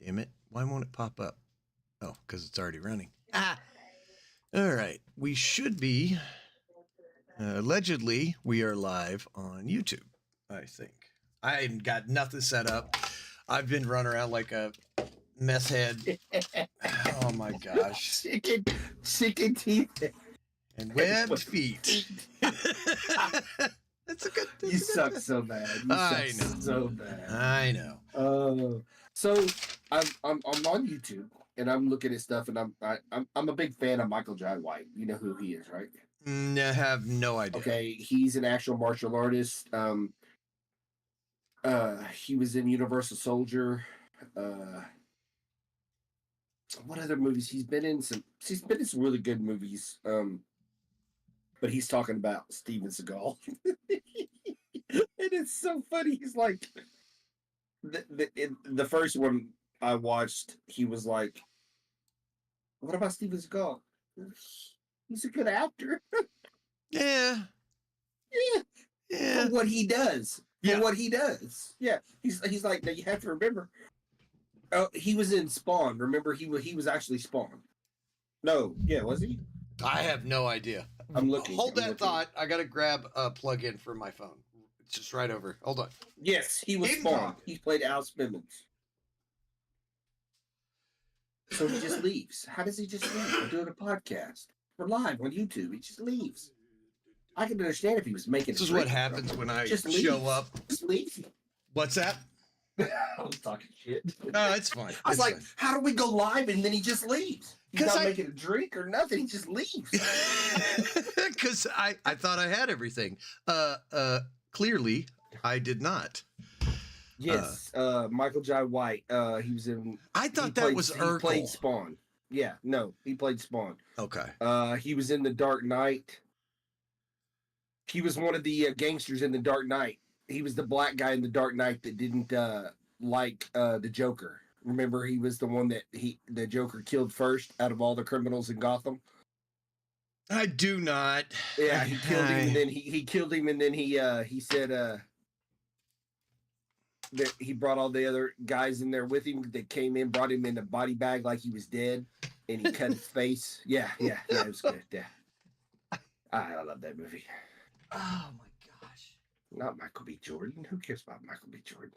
Damn it. Why won't it pop up? Oh, because it's already running. Ah. All right. We should be. Allegedly, we are live on YouTube, I think. I ain't got nothing set up. I've been running around like a meth head. Oh my gosh. Chicken teeth. And webbed feet. That's a good. You suck so bad. I suck know. so bad. I know. So I'm on YouTube and I'm looking at stuff and I'm a big fan of Michael Jai White. You know who he is, right? I have no idea. Okay, he's an actual martial artist. He was in Universal Soldier. What other movies? He's been in some really good movies. But he's talking about Steven Seagal. And it's so funny. He's like the first one I watched, he was like, what about Steven Seagal? He's a good actor. Yeah. For what he does. Yeah. What he does. Yeah. He's like, now you have to remember. Oh, he was in Spawn. Remember, he was actually Spawn. No, yeah, was he? I have no idea. I'm looking. Hold that thought. I gotta grab a plug-in for my phone. It's just right over. Hold on. Yes, he was Spawn. He played Al Simmons. So he just leaves. How does he just leave? We're doing a podcast. We're live on YouTube. He just leaves. I can understand if he was making. This is what happens when I show up. Just leave. What's that? I was talking shit. No, it's fine. I was like, how do we go live and then he just leaves? He's not making a drink or nothing. He just leaves. Because I thought I had everything. Clearly, I did not. Yes, Michael Jai White. He was in. I thought that was Urkel. He played Spawn. Yeah, no, he played Spawn. Okay. He was in The Dark Knight. He was one of the gangsters in The Dark Knight. He was the black guy in The Dark Knight that didn't like the Joker. Remember, he was the one that the Joker killed first out of all the criminals in Gotham. I do not. Yeah, he killed him, and then he killed him, and then he said that he brought all the other guys in there with him that came in, brought him in a body bag like he was dead, and he cut his face. Yeah, it was good. Yeah, I love that movie. Oh my gosh! Not Michael B. Jordan. Who cares about Michael B. Jordan?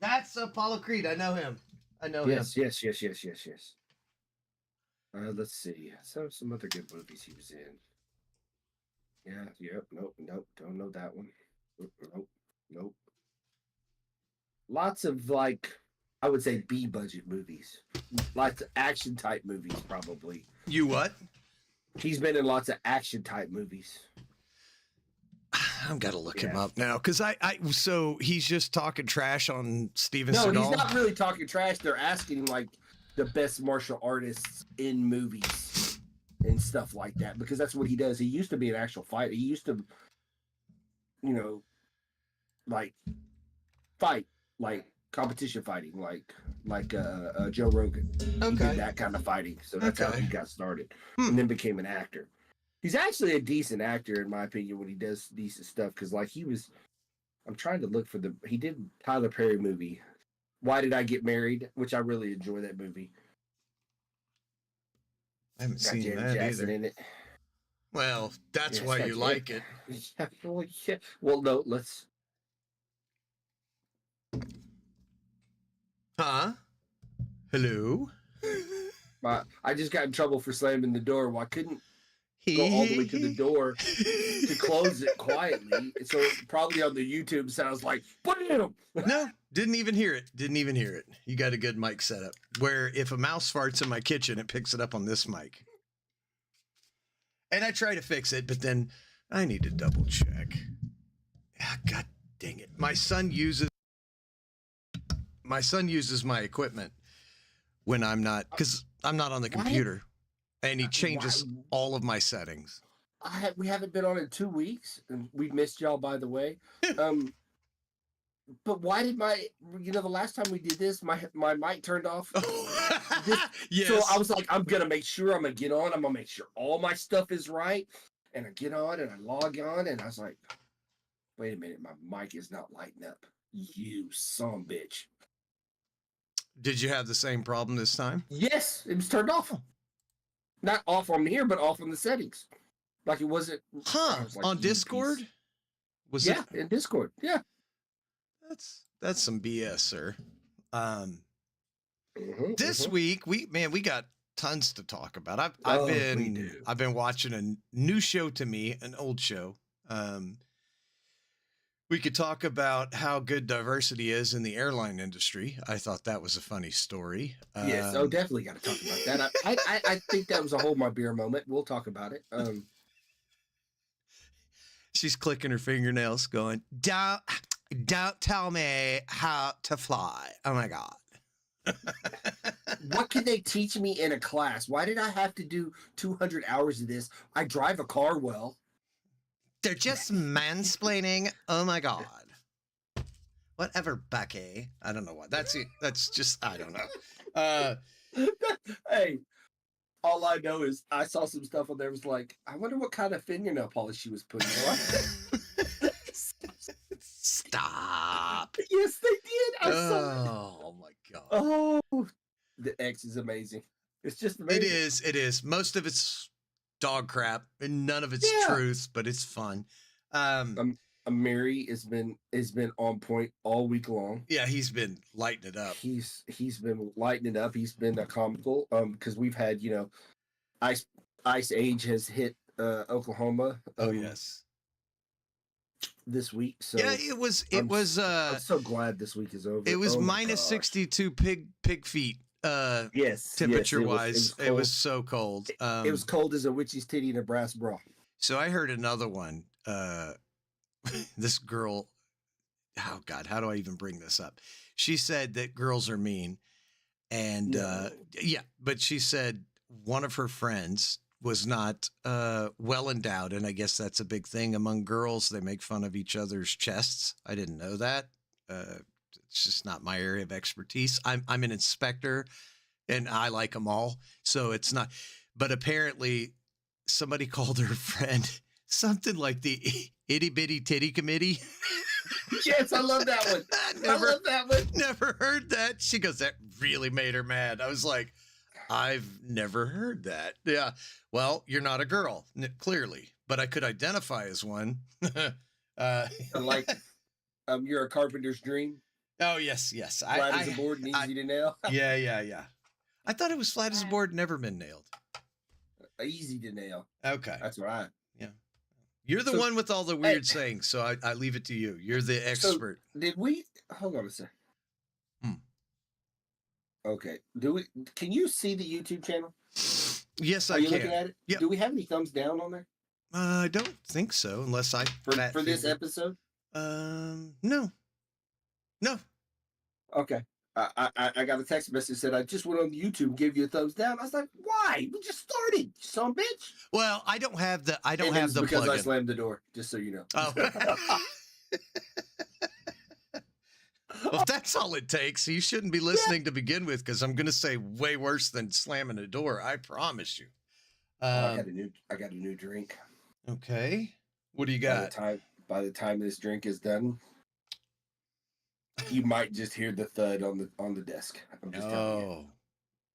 That's Apollo Creed. I know him. Yes. Let's see. So some other good movies he was in. Yeah. Yep. Nope. Don't know that one. Nope. Lots of I would say B budget movies. Lots of action type movies, probably. You what? He's been in lots of action type movies. I've got to look him up now because so he's just talking trash on Steven Seagal. No, he's not really talking trash. They're asking him the best martial artists in movies and stuff like that because that's what he does. He used to be an actual fighter. He used to, fight competition fighting, like Joe Rogan. Okay, he did that kind of fighting. So that's how he got started, and then became an actor. He's actually a decent actor, in my opinion, when he does decent stuff. Because, I'm trying to look for he did Tyler Perry movie, Why Did I Get Married? Which I really enjoy that movie. I haven't seen Janet Jackson either. In it. Well, that's why you like it. Yeah. Well, no, let's. Huh? Hello? I just got in trouble for slamming the door. Well, I couldn't go all the way to the door to close it quietly. So probably on the YouTube sounds like BAM! No, didn't even hear it. You got a good mic setup where if a mouse farts in my kitchen, it picks it up on this mic. And I try to fix it, but then I need to double check. God dang it. My son uses my equipment when I'm not, because I'm not on the computer. And he changes all of my settings. We haven't been on in 2 weeks, and we missed y'all, by the way. But why did the last time we did this, my mic turned off? Yes. So I was like, I'm going to make sure I'm going to get on. I'm going to make sure all my stuff is right. And I get on and I log on, and I was like, wait a minute, my mic is not lighting up. You son of a bitch. Did you have the same problem this time? Yes, it was turned off. Not off on here, but off on the settings. Like it wasn't. Huh? Was like, On Discord? piece. Was yeah, it? in Discord. Yeah. That's some BS, sir. Mhm, This mhm. week we got tons to talk about. I've been watching a new show to me, an old show. We could talk about how good diversity is in the airline industry. I thought that was a funny story. Yes. Oh, definitely got to talk about that. I think that was a hold my beer moment. We'll talk about it. She's clicking her fingernails, going, "Don't tell me how to fly." Oh my god. What can they teach me in a class? Why did I have to do 200 hours of this? I drive a car well. They're just mansplaining. Oh my god. Whatever, Becky. I don't know what. That's just I don't know. Hey, all I know is I saw some stuff on there. Was like, I wonder what kind of fingernail polish she was putting on. Stop. Yes, they did. I saw it. Oh my god. Oh, the X is amazing. It's just amazing. It is. Most of it's dog crap and none of it's truth, but it's fun. Mary has been on point all week long. Yeah, he's been lighting it up. He's been lighting it up. He's been comical. Because we've had, ice age has hit Oklahoma. Oh yes. This week. So yeah, it was I'm so glad this week is over. It was minus 62 pig feet. Yes. Temperature wise, it was so cold. It was cold as a witch's titty in a brass bra. So I heard another one. This girl, oh God, how do I even bring this up? She said that girls are mean. And yeah, but she said one of her friends was not well endowed. And I guess that's a big thing among girls. They make fun of each other's chests. I didn't know that. It's just not my area of expertise. I'm an inspector and I like them all. So it's not, but apparently somebody called her friend something like the itty bitty titty committee. Yes, I love that one. I love that one. Never heard that. She goes, that really made her mad. I was like, I've never heard that. Yeah. Well, you're not a girl, clearly, but I could identify as one. Like, you're a carpenter's dream. Oh, yes. Flat as a board and easy to nail. Yeah. I thought it was flat as a board, never been nailed. Easy to nail. Okay. That's right. Yeah. You're the one with all the weird sayings, so I leave it to you. You're the expert. So hold on a second. Okay. Can you see the YouTube channel? Yes, I can. Are you looking at it? Yep. Do we have any thumbs down on there? I don't think so, unless I for this episode. No. Okay. I got a text message that said I just went on YouTube, gave you a thumbs down. I was like, why? We just started, you son of a bitch. Well, I don't have the because plugin. I slammed the door, just so you know. Oh. Well, if that's all it takes, you shouldn't be listening to begin with, because I'm going to say way worse than slamming a door. I promise you. I got a new drink. Okay. What do you got? By the time this drink is done, you might just hear the thud on the desk. I'm just telling you.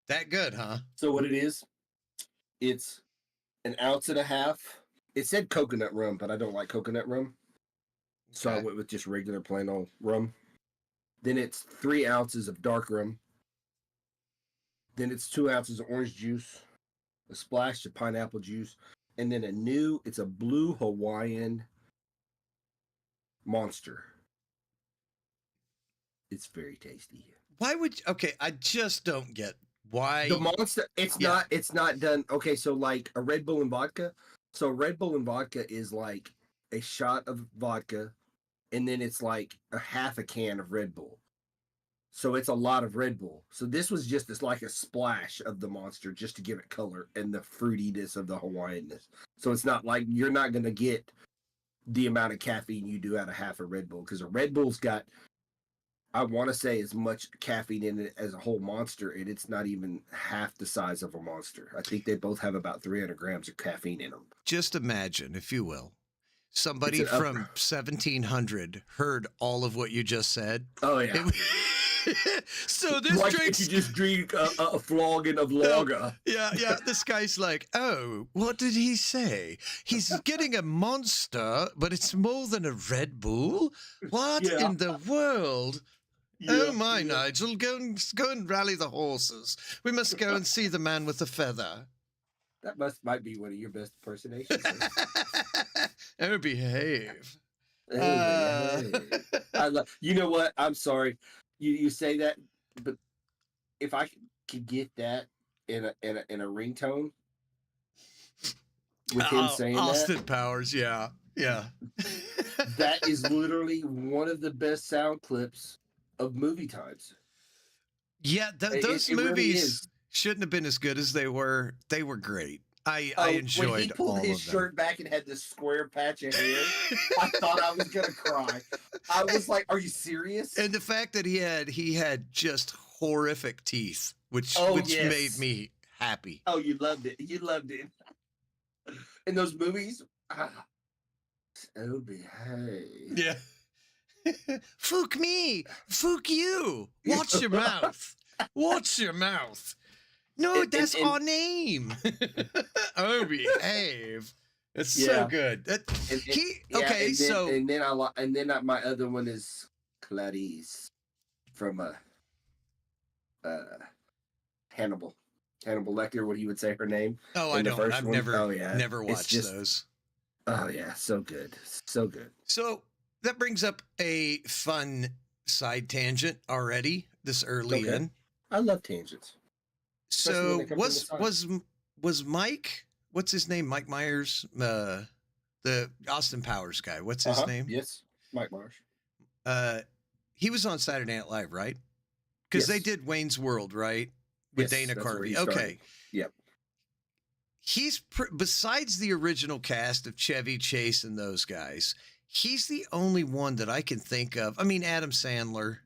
That good, huh? So what it is, it's 1.5 ounces. It said coconut rum, but I don't like coconut rum. So I went with just regular plain old rum. Then it's 3 ounces of dark rum. Then it's 2 ounces of orange juice, a splash of pineapple juice, and then it's a blue Hawaiian Monster. It's very tasty. Why would I just don't get why the Monster. It's not done. Okay, so like a Red Bull and vodka. So Red Bull and vodka is like a shot of vodka, and then it's like a half a can of Red Bull. So it's a lot of Red Bull. So this was just like a splash of the Monster just to give it color and the fruitiness of the Hawaiianness. So it's not like you're not going to get the amount of caffeine you do out of half a Red Bull, because a Red Bull's got, I want to say, as much caffeine in it as a whole Monster, and it's not even half the size of a Monster. I think they both have about 300 grams of caffeine in them. Just imagine, if you will, somebody from 1700 heard all of what you just said. Oh, yeah. So this Like drink's... if you just drink a flogging of lager. Yeah. This guy's like, oh, what did he say? He's getting a Monster, but it's more than a Red Bull? What in the world? Oh my, Nigel, go and rally the horses. We must go and see the man with the feather. That might be one of your best impersonations. Oh, behave. You know what? I'm sorry. You say that, but if I could get that in a ringtone with him saying Austin Powers, yeah. That is literally one of the best sound clips of movie times. Yeah, those it movies really shouldn't have been as good as they were. They were great. I enjoyed when he pulled his shirt back and had this square patch of hair, I thought I was gonna cry. I was like, "Are you serious?" And the fact that he had just horrific teeth, which made me happy. Oh, you loved it. In those movies, oh, behave. Yeah. Fook me, fook you. Watch your mouth. Watch your mouth. No, that's our name. Oh, behave. It's so good. My other one is Clarice from Hannibal Lecter. What he would say her name? Oh, I don't. I've never watched those. Oh yeah, so good. So that brings up a fun side tangent already this early in. I love tangents. So was Mike? What's his name? Mike Myers, the Austin Powers guy. What's his name? Yes, Mike Myers. He was on Saturday Night Live, right? Because they did Wayne's World, right? With Dana Carvey. Okay. Yep. He's besides the original cast of Chevy Chase and those guys, he's the only one that I can think of. I mean, Adam Sandler,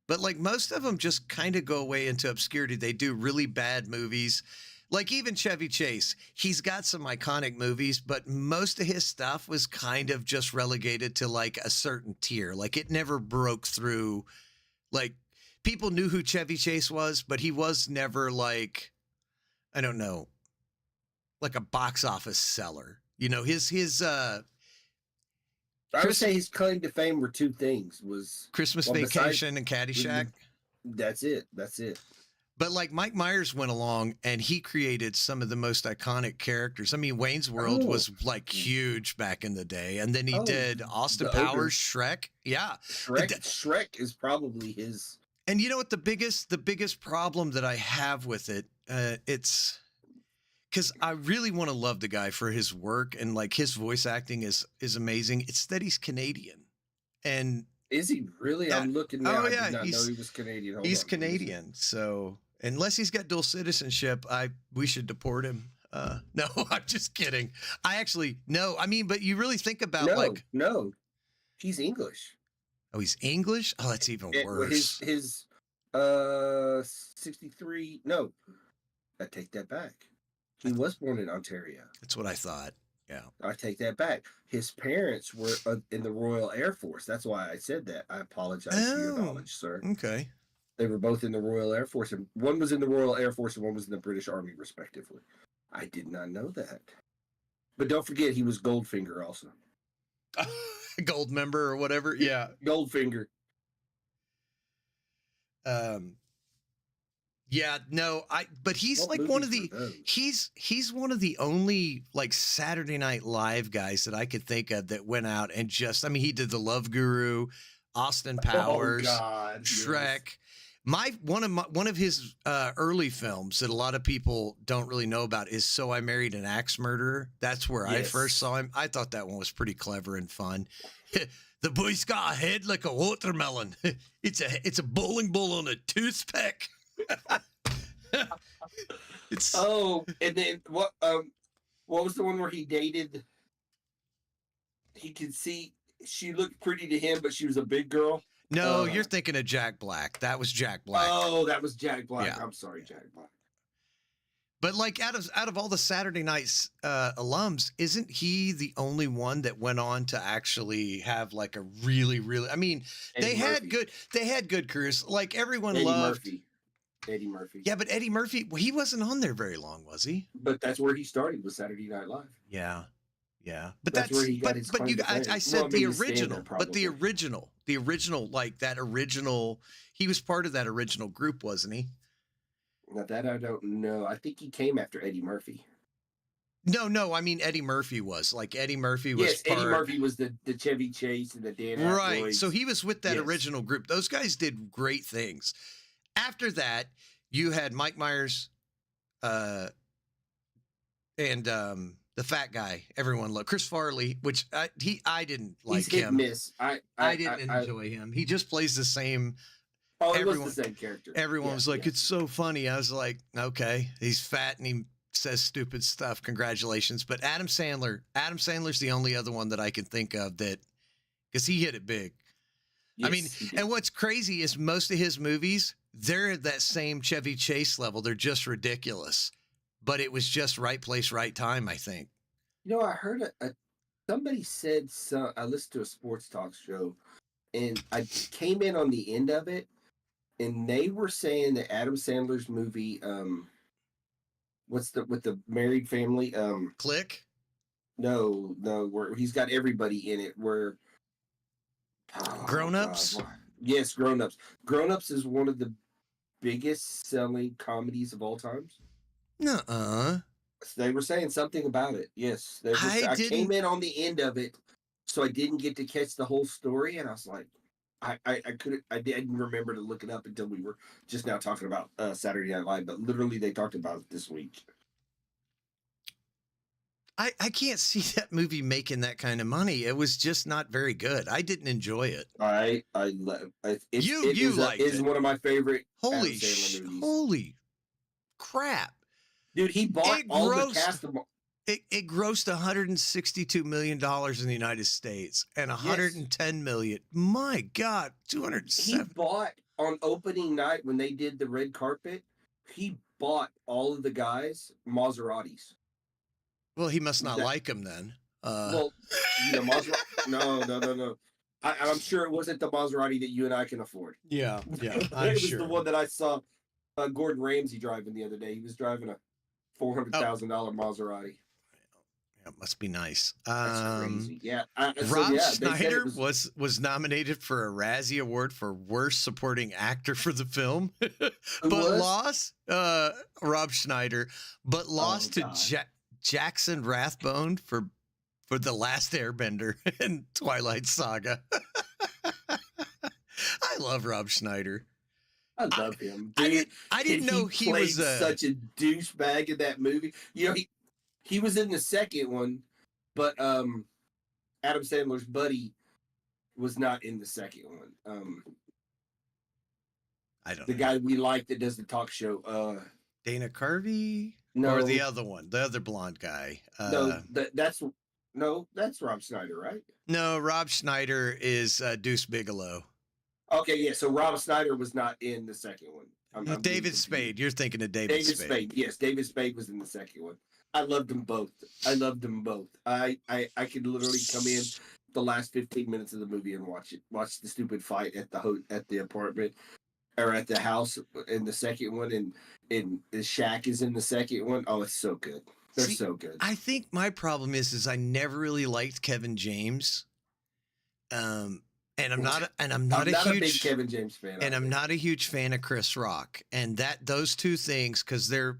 but like most of them just kind of go away into obscurity. They do really bad movies. Like even Chevy Chase, he's got some iconic movies, but most of his stuff was kind of just relegated to like a certain tier. Like it never broke through. Like people knew who Chevy Chase was, but he was never like, I don't know, like a box office seller. You know, I would say his claim to fame were two things: was Christmas Vacation and Caddyshack. That's it. But like Mike Myers went along and he created some of the most iconic characters. I mean, Wayne's World was like huge back in the day. And then he did Austin Powers, Shrek. Yeah. Shrek is probably his. And you know what the biggest problem that I have with it, it's because I really want to love the guy for his work and like his voice acting is amazing. It's that he's Canadian. And is he really? Yeah. I'm looking now. Oh, yeah. I did not know he was Canadian. He's Canadian. So unless he's got dual citizenship, we should deport him. No, I'm just kidding. No. I mean, but you really think about no, he's English. Oh, he's English? Oh, that's even worse. His 63. No, I take that back. He was born in Ontario. That's what I thought. Yeah. I take that back. His parents were in the Royal Air Force. That's why I said that. I apologize for your knowledge, sir. Okay. They were both in the Royal Air Force. And one was in the Royal Air Force and one was in the British Army, respectively. I did not know that. But don't forget, he was Goldfinger also. Gold member or whatever. Yeah. Goldfinger. Yeah, no, but he's like one of the he's one of the only like Saturday Night Live guys that I could think of that went out and just, I mean, he did The Love Guru, Austin Powers, Shrek. Yes. One of his early films that a lot of people don't really know about is So I Married an Axe Murderer. That's where I first saw him. I thought that one was pretty clever and fun. The boy's got a head like a watermelon. It's a bowling ball on a toothpick. And then what was the one where he dated? He could see she looked pretty to him, but she was a big girl. No, you're thinking of Jack Black. That was Jack Black. Oh, that was Jack Black. Yeah. I'm sorry, Jack Black. But like out of all the Saturday Nights alums, isn't he the only one that went on to actually have like a really? I mean, Eddie Murphy. they had good careers. Like everyone Eddie loved Murphy. Eddie Murphy. Yeah, but Eddie Murphy, well, he wasn't on there very long, was he? But that's where he started with Saturday Night Live. Yeah. Yeah. But That's where he got his claim to fame. I said Well, I mean, the his stand-up, original, but the original, like that original, he was part of that original group, wasn't he? Now that I don't know. I think he came after Eddie Murphy. No, I mean Eddie Murphy was. Like Eddie Murphy was Yes, Eddie Murphy was the Chevy Chase and the Dan Right. Aykroyd. So he was with that Yes. original group. Those guys did great things. After that, you had Mike Myers and the fat guy everyone loved, Chris Farley, which I didn't like He's hit him. miss. I didn't enjoy him. He just plays the same. Oh, it everyone- was the same character. Everyone Yeah, was like, yeah. it's so funny. I was like, okay, he's fat and he says stupid stuff. Congratulations. But Adam Sandler's the only other one that I can think of that, because he hit it big. I mean, Yes, he did. and what's crazy is most of his movies, they're at that same Chevy Chase level. They're just ridiculous. But it was just right place, right time, I think. You know, I heard somebody said I listened to a sports talk show, and I came in on the end of it, and they were saying that Adam Sandler's movie, with the married family, Click? no, where he's got everybody in it, where Grown Ups? God, yes, Grown Ups. Grown Ups is one of the biggest selling comedies of all times. Nuh-uh. They were saying something about it. Yes, I came in on the end of it, so I didn't get to catch the whole story, and I was like, I didn't remember to look it up until we were just now talking about Saturday Night Live, but literally they talked about it this week. I can't see that movie making that kind of money. It was just not very good. I didn't enjoy it. I love it. You liked is it. one of my favorite Holy Adam Sandler movies. holy crap. Dude, he bought It all grossed- the cast of It grossed $162 million in the United States and $110 million. My God, he 207. bought on opening night when they did the red carpet. He bought all of the guys Maseratis. Well, he must not that- like him then. Well, Maserati. No. I'm sure it wasn't the Maserati that you and I can afford. yeah, It was the one that I saw Gordon Ramsay driving the other day. He was driving a $400,000 Maserati. It must be nice. That's crazy. Yeah. Rob they said Schneider it was nominated for a Razzie Award for Worst Supporting Actor for the film, but was? lost. Rob Schneider, but lost to God. Jackson Rathbone for The Last Airbender and Twilight Saga. I love Rob Schneider. I love him. I Dude, didn't know he played was such a douchebag in that movie. You know, he was in the second one, but Adam Sandler's buddy was not in the second one. I don't The know. guy we like that does the talk show. Dana Carvey No, or the other one, the other blonde guy. that's Rob Schneider, right? No, Rob Schneider is Deuce Bigelow. Okay, yeah. So Rob Schneider was not in the second one. I'm getting David confused. Spade. You're thinking of David David Spade. Spade. Yes, David Spade was in the second one. I loved them both. I could literally come in the last 15 minutes of the movie and watch the stupid fight at the apartment or at the house in the second one, and the Shaq is in the second one. Oh, it's so good. They're See, so good. I think my problem is I never really liked Kevin James. And I'm not a big huge Kevin James fan. and I'm either. not a huge fan of Chris Rock. And those two things, because they're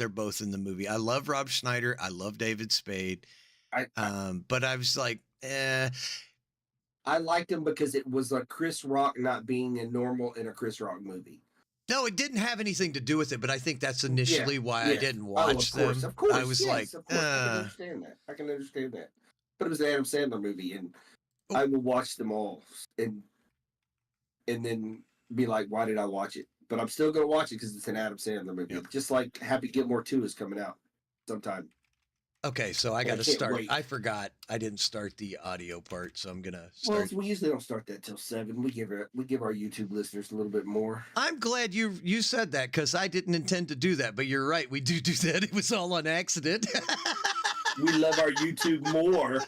both in the movie. I love Rob Schneider. I love David Spade. But I was like, I liked him because it was like Chris Rock not being a normal in a Chris Rock movie. no, it didn't have anything to do with it. But I think that's initially why I Yeah. didn't Oh, watch of course, them. Of course, I was yes, like, of course. I can understand that. But it was an Adam Sandler movie, and Oh. I will watch them all, and then be like, why did I watch it? But I'm still gonna watch it because it's an Adam Sandler movie. Yep. Just like Happy Gilmore 2 is coming out sometime. Okay, so I got to can't start. wait. I forgot I didn't start the audio part, so I'm gonna Well, start. we usually don't start that till 7. We give our YouTube listeners a little bit more. I'm glad you said that because I didn't intend to do that, but you're right. We do that. It was all on accident. We love our YouTube more.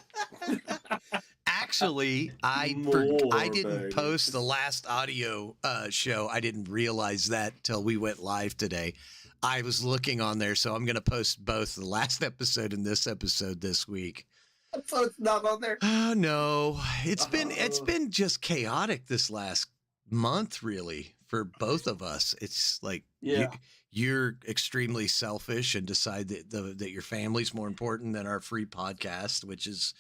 Actually, I didn't baby. post the last audio show. I didn't realize that till we went live today. I was looking on there, so I'm going to post both the last episode and this episode this week. So it's not on there. Oh no, it's been just chaotic this last month, really, for both of us. It's like you're extremely selfish and decide that your family's more important than our free podcast, which was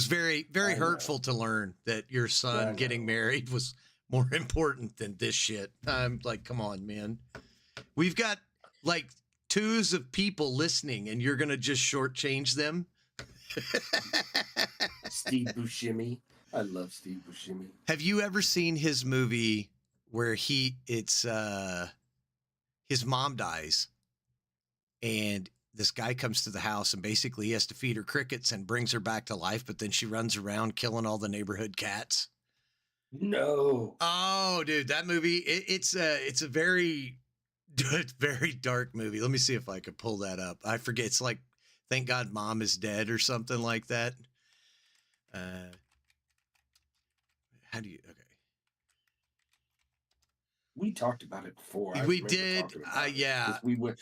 very, very hurtful to learn that your son getting married was more important than this shit. I'm like, come on, man. We've got like twos of people listening, and you're gonna just shortchange them. Steve Buscemi. I love Steve Buscemi. Have you ever seen his movie where his mom dies and this guy comes to the house and basically he has to feed her crickets and brings her back to life, but then she runs around killing all the neighborhood cats? No. Oh, dude, that movie, it's a very, very dark movie. Let me see if I could pull that up. I forget. It's like, Thank God Mom is Dead or something like that. How do you, okay. We talked about it before. We did. Yeah. We went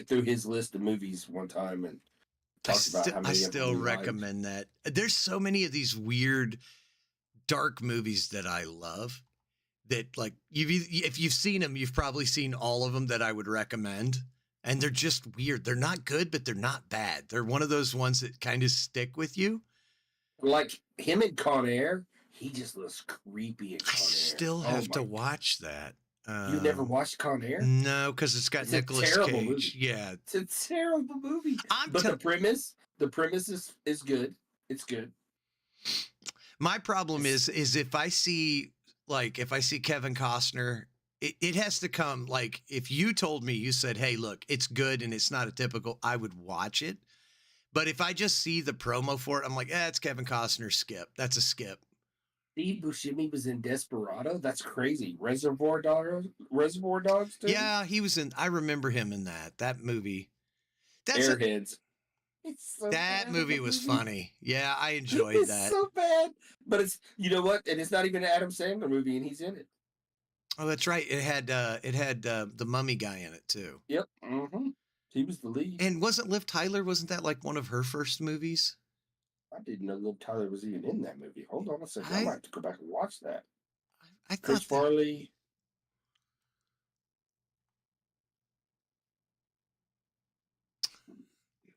through his list of movies one time and talked about how many I still recommend that. There's so many of these weird, dark movies that I love that, like, if you've seen them, you've probably seen all of them that I would recommend. And they're just weird. They're not good, but they're not bad. They're one of those ones that kind of stick with you. Like him in Con Air, he just looks creepy in Con Air. I still have to watch that. You never watched Con Air? No, because it's got Nicolas Cage. Movie. Yeah, it's a terrible movie. But the premise is good. It's good. My problem is if I see Kevin Costner, it has to come, like, if you told me, you said, hey, look, it's good and it's not a typical, I would watch it. But if I just see the promo for it, I'm like, it's Kevin Costner, skip. That's a skip. Steve Buscemi was in Desperado. That's crazy. Reservoir Dogs too? Yeah, he was in. I remember him in that movie. Airheads. That movie was funny. Yeah, I enjoyed that. It's so bad, but it's, you know what? And it's not even an Adam Sandler movie, and he's in it. Oh, that's right. It had the Mummy guy in it too. Yep. Mm-hmm. He was the lead. And wasn't Liv Tyler? Wasn't that like one of her first movies? I didn't know Liv Tyler was even in that movie. Hold on a second. I might have to go back and watch that. I thought Chris Farley.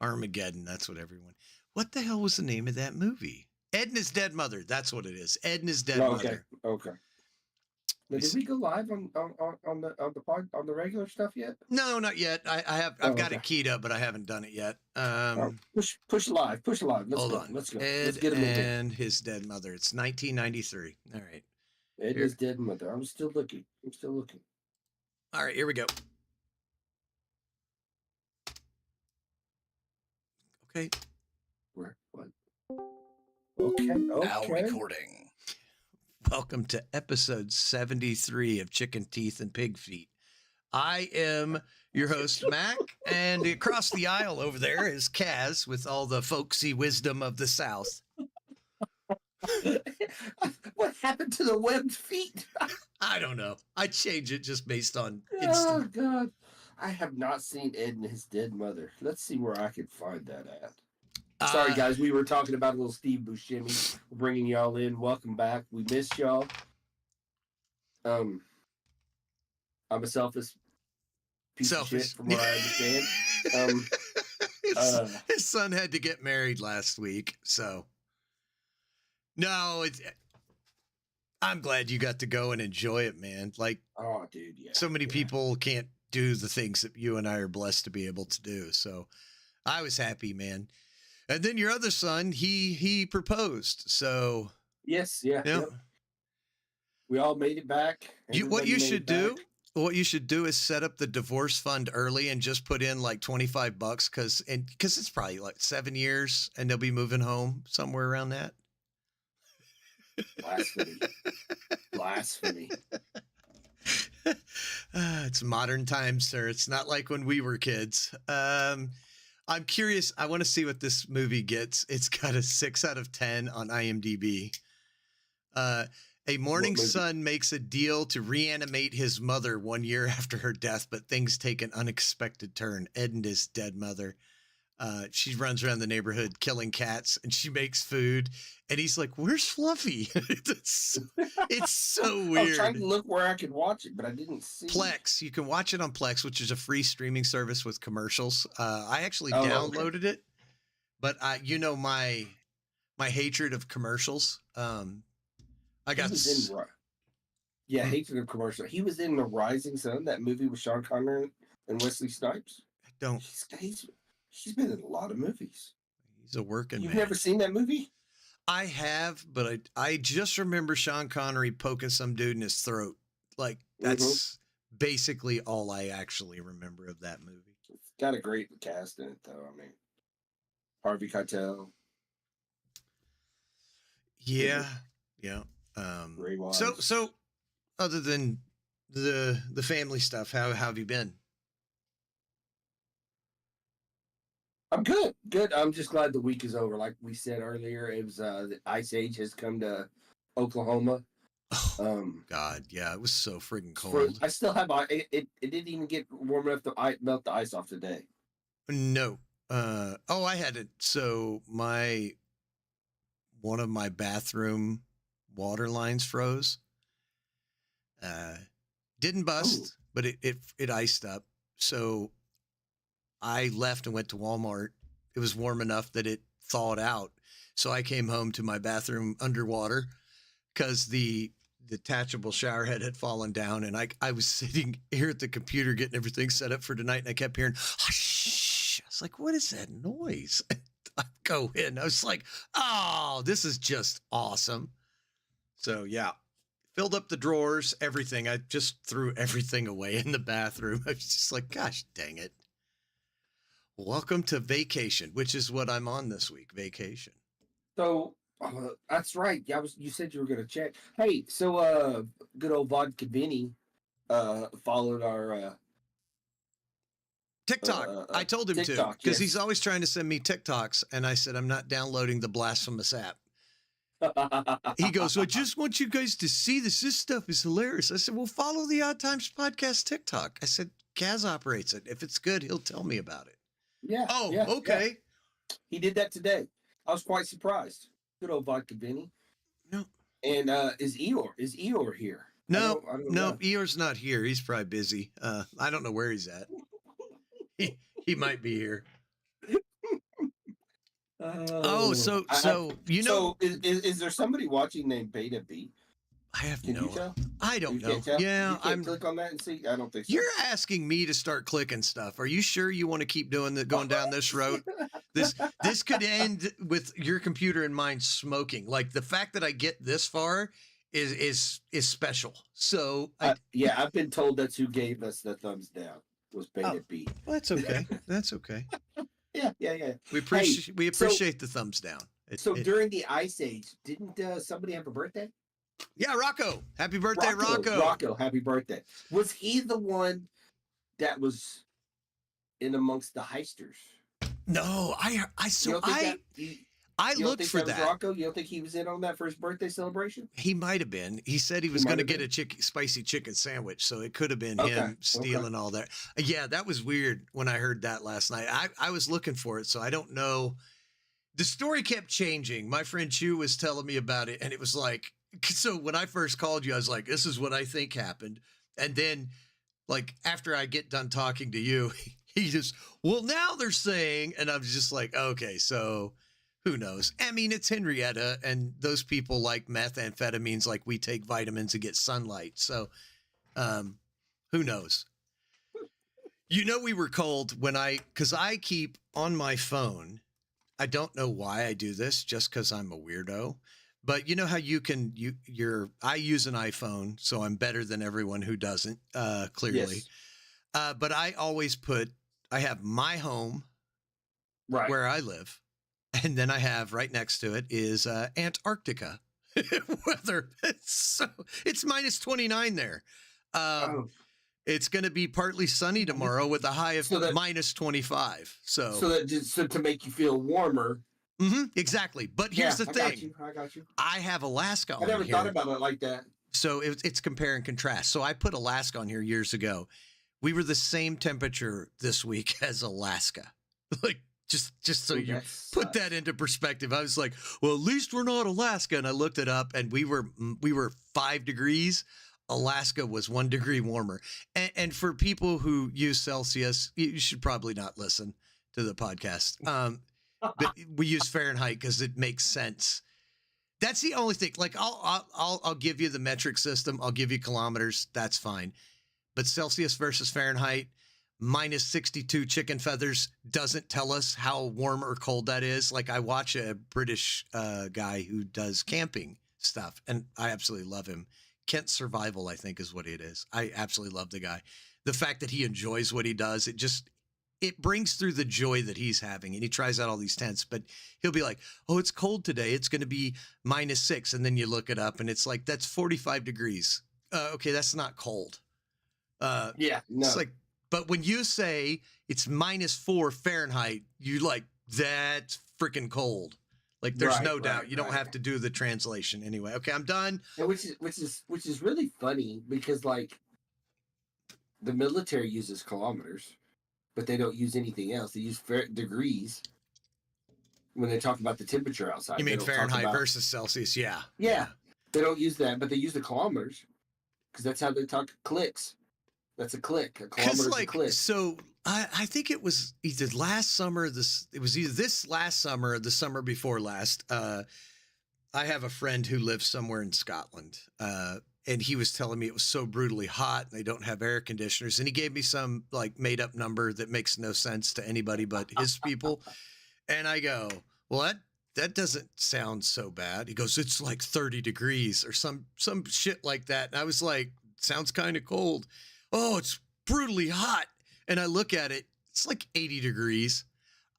Armageddon. That's what everyone. What the hell was the name of that movie? Ed and His Dead Mother. That's what it is. Ed and His Dead Mother. Okay. Now, did we go live on the regular stuff yet? No, not yet. I've got it keyed up, but I haven't done it yet. Push live. Hold on. Let's go. Ed and His Dead Mother. It's 1993. All right. Ed and His Dead Mother. I'm still looking. All right, here we go. Okay. What? Okay. Now recording. Welcome to episode 73 of Chicken Teeth and Pig Feet. I am your host, Mac, and across the aisle over there is Kaz with all the folksy wisdom of the South. What happened to the webbed feet? I don't know. I change it just based on instant. Oh, God. I have not seen Ed and His Dead Mother. Let's see where I can find that at. Sorry, guys. We were talking about a little Steve Buscemi. We're bringing y'all in. Welcome back. We missed y'all. I'm a selfish piece of shit, from what I understand. His son had to get married last week, so no. I'm glad you got to go and enjoy it, man. Like, oh, dude, yeah. So many people can't do the things that you and I are blessed to be able to do. So I was happy, man. And then your other son, he proposed. So yes, yeah. We all made it back. What you should do what you should do is set up the divorce fund early and just put in like $25 because it's probably like 7 years and they'll be moving home somewhere around that. Blasphemy. Blasphemy. It's modern times, sir. It's not like when we were kids. I'm curious. I want to see what this movie gets. It's got a 6 out of 10 on IMDb. A morning son makes a deal to reanimate his mother 1 year after her death, but things take an unexpected turn. Ed and his dead mother. She runs around the neighborhood killing cats, and she makes food. And he's like, "Where's Fluffy?" It's so weird. I was trying to look where I could watch it, but I didn't see Plex. You can watch it on Plex, which is a free streaming service with commercials. I actually downloaded it, but my hatred of commercials. I got hatred of commercial. He was in The Rising Sun, that movie with Sean Connery and Wesley Snipes. He's been in a lot of movies. He's a working man. You've never seen that movie? I have, but I just remember Sean Connery poking some dude in his throat. Like, that's basically all I actually remember of that movie. It's got a great cast in it, though. I mean, Harvey Keitel. Yeah. Ray Wise. So other than the family stuff, how have you been? I'm good. I'm just glad the week is over. Like we said earlier, it was the Ice Age has come to Oklahoma. Oh, God, yeah, it was so friggin' cold. I still have it didn't even get warm enough to melt the ice off today. No. I had it. So one of my bathroom water lines froze. Didn't bust, but it iced up. So I left and went to Walmart. It was warm enough that it thawed out. So I came home to my bathroom underwater because the detachable shower head had fallen down. And I was sitting here at the computer getting everything set up for tonight. And I kept hearing, "Shh." I was like, what is that noise? I go in. I was like, oh, this is just awesome. So, yeah. Filled up the drawers, everything. I just threw everything away in the bathroom. I was just like, gosh, dang it. Welcome to vacation, which is what I'm on this week, vacation. So that's right. You said you were going to check. Hey, so good old Vodka Vinny followed our TikTok. I told him TikTok, to because he's always trying to send me TikToks, and I said I'm not downloading the blasphemous app. He goes, "I just want you guys to see this. This stuff is hilarious." I said, "Well, follow the Odd Times Podcast TikTok." I said, "Kaz operates it. If it's good, he'll tell me about it." Yeah. Oh, yeah, okay. Yeah. He did that today. I was quite surprised. Good old Vodka Vinny. No. And is Eeyore here? No, Eeyore's not here. He's probably busy. I don't know where he's at. He might be here. So is there somebody watching named Beta B? I have Can you tell? I don't know. Yeah, I'm click on that and see. I don't think so. You're asking me to start clicking stuff. Are you sure you want to keep going down this road? This could end with your computer and mine smoking. Like the fact that I get this far is special. So I've been told that's who gave us the thumbs down was Beta B. Well, that's okay. That's okay. Yeah. We appreciate the thumbs down. During the Ice Age, didn't somebody have a birthday? Yeah, Rocco. Happy birthday, Rocco. Rocco, happy birthday. Was he the one that was in amongst the heisters? No, I looked for that. Rocco, you don't think he was in on that for his birthday celebration? He might have been. He said he was going to get a spicy chicken sandwich, so it could have been him stealing all that. Yeah, that was weird when I heard that last night. I was looking for it, so I don't know. The story kept changing. My friend Chu was telling me about it, and it was like, so when I first called you, I was like, this is what I think happened. And then, like, after I get done talking to you, he just, well, now they're saying, and I'm just like, okay, so who knows? I mean, it's Henrietta, and those people like methamphetamines like we take vitamins and get sunlight. So who knows? You know, we were cold because I keep on my phone. I don't know why I do this, just because I'm a weirdo. But you know how you can I use an iPhone, so I'm better than everyone who doesn't, clearly. Yes. But I always I have my home Right. where I live, and then I have right next to it is Antarctica weather. It's minus 29 there. Oh. It's going to be partly sunny tomorrow with a high of So minus 25. So to make you feel warmer. Exactly. But here's the thing. I got you. I have Alaska on I never here. thought about it like that. So it's compare and contrast. So I put Alaska on here years ago. We were the same temperature this week as Alaska. Like, just so you put that into perspective. I was like, well, at least we're not Alaska. And I looked it up, and we were 5 degrees. Alaska was 1 degree warmer. And for people who use Celsius, you should probably not listen to the podcast. But we use Fahrenheit because it makes sense. That's the only thing. Like, I'll give you the metric system. I'll give you kilometers. That's fine. But Celsius versus Fahrenheit, minus 62 chicken feathers doesn't tell us how warm or cold that is. Like, I watch a British guy who does camping stuff, and I absolutely love him. Kent Survival, I think, is what it is. I absolutely love the guy. The fact that he enjoys what he does, it brings through the joy that he's having. And he tries out all these tents, but he'll be like, oh, it's cold today. It's going to be minus 6. And then you look it up and it's like, that's 45 degrees. Okay, that's not cold. Yeah, no. It's like, but when you say it's minus 4 Fahrenheit, you like, that's freaking cold. Like, there's no doubt. You don't have to do the translation anyway. Okay, I'm done. And which is really funny because, like, the military uses kilometers, but they don't use anything else. They use degrees when they talk about the temperature outside. You mean Fahrenheit versus Celsius? Yeah. Yeah. They don't use that, but they use the kilometers because that's how they talk clicks. That's a click. A kilometer is a click. So I think it was either last summer. It was either this last summer or the summer before last. I have a friend who lives somewhere in Scotland, and he was telling me it was so brutally hot and they don't have air conditioners. And he gave me some like made up number that makes no sense to anybody but his people. And I go, well, that doesn't sound so bad. He goes, it's like 30 degrees or some shit like that. And I was like, sounds kind of cold. Oh, it's brutally hot. And I look at it, it's like 80 degrees.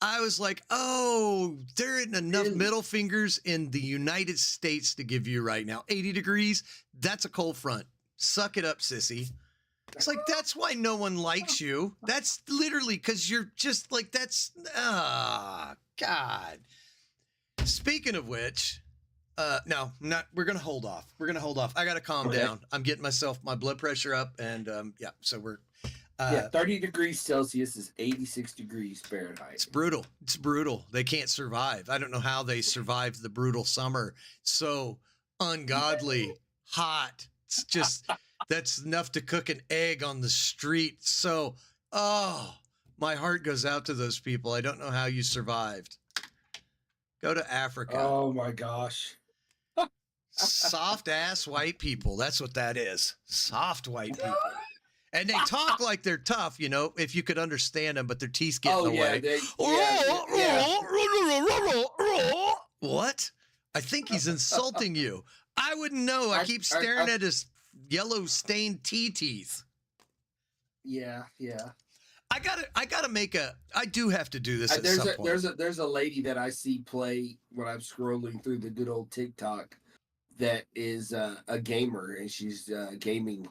I was like, oh, there ain't enough middle fingers in the United States to give you right now. 80 degrees, that's a cold front. Suck it up, sissy. It's like, that's why no one likes you. That's literally because you're just like, God. Speaking of which, no, we're going to hold off. I got to calm down. I'm getting my blood pressure up, and yeah, so we're 30 degrees Celsius is 86 degrees Fahrenheit. It's brutal. They can't survive. I don't know how they survived the brutal summer. So ungodly hot. It's just, that's enough to cook an egg on the street. So, my heart goes out to those people. I don't know how you survived. Go to Africa. Oh my gosh. Soft ass white people. That's what that is. Soft white people. And they talk like they're tough, you know, if you could understand them, but their teeth get in the way. What? I think he's insulting you. I wouldn't know. I keep staring at his yellow stained teeth. Yeah. I do have to do this at some point. There's a lady that I see play when I'm scrolling through the good old TikTok that is a gamer, and she's gaming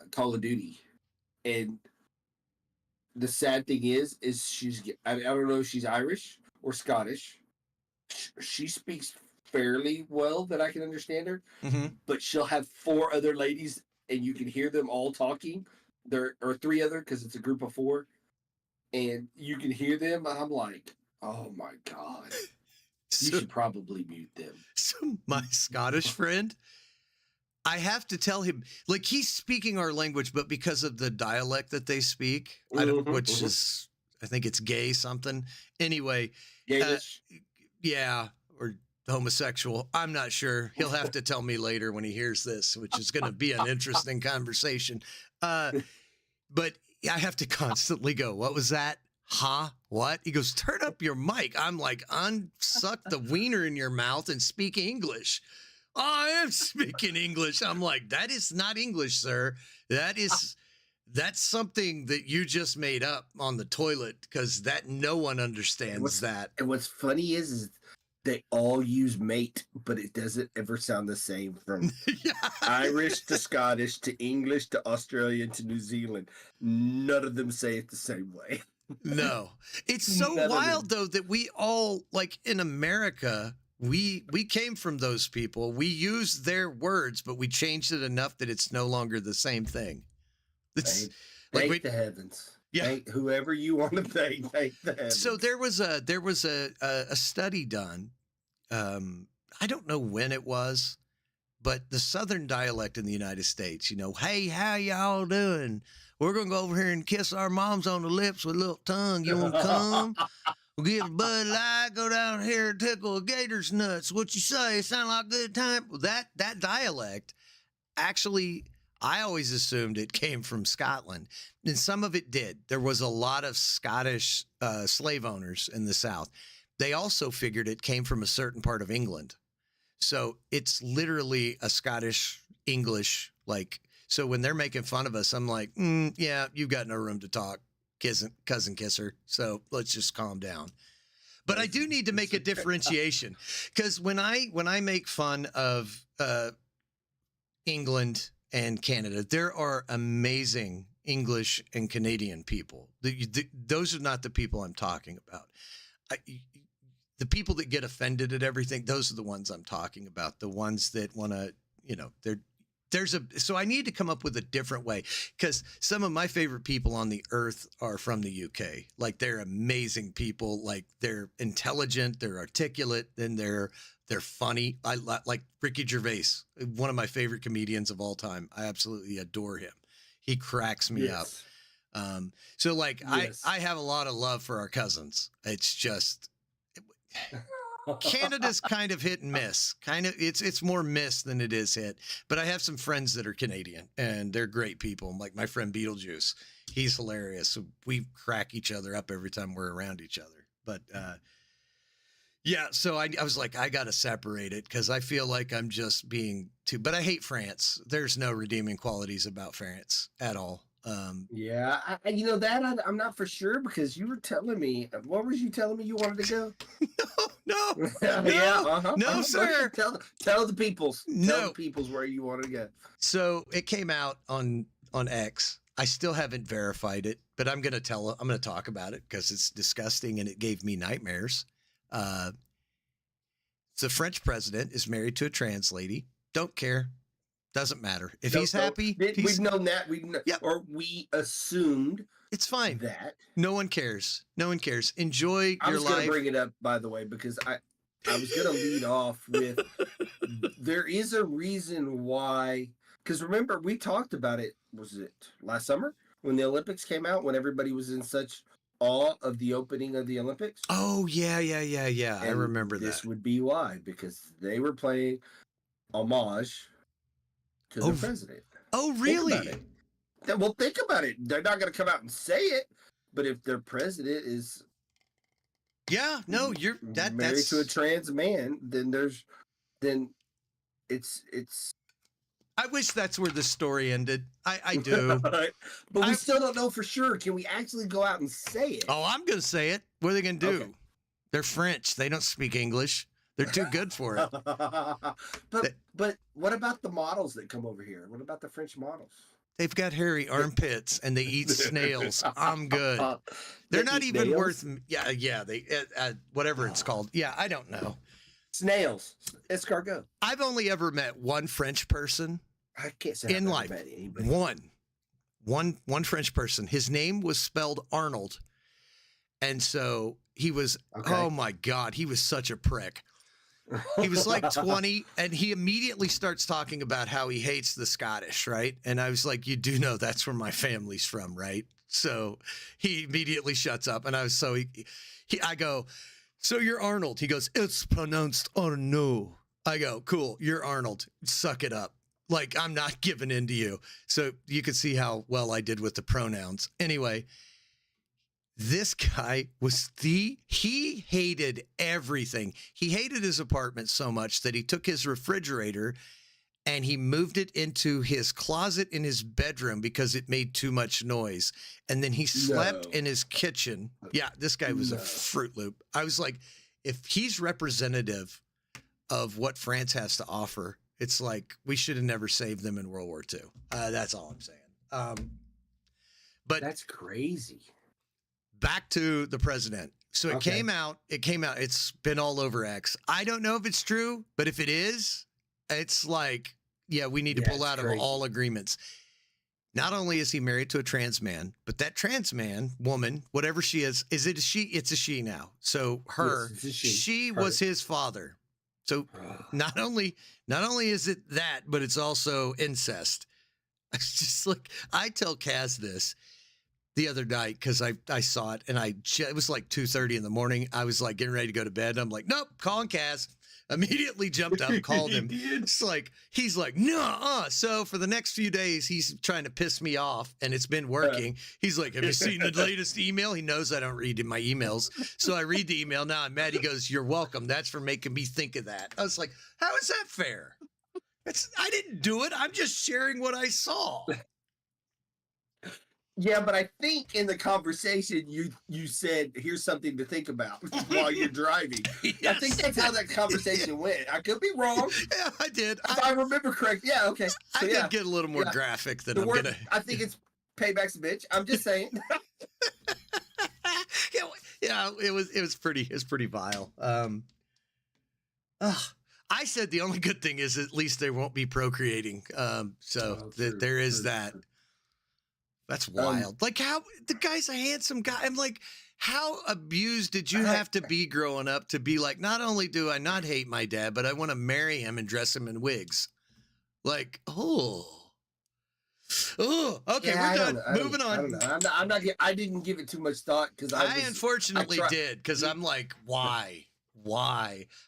Call of Duty. And the sad thing is I don't know if she's Irish or Scottish. She speaks fairly well that I can understand her, but she'll have 4 other ladies and you can hear them all talking. There are 3 other, because it's a group of 4, and you can hear them. I'm like, oh my God. You should probably mute them. So my Scottish friend, I have to tell him, like, he's speaking our language, but because of the dialect that they speak, which is, I think it's gay something. Anyway, yeah, or homosexual. I'm not sure. He'll have to tell me later when he hears this, which is going to be an interesting conversation. But I have to constantly go, what was that? Huh? What? He goes, turn up your mic. I'm like, unsuck the wiener in your mouth and speak English. Oh, I am speaking English. I'm like, that is not English, sir. That's something that you just made up on the toilet, because that no one understands that. And what's funny is they all use mate, but it doesn't ever sound the same from Yeah. Irish to Scottish to English to Australian to New Zealand. None of them say it the same way. No, it's so None of wild them. though that we all, like in America, we came from those people. We use their words, but we changed it enough that it's no longer the same thing. It's Thank the heavens. Yeah. Thank whoever you want to thank the heavens. So there was a study done. I don't know when it was, but the Southern dialect in the United States, hey, how y'all doing? We're going to go over here and kiss our moms on the lips with a little tongue. You want to come? We'll get a Bud Light, go down here and tickle a gator's nuts. What you say? Sound like a good time? That dialect, actually, I always assumed it came from Scotland. And some of it did. There was a lot of Scottish slave owners in the South. They also figured it came from a certain part of England. So it's literally a Scottish English, so when they're making fun of us, I'm like, yeah, you've got no room to talk, cousin kisser. So let's just calm down. But I do need to make a differentiation, because when I make fun of England and Canada, there are amazing English and Canadian people. Those are not the people I'm talking about. The people that get offended at everything, those are the ones I'm talking about. The ones that want to, so I need to come up with a different way, because some of my favorite people on the earth are from the UK. Like, they're amazing people. Like, they're intelligent, they're articulate, and they're funny. I like Ricky Gervais, one of my favorite comedians of all time. I absolutely adore him. He cracks me up. So yes. I have a lot of love for our cousins. It's just Canada's kind of hit and miss. It's more miss than it is hit. But I have some friends that are Canadian, and they're great people. Like my friend Beetlejuice, he's hilarious. So we crack each other up every time we're around each other. But yeah, so I was like, I got to separate it, because I feel like I'm just being too. But I hate France. There's no redeeming qualities about France at all. Yeah, I'm not for sure, because you were telling me, what was you telling me you wanted to go? No, no, sir. Tell the peoples. Tell the peoples where you want to go. So it came out on X. I still haven't verified it, but I'm going to talk about it, because it's disgusting and it gave me nightmares. The French president is married to a trans lady. Don't care. Doesn't matter. If he's happy. We've known that. Yep. Or we assumed. It's fine. That. No one cares. No one cares. Enjoy your life. I was going to bring it up, by the way, because I was going to lead off with, there is a reason why, because remember, we talked about it, was it last summer when the Olympics came out, when everybody was in such awe of the opening of the Olympics? Oh, yeah. And I remember this would be why, because they were playing homage to the president. Oh, really? Well, think about it. They're not going to come out and say it, but if their president is married to a trans man, then it's. I wish that's where the story ended. I do. But we still don't know for sure. Can we actually go out and say it? Oh, I'm going to say it. What are they going to do? Okay. They're French. They don't speak English. They're too good for it. But what about the models that come over here? What about the French models? They've got hairy armpits and they eat snails. I'm good. They're not even worth. Yeah. They whatever it's called. Yeah, I don't know. Snails, escargot. I've only ever met one French person. I can't say in life. One French person. His name was spelled Arnold, and so he was. Okay. Oh my God, he was such a prick. He was like 20, and he immediately starts talking about how he hates the Scottish, right? And I was like, you do know that's where my family's from, right? So he immediately shuts up, and I go, so you're Arnold? He goes, it's pronounced Arnaud. I go, cool, you're Arnold. Suck it up. Like, I'm not giving in to you. So you can see how well I did with the pronouns. Anyway, This guy he hated everything. He hated his apartment so much that he took his refrigerator and he moved it into his closet in his bedroom because it made too much noise. And then he slept in his kitchen. Yeah, this guy was a Fruit Loop. I was like, if he's representative of what France has to offer, it's like we should have never saved them in World War II. That's all I'm saying. But that's crazy. Back to the president. So it came out. It's been all over X. I don't know if it's true, but if it is, it's like, yeah, we need to pull out of all agreements. Not only is he married to a trans man, but that trans man, woman, whatever she is it a she? It's a she now. So she was his father. So not only is it that, but it's also incest. It's just like, I tell Kaz this the other night because I saw it and it was like 2:30 in the morning. I was like getting ready to go to bed. I'm like, nope, calling Kaz. Immediately jumped up, called him. It's like, he's like, no. So for the next few days, he's trying to piss me off, and it's been working. He's like, have you seen the latest email? He knows I don't read my emails. So I read the email. Now I'm mad. He goes, you're welcome. That's for making me think of that. I was like, how is that fair? I didn't do it. I'm just sharing what I saw. Yeah, but I think in the conversation you said, here's something to think about while you're driving. Yes. I think that's how that conversation went. I could be wrong. Yeah, I did. If I remember correct. Yeah, okay. So, I did get a little more graphic than I'm going to. I think it's payback's a bitch. I'm just saying. Yeah, it was pretty vile. I said the only good thing is at least they won't be procreating. There is that. That's wild. Like, how the guy's a handsome guy. I'm like, how abused did you have to be growing up to be like, not only do I not hate my dad, but I want to marry him and dress him in wigs? Like, okay, we're done. Moving on. I don't know. I'm not. I didn't give it too much thought because I unfortunately did because I'm like, why?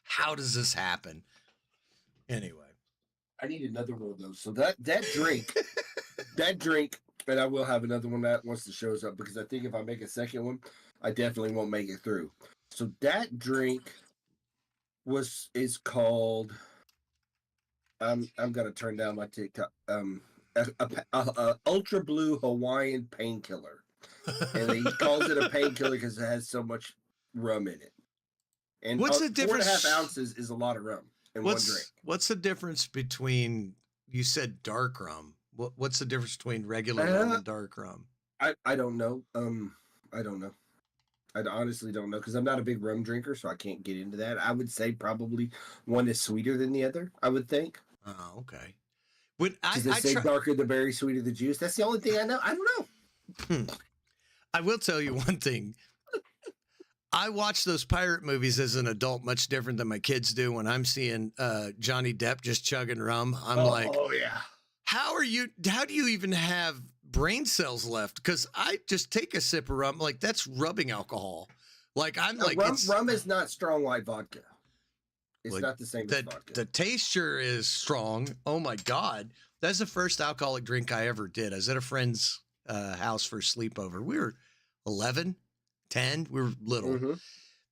How does this happen? Anyway, I need another one of those. So that drink, and I will have another one that once the show's up because I think if I make a second one, I definitely won't make it through. So that drink is called. I'm gonna turn down my TikTok. Ultra Blue Hawaiian Painkiller, and he calls it a painkiller because it has so much rum in it. And what's the difference? 4.5 ounces is a lot of rum in one drink. What's the difference between, you said dark rum? What's the difference between regular rum and dark rum? I don't know. I don't know. I honestly don't know because I'm not a big rum drinker, so I can't get into that. I would say probably one is sweeter than the other. I would think. Oh, okay. When they say darker the berry, sweeter the juice. That's the only thing I know. I don't know. I will tell you one thing. I watch those pirate movies as an adult much different than my kids do. When I'm seeing Johnny Depp just chugging rum, I'm like, oh yeah. How do you even have brain cells left? Because I just take a sip of rum, like that's rubbing alcohol. Like rum is not strong like vodka. It's like, not the same as vodka. The taster is strong. Oh my God. That's the first alcoholic drink I ever did. I was at a friend's house for a sleepover. We were 11, 10. We were little. Mm-hmm.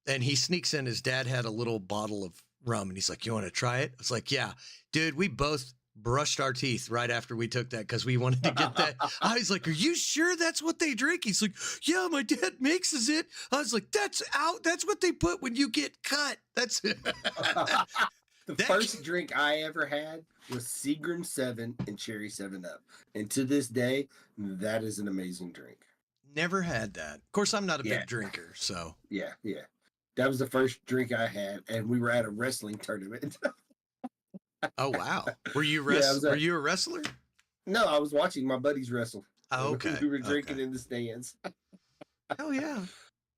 And he sneaks in. His dad had a little bottle of rum. And he's like, you want to try it? I was like, yeah. Dude, we both brushed our teeth right after we took that because we wanted to get that. I was like, are you sure that's what they drink? He's like, yeah, my dad mixes it. I was like, that's what they put when you get cut. That's it. First drink I ever had was Seagram 7 and Cherry 7-Up. And to this day, that is an amazing drink. Never had that. Of course, I'm not a big drinker, so. Yeah. That was the first drink I had, and we were at a wrestling tournament. Oh wow! Were you were you a wrestler? No, I was watching my buddies wrestle. Oh, okay. We were drinking in the stands. Oh yeah.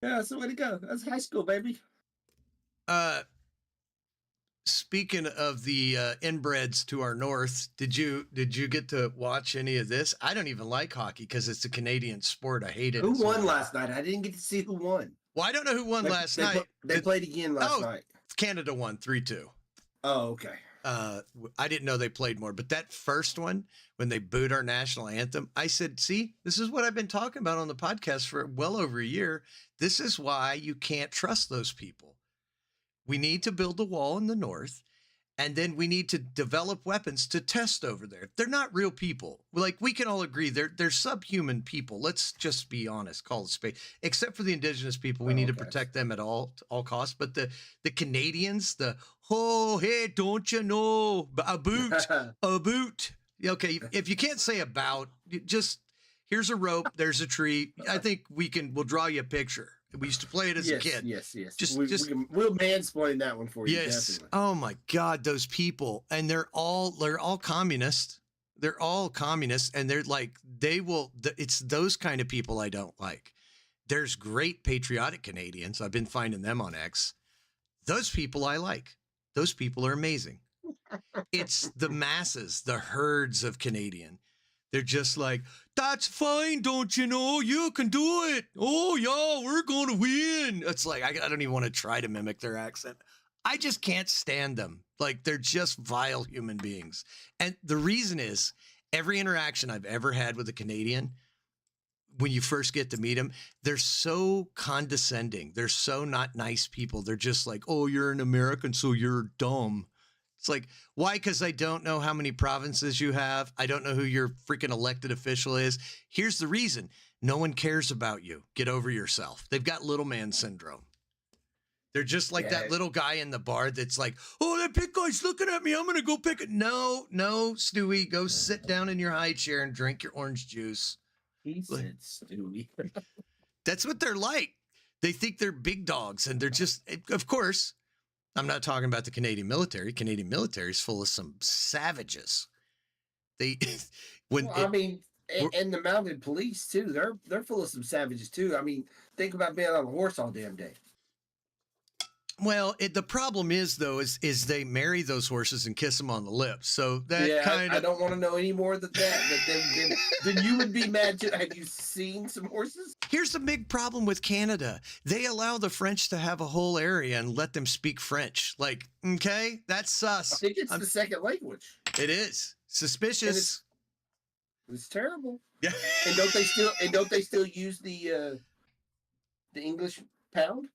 Yeah, so way to go. That's high school, baby. Speaking of the inbreds to our north, did you get to watch any of this? I don't even like hockey because it's a Canadian sport. I hate it. Who won last night? I didn't get to see who won. Well, I don't know who won last night. They played again last night. Canada won 3-2. Oh, okay. I didn't know they played more, but that first one, when they booed our national anthem, I said, see, this is what I've been talking about on the podcast for well over a year. This is why you can't trust those people. We need to build a wall in the north, and then we need to develop weapons to test over there. They're not real people. Like, we can all agree they're subhuman people. Let's just be honest, call it spade. Except for the indigenous people, we need to protect them at all costs. But the Canadians, hey, don't you know, a boot. Okay, if you can't say about, just here's a rope, there's a tree. I think we'll draw you a picture. We used to play it as a kid. Yes. We'll mansplain that one for you. Yes. Definitely. Oh my God, those people, and they're all communist. They're all communists, and they're like it's those kind of people I don't like. There's great patriotic Canadians. I've been finding them on X. Those people I like. Those people are amazing. It's the masses, the herds of Canadian. They're just like, that's fine, don't you know? You can do it. Oh, yeah, we're going to win. It's like, I don't even want to try to mimic their accent. I just can't stand them. Like, they're just vile human beings. And the reason is, every interaction I've ever had with a Canadian, when you first get to meet them, they're so condescending. They're so not nice people. They're just like, oh, you're an American, so you're dumb. It's like, why? Because I don't know how many provinces you have. I don't know who your freaking elected official is. Here's the reason. No one cares about you. Get over yourself. They've got little man syndrome. They're just like that little guy in the bar that's like, oh, that big guy's looking at me. I'm going to go pick it. No, Stewie, go sit down in your high chair and drink your orange juice. He said Stewie. That's what they're like. They think they're big dogs, and they're just, of course, I'm not talking about the Canadian military. Canadian military is full of some savages. And the mounted police too. They're full of some savages too. I mean, think about being on a horse all damn day. Well, the problem is though, is they marry those horses and kiss them on the lips. So that I don't want to know any more than that. Then you would be mad too. Have you seen some horses? Here's the big problem with Canada. They allow the French to have a whole area and let them speak French. Like, okay, that's sus. I think it's the second language. It is suspicious. It's terrible. Yeah. And don't they still use the English pound?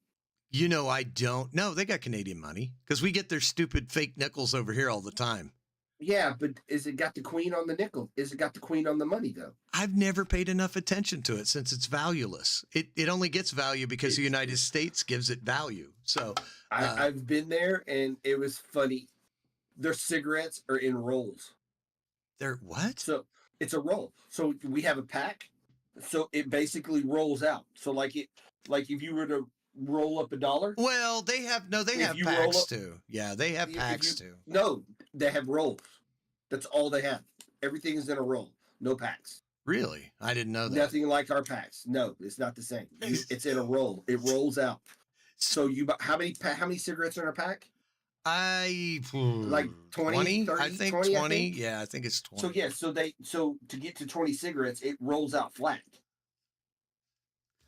You know, I don't. No, they got Canadian money because we get their stupid fake nickels over here all the time. Yeah, but is it got the queen on the nickel? Is it got the queen on the money, though? I've never paid enough attention to it since it's valueless. It only gets value because the United States gives it value. So I've been there, and it was funny. Their cigarettes are in rolls. They're what? So it's a roll. So we have a pack. So it basically rolls out. So like if you were to roll up $1. Well, they have packs too. Yeah, they have packs too. No, they have rolls. That's all they have. Everything is in a roll. No packs. Really? I didn't know that. Nothing like our packs. No, it's not the same. It's in a roll. It rolls out. So how many cigarettes are in a pack? Like 20, 30, I think 20. 20. Yeah, I think it's 20. So to get to 20 cigarettes, it rolls out flat.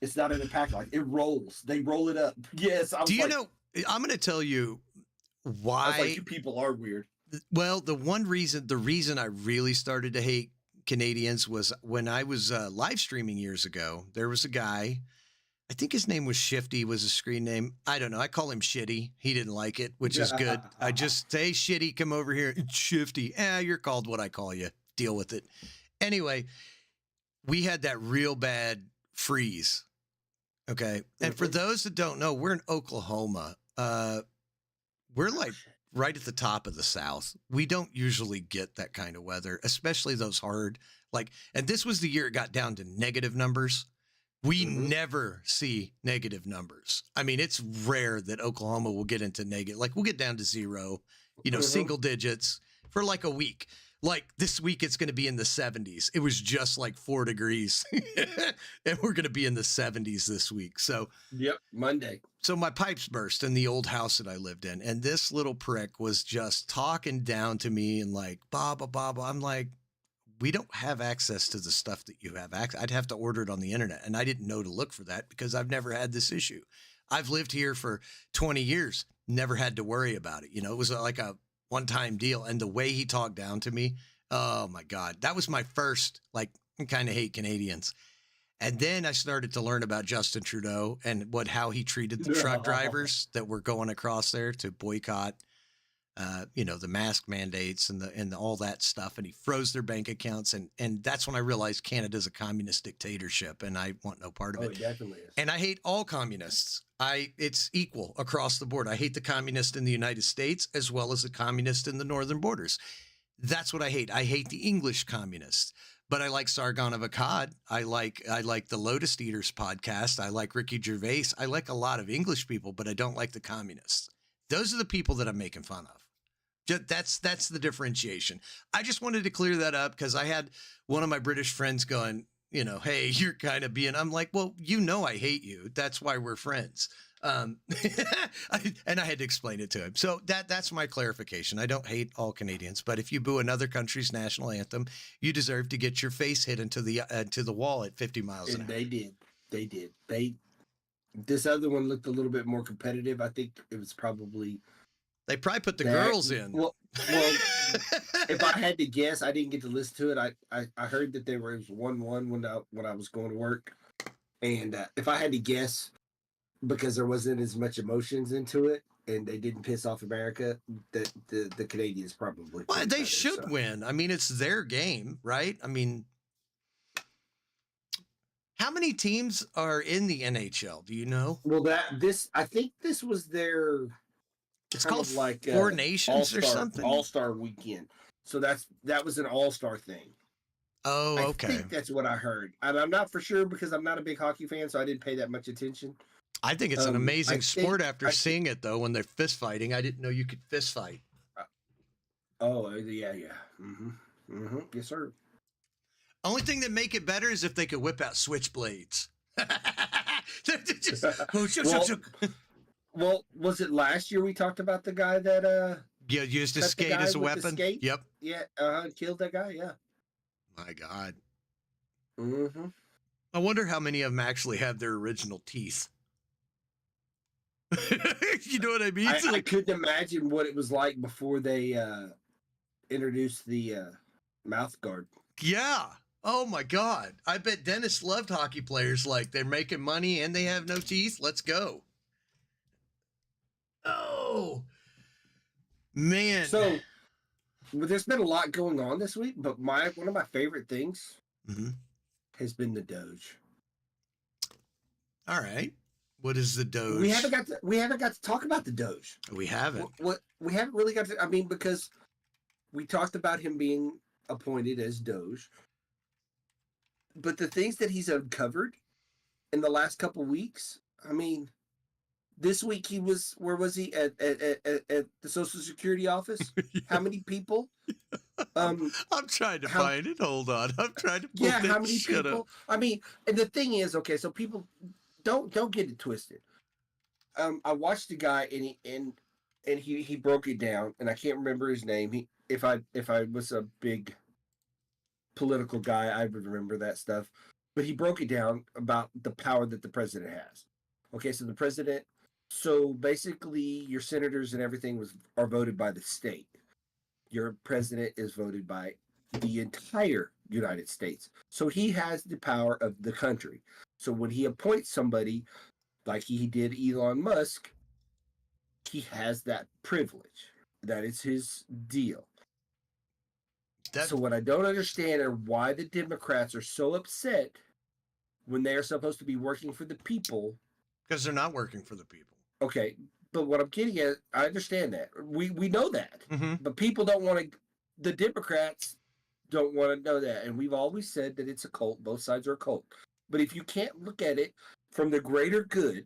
It's not in a pack like it rolls. They roll it up. Yes. Do you know? I'm going to tell you why. I was like, you people are weird. Well, the reason I really started to hate Canadians was when I was live streaming years ago. There was a guy, I think his name was Shifty, was a screen name. I don't know. I call him Shitty. He didn't like it, which is good. I just say, Shitty, come over here. It's Shifty. You're called what I call you. Deal with it. Anyway, we had that real bad freeze. Okay. And for those that don't know, we're in Oklahoma. We're like right at the top of the South. We don't usually get that kind of weather, especially those hard, and this was the year it got down to negative numbers. We never see negative numbers. I mean, it's rare that Oklahoma will get into negative. Like, we'll get down to zero, single digits for like a week. Like this week, it's going to be in the 70s. It was just like 4 degrees and we're going to be in the 70s this week. So, yep, Monday. So my pipes burst in the old house that I lived in. And this little prick was just talking down to me and like, Baba. I'm like, we don't have access to the stuff that you have access. I'd have to order it on the internet. And I didn't know to look for that because I've never had this issue. I've lived here for 20 years, never had to worry about it. It was like one-time deal. And the way he talked down to me, oh my God, that was my first, like, kind of hate Canadians. And then I started to learn about Justin Trudeau and how he treated the truck drivers that were going across there to boycott, the mask mandates and all that stuff. And he froze their bank accounts. And that's when I realized Canada's a communist dictatorship and I want no part of it. It definitely is. And I hate all communists. It's equal across the board. I hate the communist in the United States as well as the communist in the northern borders. That's what I hate. I hate the English communists. But I like Sargon of Akkad. I like the Lotus Eaters podcast. I like Ricky Gervais. I like a lot of English people, but I don't like the communists. Those are the people that I'm making fun of. That's the differentiation. I just wanted to clear that up because I had one of my British friends going, hey, you're kind of being. I'm like, well, I hate you. That's why we're friends. And I had to explain it to him. So that's my clarification. I don't hate all Canadians, but if you boo another country's national anthem, you deserve to get your face hit into the wall at 50 miles an hour. They did. This other one looked a little bit more competitive. I think it was probably. They probably put the girls in. Well, if I had to guess, I didn't get to listen to it. I heard that it was 1-1 when I was going to work, and if I had to guess. Because there wasn't as much emotions into it, and they didn't piss off America, that the Canadians probably. Well, they should win. I mean, it's their game, right? I mean, how many teams are in the NHL? Do you know? Well, I think this was their. It's called like Four Nations or something. All-Star weekend. So that was an all-star thing. Oh, okay. I think that's what I heard. And I'm not for sure because I'm not a big hockey fan, so I didn't pay that much attention. I think it's an amazing sport after seeing it, though, when they're fist fighting. I didn't know you could fist fight. Oh, yeah. Yes, sir. Only thing that make it better is if they could whip out switchblades. Well, was it last year we talked about the guy that used his skate as a weapon? Yep. Yeah, killed that guy, yeah. My God. Mm-hmm. I wonder how many of them actually have their original teeth. You know what I mean? I couldn't imagine what it was like before they introduced the mouth guard. Yeah. Oh my God. I bet Dennis loved hockey players like they're making money and they have no teeth. Let's go. Oh man. So there's been a lot going on this week, but one of my favorite things has been the Doge. All right. What is the Doge? We haven't got to talk about the Doge. We haven't. What we haven't really got to. I mean, because we talked about him being appointed as Doge, but the things that he's uncovered in the last couple weeks. I mean, this week he was. Where was he at the Social Security office? Yeah. How many people? I'm trying to find it. Hold on. I'm trying to. Yeah, how many people? Up. I mean, and the thing is, okay, so people. Don't get it twisted. I watched the guy and he broke it down, and I can't remember his name. If I was a big political guy, I would remember that stuff. But he broke it down about the power that the president has. Okay, so the president. So basically, your senators and everything are voted by the state. Your president is voted by the entire United States. So he has the power of the country. So when he appoints somebody, like he did Elon Musk, he has that privilege. That is his deal. So what I don't understand are why the Democrats are so upset when they are supposed to be working for the people. Because they're not working for the people. Okay, but what I'm getting at, I understand that. We know that. But people don't want to, the Democrats don't want to know that. And we've always said that it's a cult. Both sides are a cult. But if you can't look at it from the greater good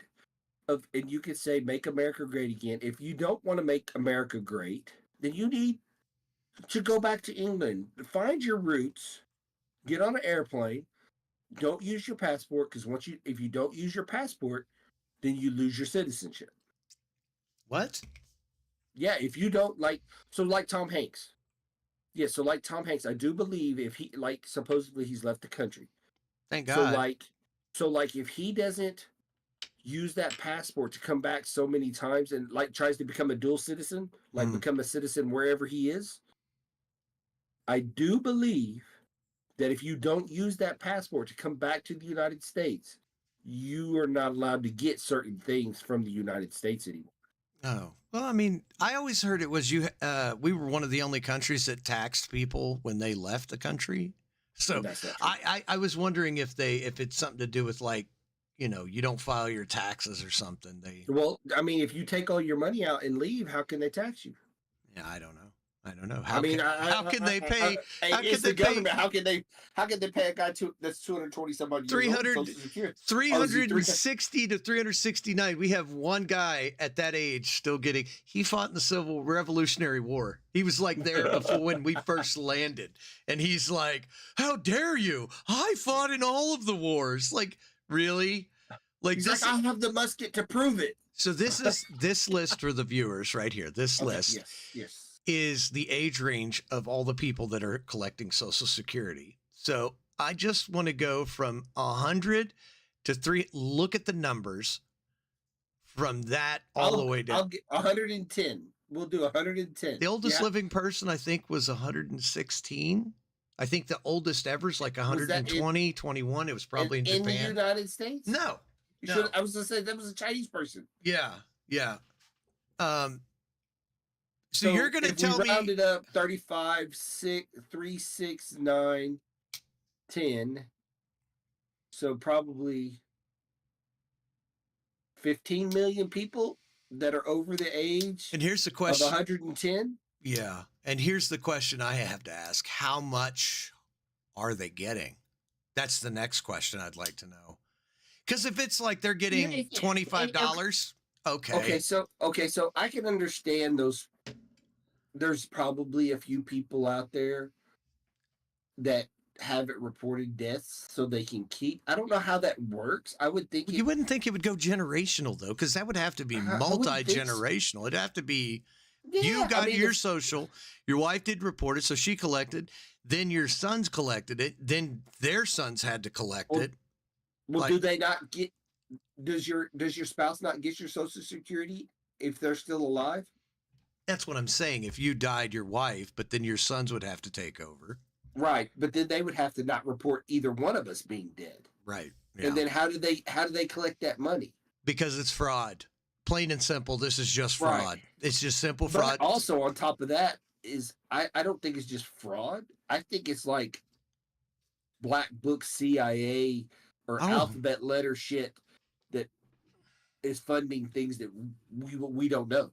of, and you could say, make America great again. If you don't want to make America great, then you need to go back to England. Find your roots, get on an airplane, don't use your passport, because if you don't use your passport, then you lose your citizenship. What? Yeah, if you don't like Tom Hanks. Yeah, so like Tom Hanks, I do believe if he, supposedly he's left the country. Thank God. So if he doesn't use that passport to come back so many times and like tries to become a dual citizen, like become a citizen wherever he is, I do believe that if you don't use that passport to come back to the United States, you are not allowed to get certain things from the United States anymore. Oh, well, I mean, I always heard it was we were one of the only countries that taxed people when they left the country. So I was wondering if it's something to do with like, you don't file your taxes or something. Well, I mean, if you take all your money out and leave, how can they tax you? Yeah, I don't know. How can they pay? It's the government. How can they pay a guy that's 220 some odd years old? 360 to 369. We have one guy at that age still getting. He fought in the Civil Revolutionary War. He was like there before when we first landed, and he's like, "How dare you? I fought in all of the wars." Like, really? Like he's this? Like, I have the musket to prove it. So this list for the viewers right here. This list. Yes. Is the age range of all the people that are collecting Social Security. So I just want to go from 100 to 3. Look at the numbers from that all the way down. I'll get 110. We'll do 110. The oldest living person, I think, was 116. I think the oldest ever is like 120, 21. It was probably in Japan. In the United States? No. I was going to say that was a Chinese person. Yeah. So you're going to tell me. Rounded up 35, 6, 3, 6, 9, 10. So probably 15 million people that are over the age. And here's the question. Of 110. Yeah. And here's the question I have to ask. How much are they getting? That's the next question I'd like to know. Because if it's like they're getting $25, okay. So I can understand those. There's probably a few people out there that haven't reported deaths so they can keep. I don't know how that works. I would think you wouldn't think it would go generational though, because that would have to be multi-generational. It'd have to be you got your social, your wife did report it, so she collected, then your sons collected it, then their sons had to collect it. Well, do they not get? Does your spouse not get your Social Security if they're still alive? That's what I'm saying. If you died, your wife, but then your sons would have to take over. Right, but then they would have to not report either one of us being dead. Right. Yeah. And then how do they collect that money? Because it's fraud. Plain and simple. This is just fraud. Right. It's just simple fraud. But also on top of that is I don't think it's just fraud. I think it's like black book CIA or alphabet letter shit that is funding things that we don't know.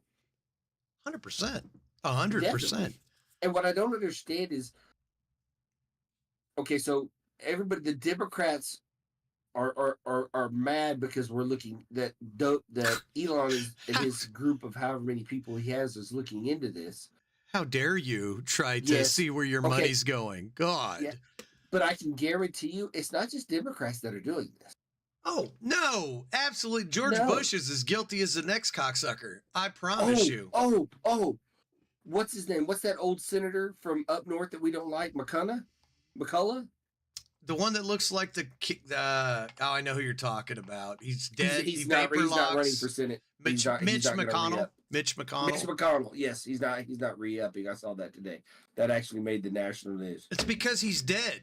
100%. 100%. And what I don't understand is, okay, so everybody, the Democrats are mad because we're looking that Elon and his group of however many people he has is looking into this. How dare you try to see where your money's going? God. Yeah. But I can guarantee you, it's not just Democrats that are doing this. Oh, no, absolutely. George Bush is as guilty as the next cocksucker. I promise you. Oh. What's his name? What's that old senator from up north that we don't like? McCullough? The one that looks like I know who you're talking about. He's dead. He's not running for Senate. Mitch McConnell. Mitch McConnell. Yes, he's not re-upping. I saw that today. That actually made the national news. It's because he's dead.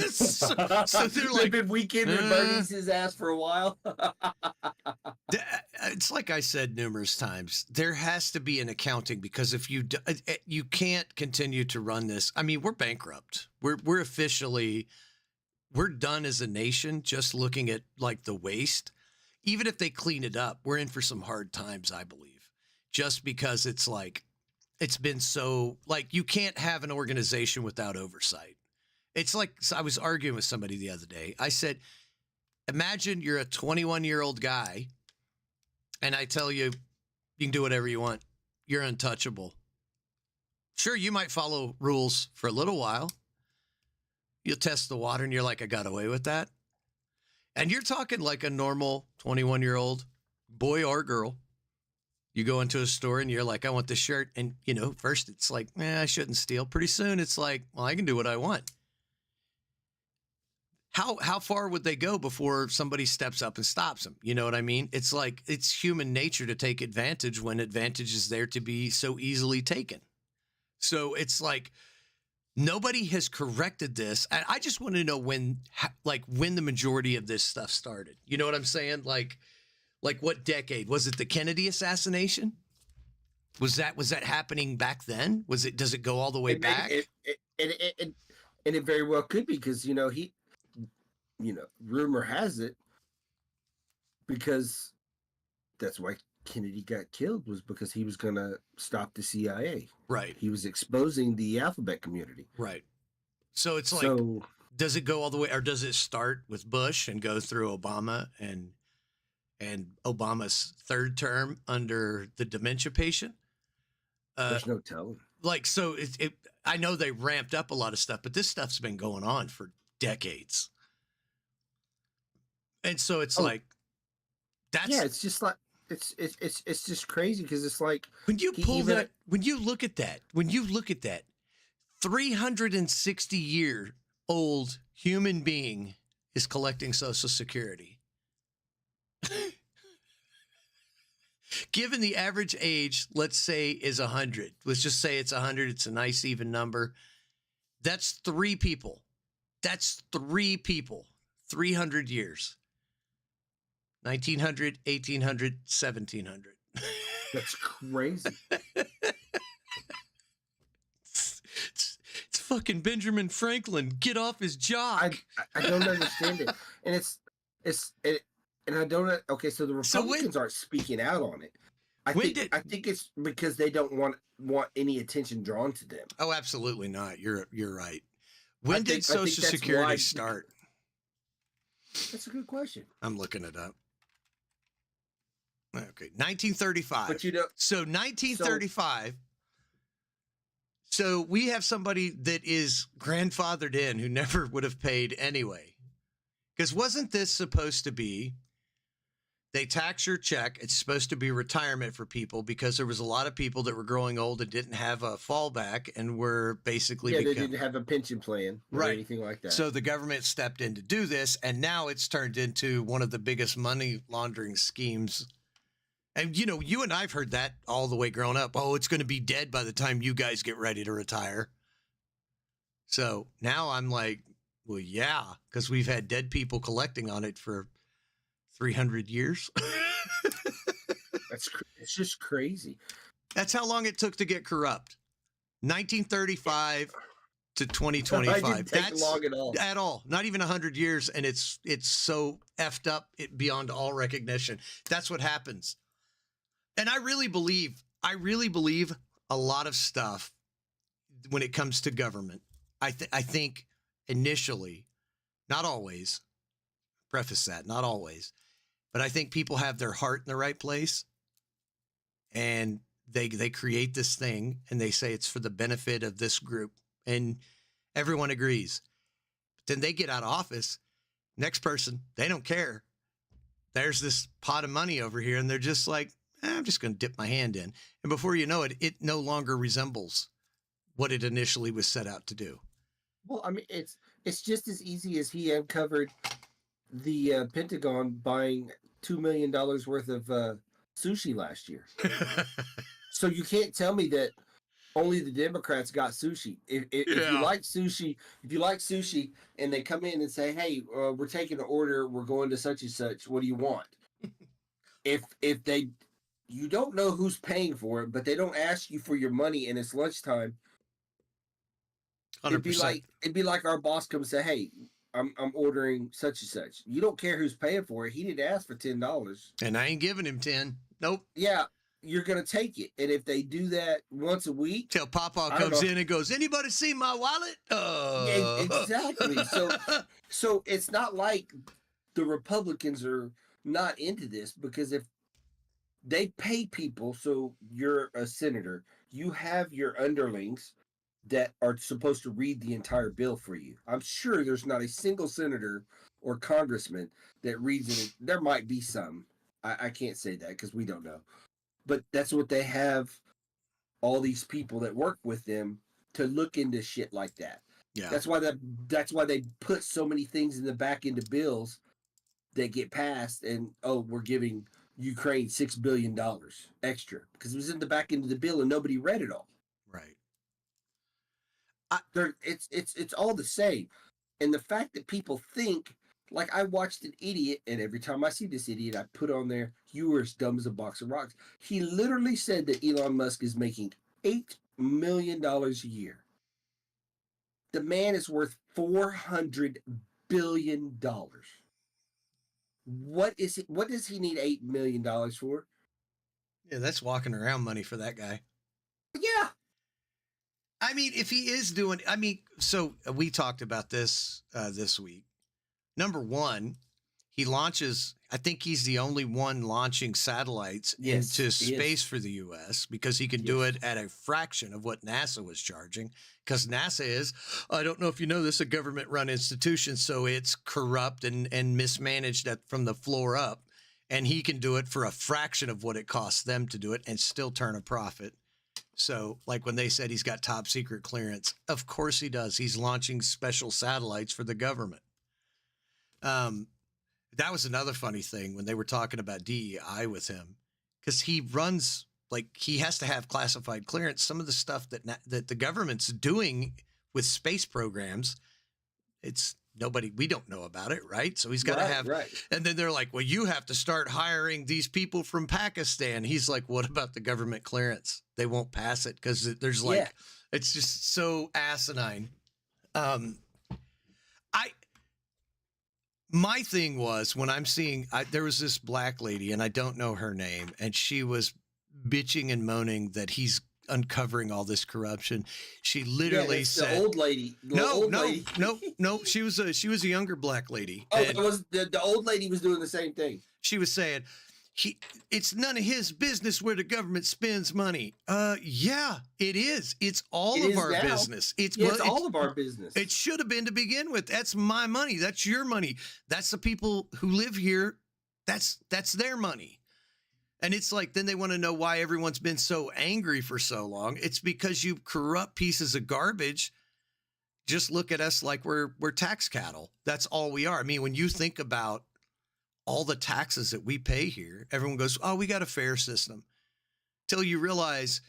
so they're like, they've been weekending Bernie's his ass for a while. It's like I said numerous times. There has to be an accounting because if you can't continue to run this. I mean, we're bankrupt. We're officially done as a nation. Just looking at like the waste. Even if they clean it up, we're in for some hard times. I believe just because it's like it's been so like you can't have an organization without oversight. It's like I was arguing with somebody the other day. I said, imagine you're a 21-year-old guy, and I tell you, you can do whatever you want. You're untouchable. Sure, you might follow rules for a little while. You'll test the water, and you're like, I got away with that. And you're talking like a normal 21-year-old boy or girl. You go into a store, and you're like, I want this shirt. And, first it's like, I shouldn't steal. Pretty soon it's like, well, I can do what I want. how far would they go before somebody steps up and stops them? You know what I mean? It's like it's human nature to take advantage when advantage is there to be so easily taken. So it's like nobody has corrected this. I just want to know when the majority of this stuff started. You know what I'm saying? Like what decade? Was it the Kennedy assassination? Was that happening back then? Does it go all the way back? And it very well could be, because rumor has it, because that's why Kennedy got killed, was because he was going to stop the CIA. Right. He was exposing the alphabet community. Right. So it's like, does it go all the way, or does it start with Bush and go through Obama and Obama's third term under the dementia patient? There's no telling. Like, so I know they ramped up a lot of stuff, but this stuff's been going on for decades. And so it's like, it's just like, it's just crazy, because it's like, when you look at that 360-year-old human being is collecting Social Security. Given the average age, let's say, is 100. Let's just say it's 100. It's a nice even number. That's 3 people. 300 years. 1900, 1800, 1700. That's crazy. It's fucking Benjamin Franklin. Get off his jock. I don't understand it. And and I don't. Okay, so the Republicans aren't speaking out on it. I think it's because they don't want any attention drawn to them. Oh, absolutely not. You're right. When did Social Security start? That's a good question. I'm looking it up. Okay, 1935. But so 1935. So we have somebody that is grandfathered in who never would have paid anyway. Because wasn't this supposed to be, they tax your check, it's supposed to be retirement for people, because there was a lot of people that were growing old and didn't have a fallback and were basically... they didn't have a pension plan or anything like that. So the government stepped in to do this, and now it's turned into one of the biggest money laundering schemes. And, you and I've heard that all the way growing up. Oh, it's going to be dead by the time you guys get ready to retire. So now I'm like, well, yeah, because we've had dead people collecting on it for 300 years. It's just crazy. That's how long it took to get corrupt. 1935 to 2025. It didn't take long at all. At all. Not even 100 years, and it's so effed up beyond all recognition. That's what happens. And I really believe a lot of stuff when it comes to government. I think initially, not always, preface that, not always, but I think people have their heart in the right place, and they create this thing and they say it's for the benefit of this group, and everyone agrees. But then they get out of office, next person, they don't care. There's this pot of money over here, and they're just like, I'm just going to dip my hand in. And before you know it, it no longer resembles what it initially was set out to do. Well, I mean, it's just as easy as he uncovered the Pentagon buying $2 million worth of sushi last year. So you can't tell me that only the Democrats got sushi. If you like sushi, and they come in and say, "Hey, we're taking an order. We're going to such and such. What do you want?" You don't know who's paying for it, but they don't ask you for your money, and it's lunchtime. 100%. It'd be like our boss comes and say, "Hey, I'm ordering such and such." You don't care who's paying for it. He didn't ask for $10, and I ain't giving him 10. Nope. Yeah, you're gonna take it, and if they do that once a week, till Papa comes in and goes, "Anybody see my wallet?" Yeah, exactly. So it's not like the Republicans are not into this, because if they pay people, so you're a senator, you have your underlings that are supposed to read the entire bill for you. I'm sure there's not a single senator or congressman that reads it. There might be some. I can't say that because we don't know. But that's what they have all these people that work with them to look into shit like that. Yeah. That's why they put so many things in the back end of bills that get passed, and we're giving Ukraine $6 billion extra because it was in the back end of the bill and nobody read it all. Right. It's all the same. And the fact that people think, like, I watched an idiot, and every time I see this idiot, I put on there, you are as dumb as a box of rocks. He literally said that Elon Musk is making $8 million a year. The man is worth $400 billion. What is it? What does he need $8 million for? Yeah, that's walking around money for that guy. Yeah. I mean, if he is doing, so we talked about this this week. Number one, he launches, I think he's the only one launching satellites into space for the U.S. because he can do it at a fraction of what NASA was charging. Because NASA is, I don't know if you know this, a government-run institution, so it's corrupt and mismanaged from the floor up. And he can do it for a fraction of what it costs them to do it and still turn a profit. So, like when they said he's got top secret clearance, of course he does. He's launching special satellites for the government. That was another funny thing when they were talking about DEI with him, because he runs, like, he has to have classified clearance. Some of the stuff that the government's doing with space programs, we don't know about it, right? So he's got to have, and then they're like, well, you have to start hiring these people from Pakistan. He's like, what about the government clearance? They won't pass it because there's it's just so asinine. My thing was when I'm seeing, there was this black lady and I don't know her name, and she was bitching and moaning that he's uncovering all this corruption. She literally said, "The old lady." No. She was a younger black lady. Oh, it was the old lady was doing the same thing. She was saying, it's none of his business where the government spends money. Yeah, it is. It's all of our business. It's all of our business. It should have been to begin with. That's my money. That's your money. That's the people who live here. That's their money. And it's like, then they want to know why everyone's been so angry for so long. It's because you corrupt pieces of garbage. Just look at us like we're tax cattle. That's all we are. I mean, when you think about all the taxes that we pay here, everyone goes, oh, we got a fair system. Till you realize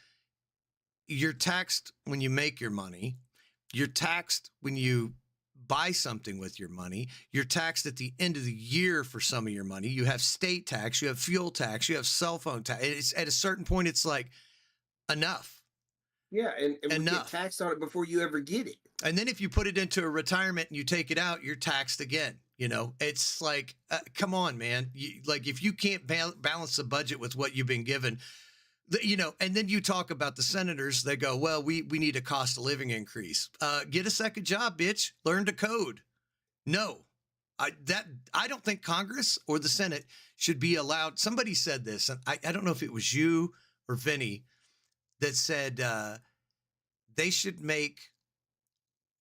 you're taxed when you make your money. You're taxed when you buy something with your money. You're taxed at the end of the year for some of your money. You have state tax, you have fuel tax, you have cell phone tax. It's at a certain point, it's like enough. Yeah, and we get taxed on it before you ever get it. And then if you put it into a retirement and you take it out, you're taxed again. You know, it's like, come on, man. Like, if you can't balance the budget with what you've been given, and then you talk about the senators, they go, well, we need a cost of living increase. Get a second job, bitch. Learn to code. No, I don't think Congress or the Senate should be allowed. Somebody said this, and I don't know if it was you or Vinny that said they should make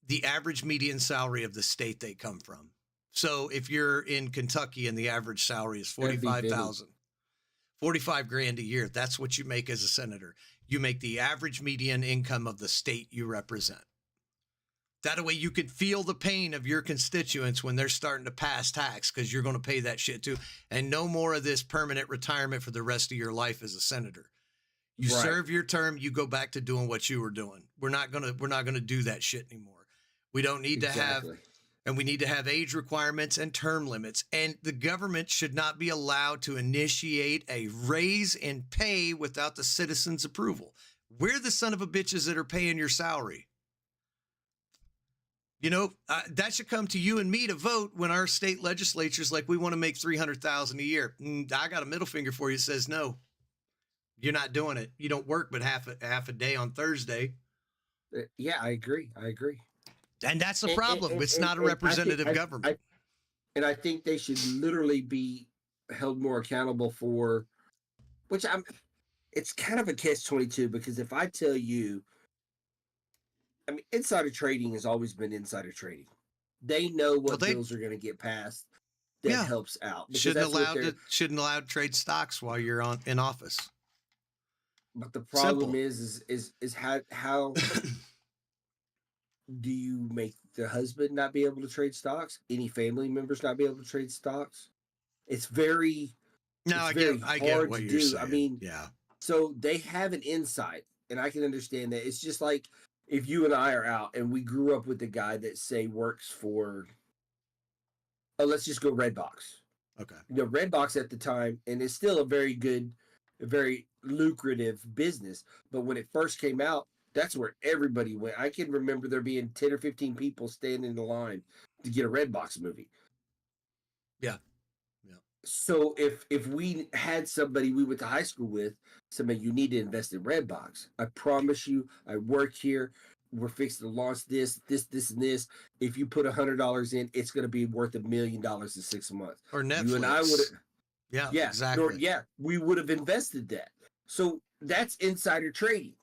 the average median salary of the state they come from. So if you're in Kentucky and the average salary is $45,000, 45 grand a year, that's what you make as a senator. You make the average median income of the state you represent. That way you can feel the pain of your constituents when they're starting to pass tax, because you're going to pay that shit too. And no more of this permanent retirement for the rest of your life as a senator. You serve your term, you go back to doing what you were doing. We're not gonna do that shit anymore. We don't need to have. And we need to have age requirements and term limits. And the government should not be allowed to initiate a raise in pay without the citizens' approval. We're the son of a bitches that are paying your salary. That should come to you and me to vote when our state legislature's like, we want to make $300,000 a year. I got a middle finger for you that says, no, you're not doing it. You don't work but half a day on Thursday. Yeah, I agree. And that's the problem. It's not a representative government. And I think they should literally be held more accountable for, it's kind of a catch-22, because if I tell you, insider trading has always been insider trading. They know what bills are going to get passed that helps out. Shouldn't allow to trade stocks while you're in office. But the problem is how do you make the husband not be able to trade stocks? Any family members not be able to trade stocks? It's very, No, it's I very get hard what to you're do. I saying. mean, Yeah. so they have an insight, and I can understand that. It's just like if you and I are out and we grew up with a guy that say works for, oh, let's just go Redbox. Okay. Redbox at the time, and it's still a very good, a very lucrative business. But when it first came out, that's where everybody went. I can remember there being 10 or 15 people standing in the line to get a Redbox movie. Yeah. So if we had somebody we went to high school with, somebody, you need to invest in Redbox. I promise you, I work here. We're fixing to launch this, and this. If you put $100 in, it's going to be worth $1 million in 6 months. Or Netflix. You and I would have. Yeah, exactly. We would have invested that. So that's insider trading.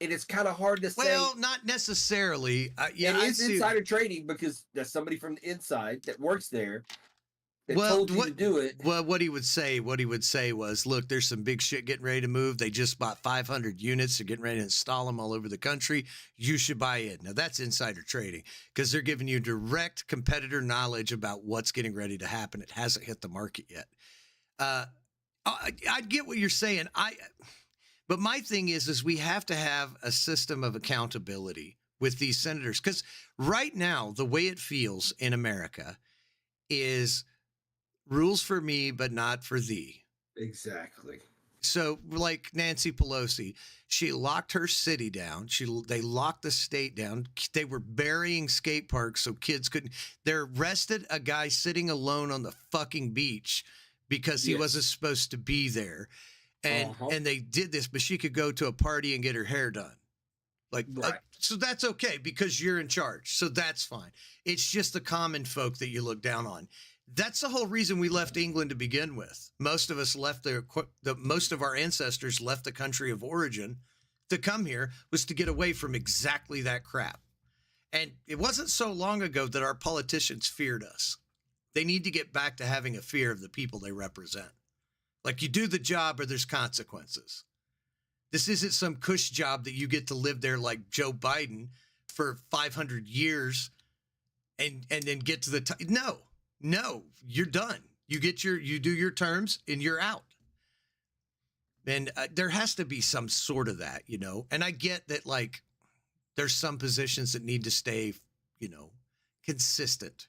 And it's kind of hard to say. Well, not necessarily. It is insider trading because there's somebody from the inside that works there that told you to do it. Well, what he would say was, look, there's some big shit getting ready to move. They just bought 500 units. They're getting ready to install them all over the country. You should buy in. Now, that's insider trading because they're giving you direct competitor knowledge about what's getting ready to happen. It hasn't hit the market yet. I get what you're saying. But my thing is we have to have a system of accountability with these senators because right now, the way it feels in America is rules for me, but not for thee. Exactly. So like Nancy Pelosi, she locked her city down. They locked the state down. They were burying skate parks so kids couldn't. They arrested a guy sitting alone on the fucking beach because he wasn't supposed to be there. And they did this, but she could go to a party and get her hair done. So that's okay because you're in charge. So that's fine. It's just the common folk that you look down on. That's the whole reason we left England to begin with. Most of us left most of our ancestors left the country of origin to come here was to get away from exactly that crap. And it wasn't so long ago that our politicians feared us. They need to get back to having a fear of the people they represent. Like you do the job or there's consequences. This isn't some cush job that you get to live there like Joe Biden for 500 years and then get to the top. No, you're done. You do your terms and you're out. And there has to be some sort of that, and I get that like there's some positions that need to stay, consistent.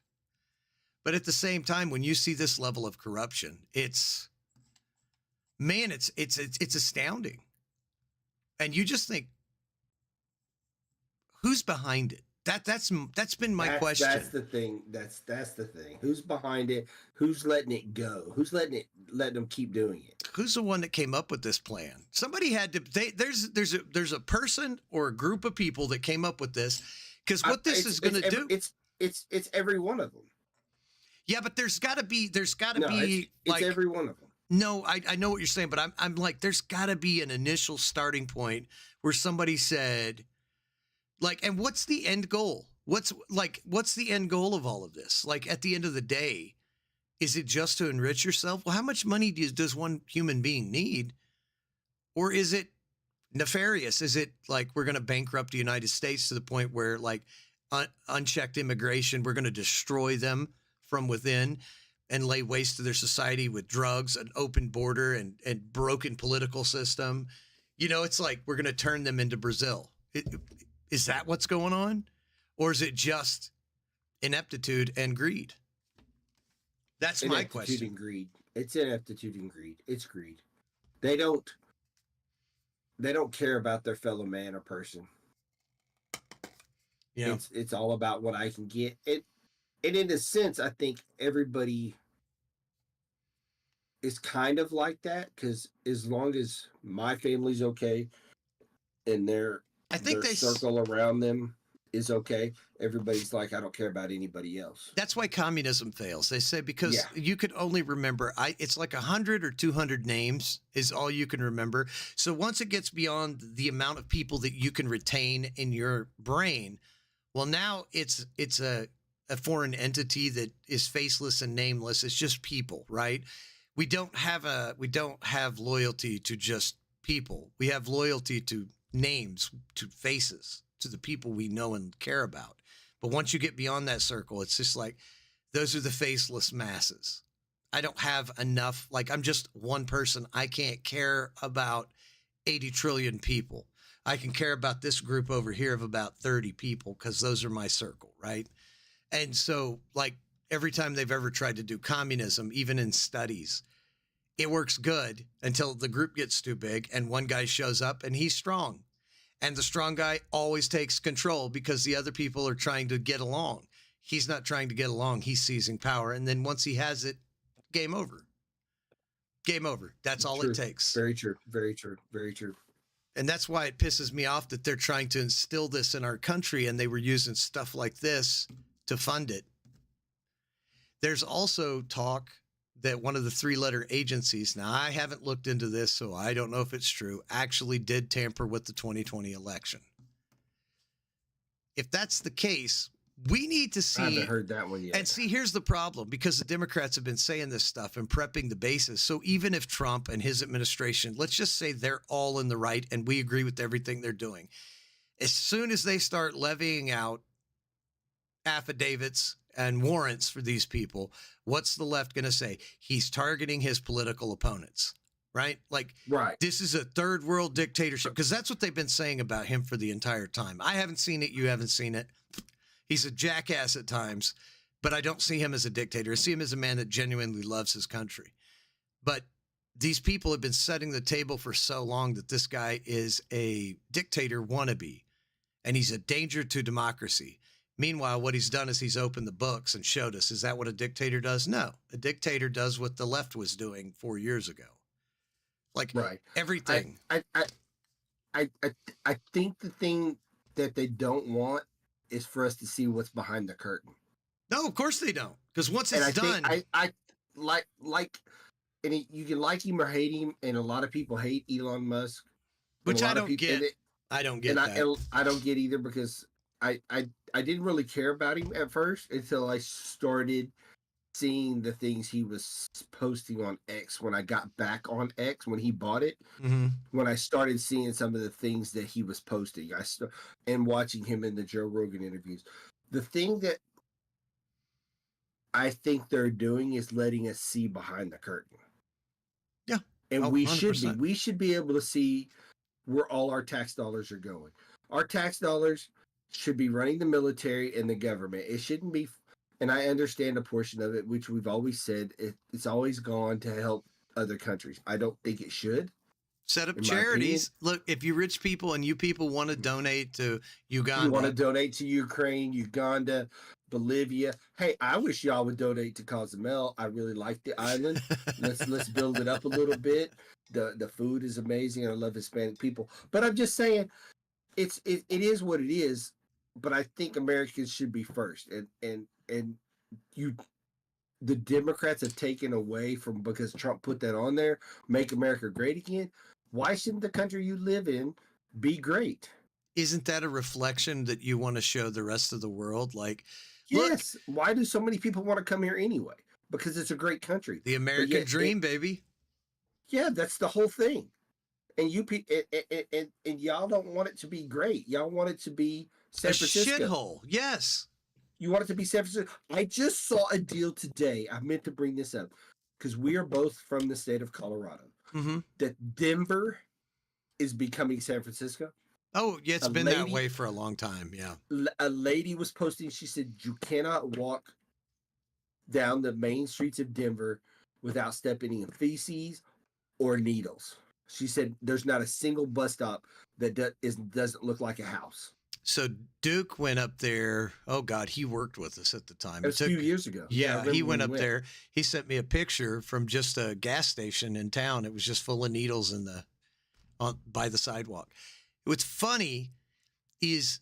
But at the same time, when you see this level of corruption, it's astounding. And you just think, who's behind it? That's been my question. That's the thing. That's the thing. Who's behind it? Who's letting it go? Who's letting them keep doing it? Who's the one that came up with this plan? Somebody had to. There's a person or a group of people that came up with this. Because what this is going to do, it's every one of them. Yeah, but there's got to be it's every one of them. No, I know what you're saying, but I'm like, there's got to be an initial starting point where somebody said, like, and what's the end goal? What's the end goal of all of this? Like, at the end of the day, is it just to enrich yourself? Well, how much money does one human being need? Or is it nefarious? Is it like we're going to bankrupt the United States to the point where, like, unchecked immigration, we're going to destroy them from within and lay waste to their society with drugs, an open border, and broken political system? It's like we're going to turn them into Brazil. Is that what's going on? Or is it just ineptitude and greed? That's my question. Ineptitude and greed. It's ineptitude and greed. It's greed. They don't care about their fellow man or person. Yeah. It's all about what I can get. And in a sense, I think everybody is kind of like that because as long as my family's okay and their circle around them is okay, everybody's like, I don't care about anybody else. That's why communism fails. They say because you could only remember, it's like 100 or 200 names is all you can remember. So once it gets beyond the amount of people that you can retain in your brain, well, now it's a foreign entity that is faceless and nameless. It's just people, right? We don't have loyalty to just people. We have loyalty to names, to faces. to the people we know and care about. But once you get beyond that circle, it's just like, those are the faceless masses. I don't have enough. Like, I'm just one person. I can't care about 80 trillion people. I can care about this group over here of about 30 people because those are my circle, right? And so, like, every time they've ever tried to do communism, even in studies, it works good until the group gets too big and one guy shows up and he's strong. And the strong guy always takes control because the other people are trying to get along. He's not trying to get along. He's seizing power. And then once he has it, game over. Game over. That's all True. It takes. Very true. Very true. Very true. And that's why it pisses me off that they're trying to instill this in our country and they were using stuff like this to fund it. There's also talk that one of the 3-letter agencies, now I haven't looked into this, so I don't know if it's true, actually did tamper with the 2020 election. If that's the case, we need to see. I haven't heard that one yet. And see, here's the problem, because the Democrats have been saying this stuff and prepping the bases. So even if Trump and his administration, let's just say they're all in the right and we agree with everything they're doing, as soon as they start levying out affidavits and warrants for these people, what's the left going to say? He's targeting his political opponents, right? Like, right. This is a third world dictatorship, because that's what they've been saying about him for the entire time. I haven't seen it. You haven't seen it. He's a jackass at times, but I don't see him as a dictator. I see him as a man that genuinely loves his country. But these people have been setting the table for so long that this guy is a dictator wannabe, and he's a danger to democracy. Meanwhile, what he's done is he's opened the books and showed us. Is that what a dictator does? No. A dictator does what the left was doing 4 years ago. Like, right. Everything. I think the thing that they don't want is for us to see what's behind the curtain. No, of course they don't. Because once it's done. I like, and you can like him or hate him, and a lot of people hate Elon Musk. Which I don't get. I don't get that. I don't get either, because I didn't really care about him at first until I started seeing the things he was posting on X when I got back on X, when he bought it. Mm-hmm. When I started seeing some of the things that he was posting, and watching him in the Joe Rogan interviews. The thing that I think they're doing is letting us see behind the curtain. Yeah. And we should be able to see where all our tax dollars are going. Our tax dollars should be running the military and the government. It shouldn't be, and I understand a portion of it, which we've always said, it's always gone to help other countries. I don't think it should. Set up charities. Look, if you rich people and you people want to donate to Uganda. You want to donate to Ukraine, Uganda, Bolivia. Hey, I wish y'all would donate to Cozumel. I really like the island. Let's build it up a little bit. The food is amazing. I love Hispanic people. But I'm just saying, it is what it is. But I think Americans should be first. And the Democrats have taken away from, because Trump put that on there, make America great again. Why shouldn't the country you live in be great? Isn't that a reflection that you want to show the rest of the world? Like, yes. Look, why do so many people want to come here anyway? Because it's a great country. The American dream, baby. Yeah, that's the whole thing. And and y'all don't want it to be great. Y'all want it to be San Francisco. A shithole. Yes. You want it to be San Francisco. I just saw a deal today. I meant to bring this up because we are both from the state of Colorado. Mm-hmm. That Denver is becoming San Francisco. Oh, yeah, it's been that way for a long time. Yeah. A lady was posting, she said, you cannot walk down the main streets of Denver without stepping in feces or needles. She said there's not a single bus stop that doesn't look like a house. So Duke went up there. Oh, God, he worked with us at the time. It was a few years ago. Yeah, he went up there. He sent me a picture from just a gas station in town. It was just full of needles by the sidewalk. What's funny is,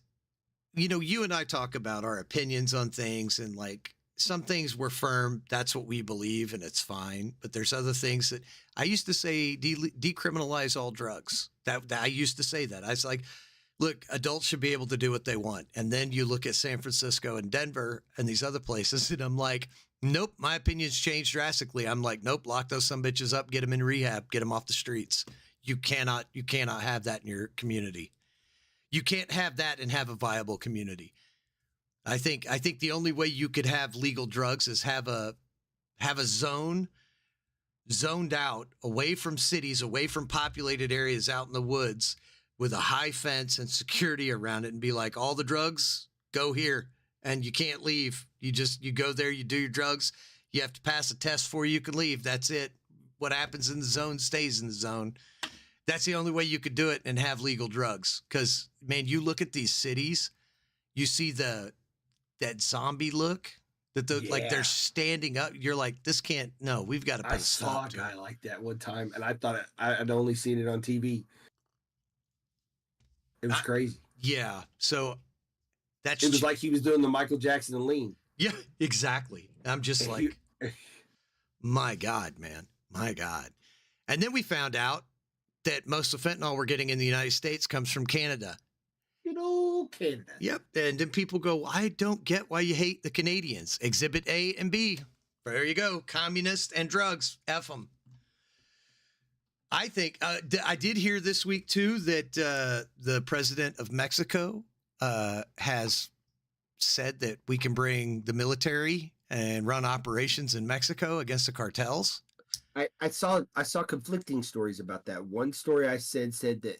you and I talk about our opinions on things, and like some things we're firm. That's what we believe, and it's fine. But there's other things that I used to say, decriminalize all drugs. That I used to say that. I was like, look, adults should be able to do what they want. And then you look at San Francisco and Denver and these other places, and I'm like, nope, my opinion's changed drastically. I'm like, nope, lock those some bitches up, get them in rehab, get them off the streets. You cannot have that in your community. You can't have that and have a viable community. I think the only way you could have legal drugs is have a zone zoned out away from cities, away from populated areas, out in the woods with a high fence and security around it, and be like, all the drugs go here and you can't leave. You go there, you do your drugs. You have to pass a test before you can leave. That's it. What happens in the zone stays in the zone. That's the only way you could do it and have legal drugs. Because, man, you look at these cities, you see that zombie look, like they're standing up. You're like, this can't, no, we've got to put a stop to it. I saw a guy like that one time, and I thought I'd only seen it on TV. It was crazy. Yeah. So it was like he was doing the Michael Jackson lean. Yeah, exactly. I'm just like, my God, man, my God. And then we found out that most of the fentanyl we're getting in the United States comes from Canada. Canada. Yep. And then people go, I don't get why you hate the Canadians. Exhibit A and B. There you go. Communists and drugs. F them. I think I did hear this week, too, that the president of Mexico has said that we can bring the military and run operations in Mexico against the cartels. I saw conflicting stories about that. One story I said that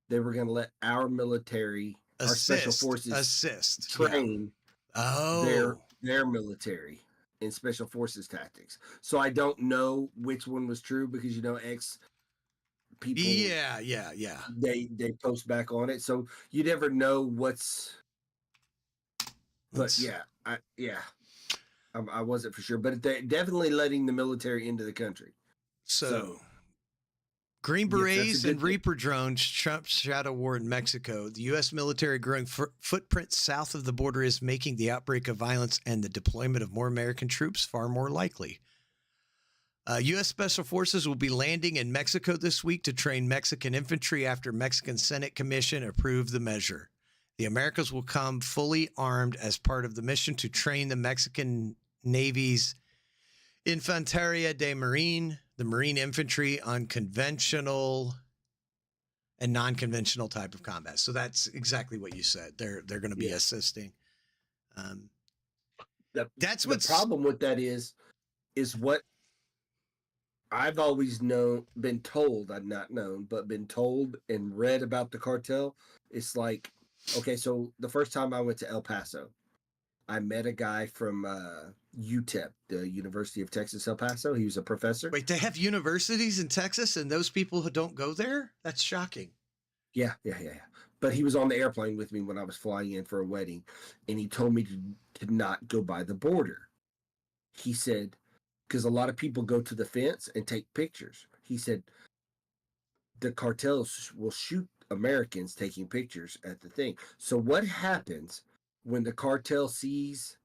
they were going to let our military, our special forces, train their military in special forces tactics. So I don't know which one was true because ex people. Yeah. They post back on it, so you never know what's. But I wasn't for sure, but they're definitely letting the military into the country. So Green Berets and Reaper drones, Trump's shadow war in Mexico. The U.S. military growing footprint south of the border is making the outbreak of violence and the deployment of more American troops far more likely. U.S. Special Forces will be landing in Mexico this week to train Mexican infantry after Mexican Senate Commission approved the measure. The Americans will come fully armed as part of the mission to train the Mexican Navy's Infanteria de Marine, the Marine infantry, on conventional and non-conventional type of combat. So that's exactly what you said. They're going to be assisting. That's what's the problem with that is what I've always been told, I've not known, but been told and read about the cartel. It's like, okay, so the first time I went to El Paso, I met a guy from UTEP, the University of Texas, El Paso. He was a professor. Wait, they have universities in Texas and those people who don't go there? That's shocking. Yeah. But he was on the airplane with me when I was flying in for a wedding, and he told me to not go by the border. He said, because a lot of people go to the fence and take pictures. He said, the cartels will shoot Americans taking pictures at the thing. So what happens when the cartel sees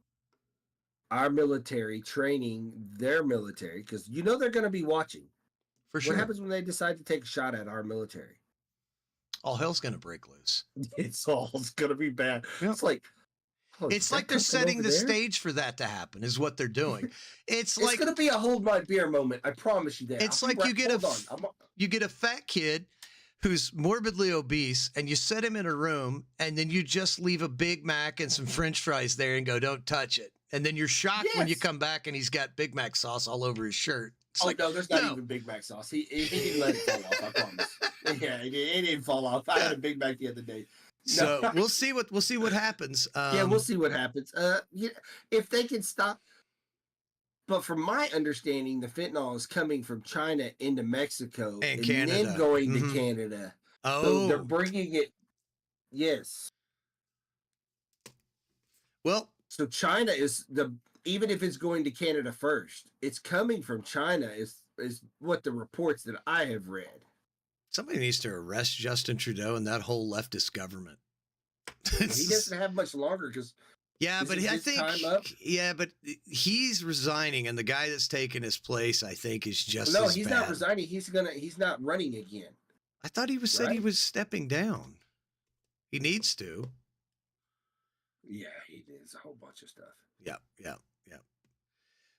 our military training their military? Because they're going to be watching. For sure. What happens when they decide to take a shot at our military? All hell's going to break loose. It's going to be bad. Yep. It's like, it's like they're setting the stage for that to happen, is what they're doing. It's like going to be a hold my beer moment. I promise you that. It's like you get a fat kid who's morbidly obese, and you set him in a room, and then you just leave a Big Mac and some French fries there and go, don't touch it. And then you're shocked when you come back and he's got Big Mac sauce all over his shirt. It's no, there's not even Big Mac sauce. He didn't let it fall off, I promise. Yeah, it didn't fall off. I had a Big Mac the other day. So we'll see what happens. We'll see what happens. If they can stop. But from my understanding, the fentanyl is coming from China into Mexico and Canada, then going to Canada. Oh, so they're bringing it. Yes. Well, so China is even if it's going to Canada first, it's coming from China. Is what the reports that I have read. Somebody needs to arrest Justin Trudeau and that whole leftist government. He doesn't have much longer because. Yeah, but but he's resigning, and the guy that's taking his place, I think, is just no. He's not resigning. He's not running again. I thought he said he was stepping down. He needs to. Yeah, he needs a whole bunch of stuff. Yeah.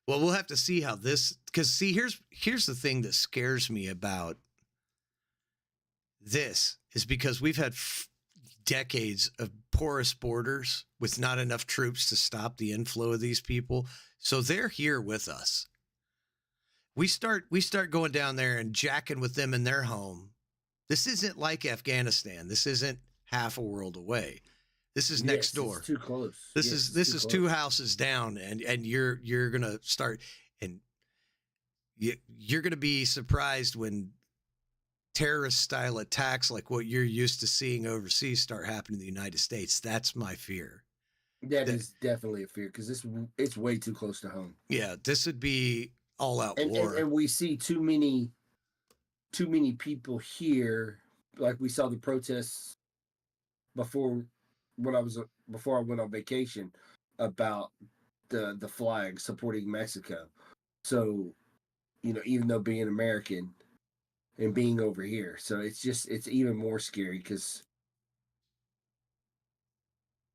Well, we'll have to see how this, because here's the thing that scares me about this is because we've had decades of porous borders with not enough troops to stop the inflow of these people. So they're here with us. We start going down there and jacking with them in their home. This isn't like Afghanistan. This isn't half a world away. This is next door. It's too close. This is two houses down, and you're gonna start, and you're gonna be surprised when terrorist style attacks like what you're used to seeing overseas start happening in the United States. That's my fear. That is definitely a fear because it's way too close to home. Yeah, this would be all out war, and we see too many people here. Like we saw the protests before I went on vacation about the flag supporting Mexico. So, even though being American and being over here, so it's even more scary because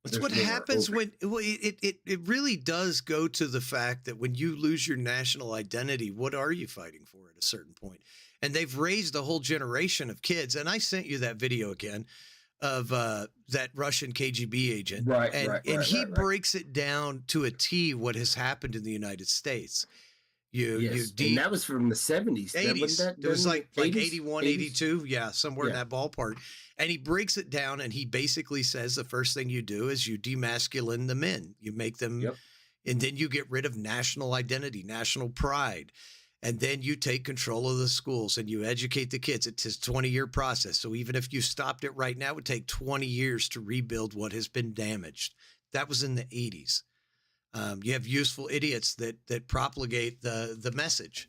that's what happens when it really does go to the fact that when you lose your national identity, what are you fighting for at a certain point? And they've raised a whole generation of kids. And I sent you that video again of that Russian KGB agent. And he breaks it down to a T what has happened in the United States. And that was from the 70s. 80s. It was like 81, 80s? 82. Yeah, somewhere in that ballpark. And he breaks it down and he basically says the first thing you do is you demasculine the men. You make them, and then you get rid of national identity, national pride. And then you take control of the schools and you educate the kids. It's a 20-year process. So even if you stopped it right now, it would take 20 years to rebuild what has been damaged. That was in the 80s. You have useful idiots that propagate the message.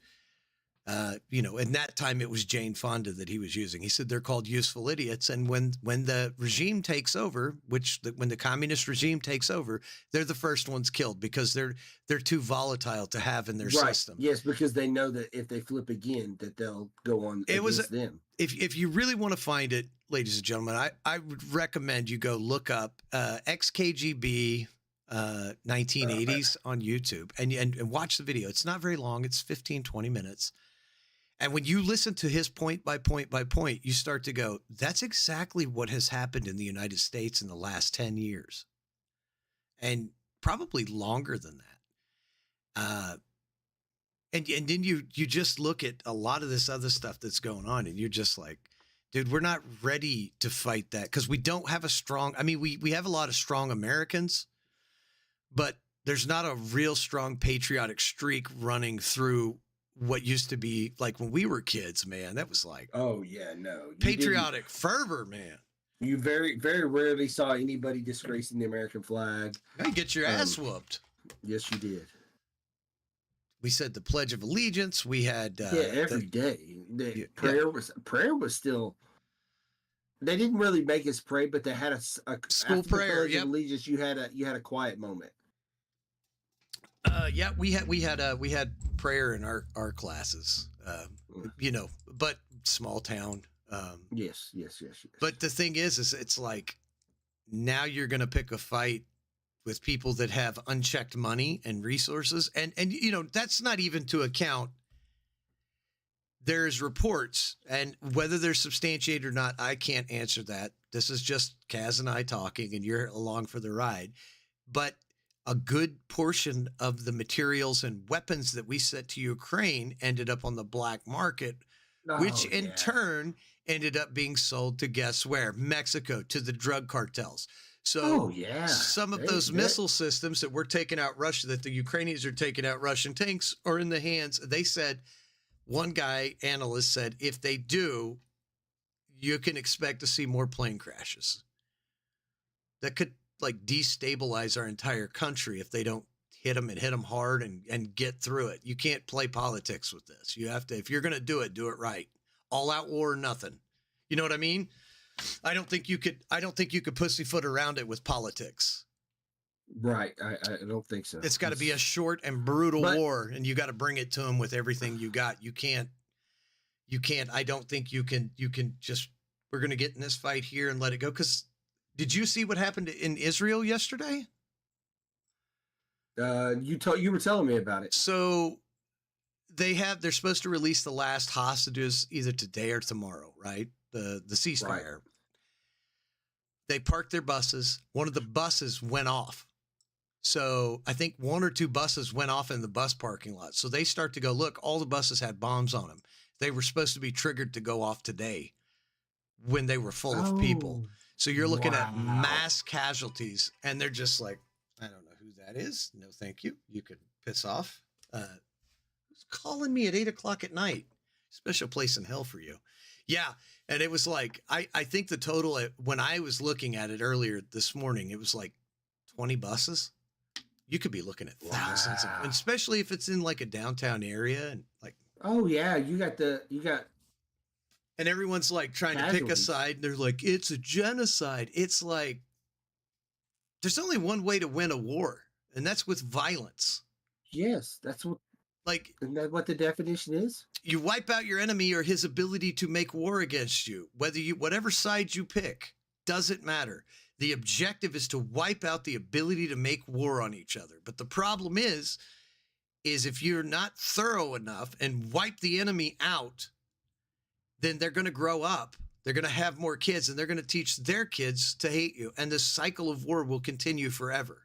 In that time it was Jane Fonda that he was using. He said they're called useful idiots. And when the regime takes over, when the communist regime takes over, they're the first ones killed because they're too volatile to have in their system. Yes, because they know that if they flip again, that they'll go on against them. If you really want to find it, ladies and gentlemen, I would recommend you go look up ex-KGB 1980s on YouTube and watch the video. It's not very long. It's 15, 20 minutes. And when you listen to his point by point by point, you start to go, that's exactly what has happened in the United States in the last 10 years. And probably longer than that. And then you just look at a lot of this other stuff that's going on and you're just like, dude, we're not ready to fight that because we don't have we have a lot of strong Americans, but there's not a real strong patriotic streak running through what used to be like when we were kids, man. That was like, oh yeah, no patriotic fervor, man. You very, very rarely saw anybody disgracing the American flag. You get your ass whooped. Yes, you did. We said the Pledge of Allegiance. We had every day. Prayer was still. They didn't really make us pray, but they had a school prayer. Pledge of Allegiance, you had a quiet moment. We had prayer in our classes, but small town. Yes. But the thing is it's like now you're going to pick a fight with people that have unchecked money and resources. And that's not even to account. There's reports, and whether they're substantiated or not, I can't answer that. This is just Kaz and I talking, and you're along for the ride. But a good portion of the materials and weapons that we sent to Ukraine ended up on the black market, which in turn ended up being sold to guess where? Mexico, to the drug cartels. So some of those missile systems that we're taking out Russia, that the Ukrainians are taking out Russian tanks, are in the hands. They said, one guy, analyst said, if they do, you can expect to see more plane crashes. That could destabilize our entire country if they don't hit them hard and get through it. You can't play politics with this. You have to, if you're going to do it right. All out war or nothing. You know what I mean? I don't think you could pussyfoot around it with politics. Right. I don't think so. It's got to be a short and brutal war, and you got to bring it to them with everything you got. You can't, I don't think you can just, we're going to get in this fight here and let it go. Because did you see what happened in Israel yesterday? You were telling me about it. So they're supposed to release the last hostages either today or tomorrow, right? The ceasefire. Right. They parked their buses. One of the buses went off. So I think 1 or 2 buses went off in the bus parking lot. So they start to go, look, all the buses had bombs on them. They were supposed to be triggered to go off today when they were full of people. So you're looking at mass casualties, and they're just like, I don't know who that is. No, thank you. You could piss off. Who's calling me at 8:00 at night? Special place in hell for you. Yeah. And it was like, I think the total, when I was looking at it earlier this morning, it was like 20 buses. You could be looking at thousands, and especially if it's in like a downtown area and like. Oh yeah, you got. And everyone's like trying to pick a side. And they're like, it's a genocide. It's like, there's only one way to win a war, and that's with violence. Yes, that's what. Like, isn't that what the definition is? You wipe out your enemy or his ability to make war against you. Whatever side you pick, doesn't matter. The objective is to wipe out the ability to make war on each other. But the problem is if you're not thorough enough and wipe the enemy out, then they're going to grow up. They're going to have more kids, and they're going to teach their kids to hate you. And this cycle of war will continue forever.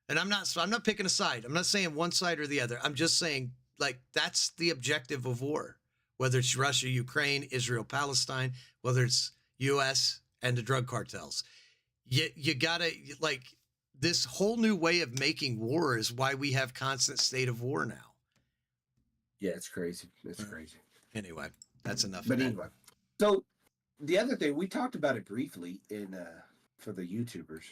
And I'm not picking a side. I'm not saying one side or the other. I'm just saying, like, that's the objective of war, whether it's Russia, Ukraine, Israel, Palestine, whether it's U.S. and the drug cartels. You gotta, like, this whole new way of making war is why we have constant state of war now. Yeah, it's crazy. It's crazy. Anyway, that's enough. But anyway, so the other thing, we talked about it briefly in for the YouTubers.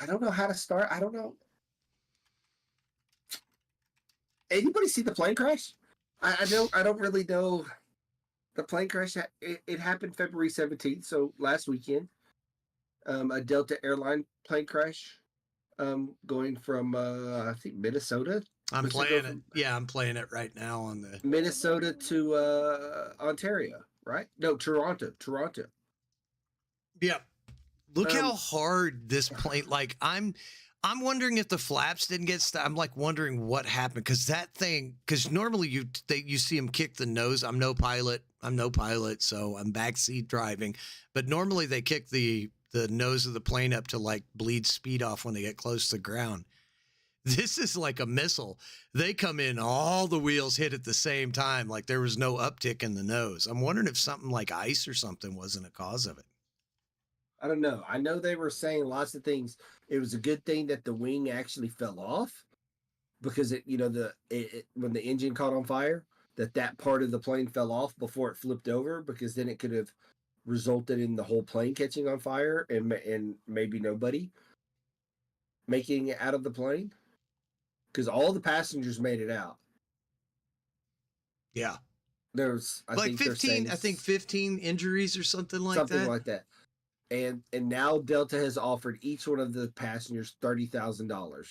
I don't know how to start. I don't know. Anybody see the plane crash? I don't really know. The plane crash, it happened February 17th, so last weekend. A Delta airline plane crash going from, I think, Minnesota. I'm playing it. Yeah, I'm playing it right now on the... Minnesota to Ontario, right? No, Toronto. Yeah. Look how hard this plane, like, I'm wondering if the flaps didn't get stuck. I'm like wondering what happened, because normally you see them kick the nose. I'm no pilot, so I'm backseat driving. But normally they kick the nose of the plane up to like bleed speed off when they get close to the ground. This is like a missile. They come in, all the wheels hit at the same time, like there was no uptick in the nose. I'm wondering if something like ice or something wasn't a cause of it. I don't know. I know they were saying lots of things. It was a good thing that the wing actually fell off, because when the engine caught on fire, that part of the plane fell off before it flipped over, because then it could have resulted in the whole plane catching on fire and maybe nobody making it out of the plane, because all the passengers made it out. Yeah. There's I think 15 injuries or something like that. And now Delta has offered each one of the passengers $30,000.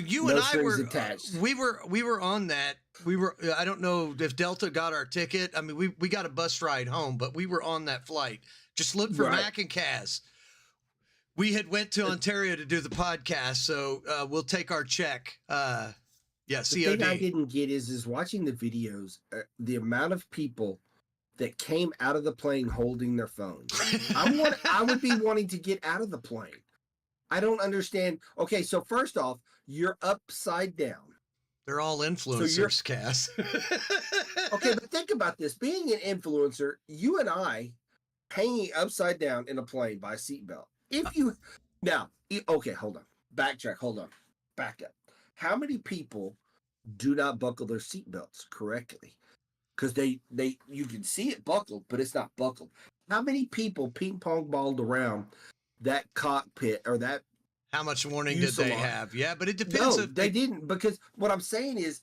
You and I were attached. We were on that. I don't know if Delta got our ticket. I mean, we got a bus ride home, but we were on that flight. Just look for Mac and Kaz. We had went to Ontario to do the podcast, so we'll take our check. Yeah, COD. The thing I didn't get is watching the videos, the amount of people that came out of the plane holding their phones. I would be wanting to get out of the plane. I don't understand. Okay, so first off, you're upside down. They're all influencers, Cass. Okay, but think about this. Being an influencer, you and I hanging upside down in a plane by a seatbelt. Okay, hold on. Backtrack, hold on. Back up. How many people do not buckle their seatbelts correctly? Because you can see it buckled, but it's not buckled. How many people ping pong balled around that cockpit or that? How much warning did they have? Yeah, but it depends. No, they didn't. Because what I'm saying is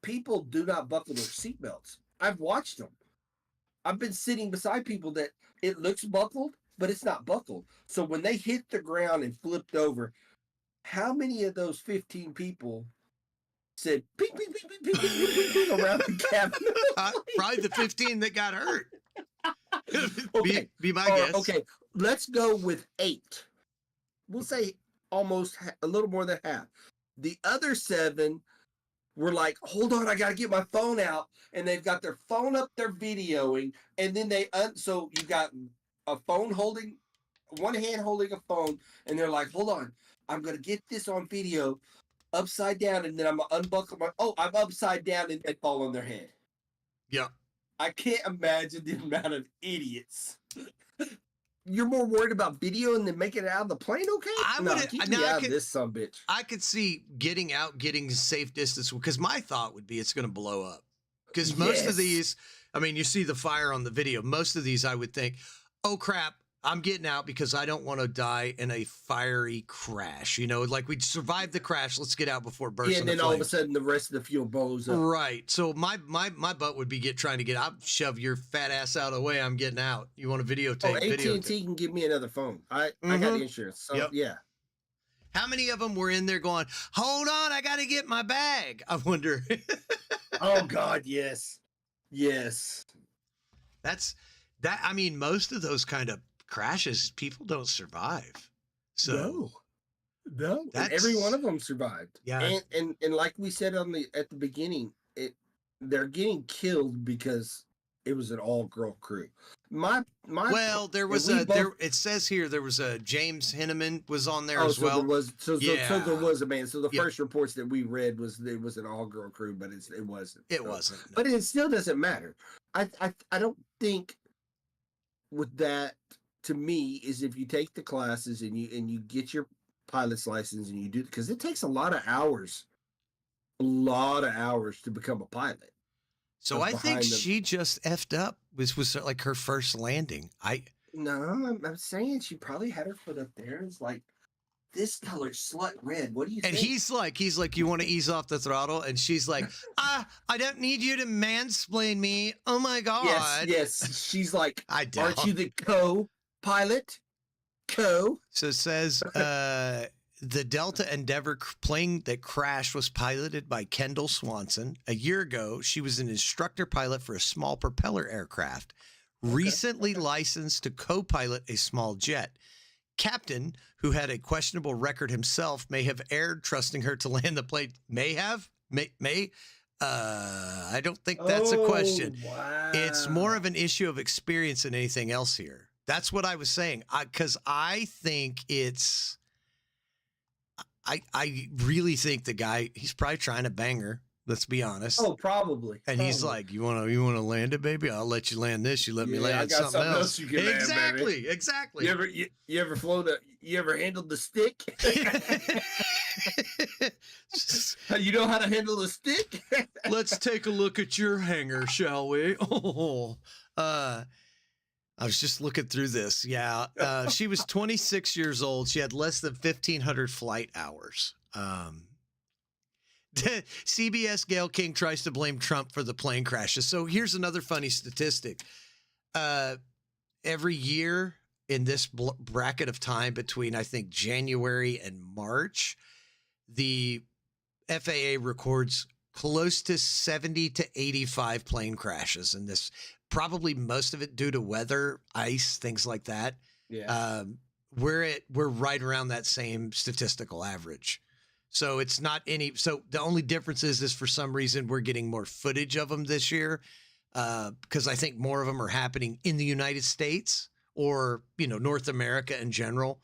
people do not buckle their seatbelts. I've watched them. I've been sitting beside people that it looks buckled, but it's not buckled. So when they hit the ground and flipped over, how many of those 15 people said ping, ping, ping, ping, ping, ping, ping, ping around the cabin? Probably the 15 that got hurt. Okay. Be my guess. Okay, let's go with 8. We'll say almost a little more than half. The other 7 were like, hold on, I got to get my phone out. And they've got their phone up, they're videoing. And then so you got a phone holding, one hand holding a phone. And they're like, hold on, I'm going to get this on video upside down. And then I'm going to unbuckle I'm upside down and they fall on their head. Yeah. I can't imagine the amount of idiots. You're more worried about videoing than making it out of the plane, okay? Keep me out of this sumbitch. I could see getting out, getting safe distance, because my thought would be it's going to blow up. Because most of these, I mean, you see the fire on the video. Most of these, I would think, oh, crap, I'm getting out because I don't want to die in a fiery crash. You know, like we'd survive the crash. Let's get out before bursting. Yeah, and then all of a sudden the rest of the fuel blows up. Right. So my butt would be trying to get out. Shove your fat ass out of the way. I'm getting out. You want to videotape? AT&T can give me another phone. I got insurance. So yeah. How many of them were in there going, hold on, I got to get my bag? I wonder. Oh God, yes. Yes. I mean, most of those kind of crashes, people don't survive. So no. And every one of them survived. Yeah. And like we said at the beginning, they're getting killed because it was an all-girl crew. There was it says here there was a James Henneman was on there as well. So there was a man. So the first reports that we read was it was an all-girl crew, but it wasn't. It wasn't. No. But it still doesn't matter. I don't think with that, to me, is if you take the classes and you get your pilot's license and you do, because it takes a lot of hours to become a pilot. So I think she just effed up. This was like her first landing. I'm saying she probably had her foot up there. It's like, this color's slut red. What do you think? And he's like, you want to ease off the throttle? And she's like, I don't need you to mansplain me. Oh my God. Yes. She's like, I don't. Aren't you the co-pilot? So it says, the Delta Endeavor plane that crashed was piloted by Kendall Swanson. A year ago, she was an instructor pilot for a small propeller aircraft, recently licensed to co-pilot a small jet. Captain, who had a questionable record himself, may have erred, trusting her to land the plane. May have? May? I don't think that's a question. Wow. It's more of an issue of experience than anything else here. That's what I was saying. Because I think it's... I really think the guy, he's probably trying to bang her. Let's be honest. Oh, probably. And he's like, you want to land it, baby? I'll let you land this. You let me land I got something else. You can Exactly. Land, baby. Exactly. You ever you ever handled the stick? You know how to handle the stick? Let's take a look at your hanger, shall we? I was just looking through this. Yeah. She was 26 years old. She had less than 1,500 flight hours. CBS Gayle King tries to blame Trump for the plane crashes. So here's another funny statistic. Every year in this bracket of time between, I think, January and March, the FAA records close to 70 to 85 plane crashes in this. Probably most of it due to weather, ice, things like that. Yeah. We're right around that same statistical average. So it's not any. So the only difference is for some reason we're getting more footage of them this year, because I think more of them are happening in the United States or North America in general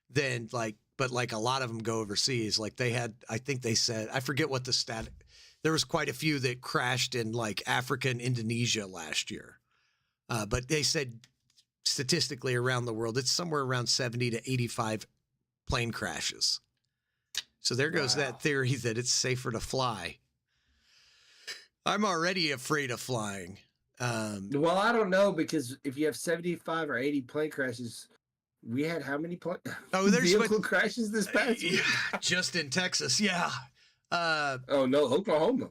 than but a lot of them go overseas. Like they had, I think they said, I forget what the stat. There was quite a few that crashed in like Africa and Indonesia last year. But they said statistically around the world, it's somewhere around 70 to 85 plane crashes. So there goes that theory that it's safer to fly. I'm already afraid of flying. Well, I don't know, because if you have 75 or 80 plane crashes, we had how many vehicle crashes this past week? Just in Texas, yeah. Oklahoma.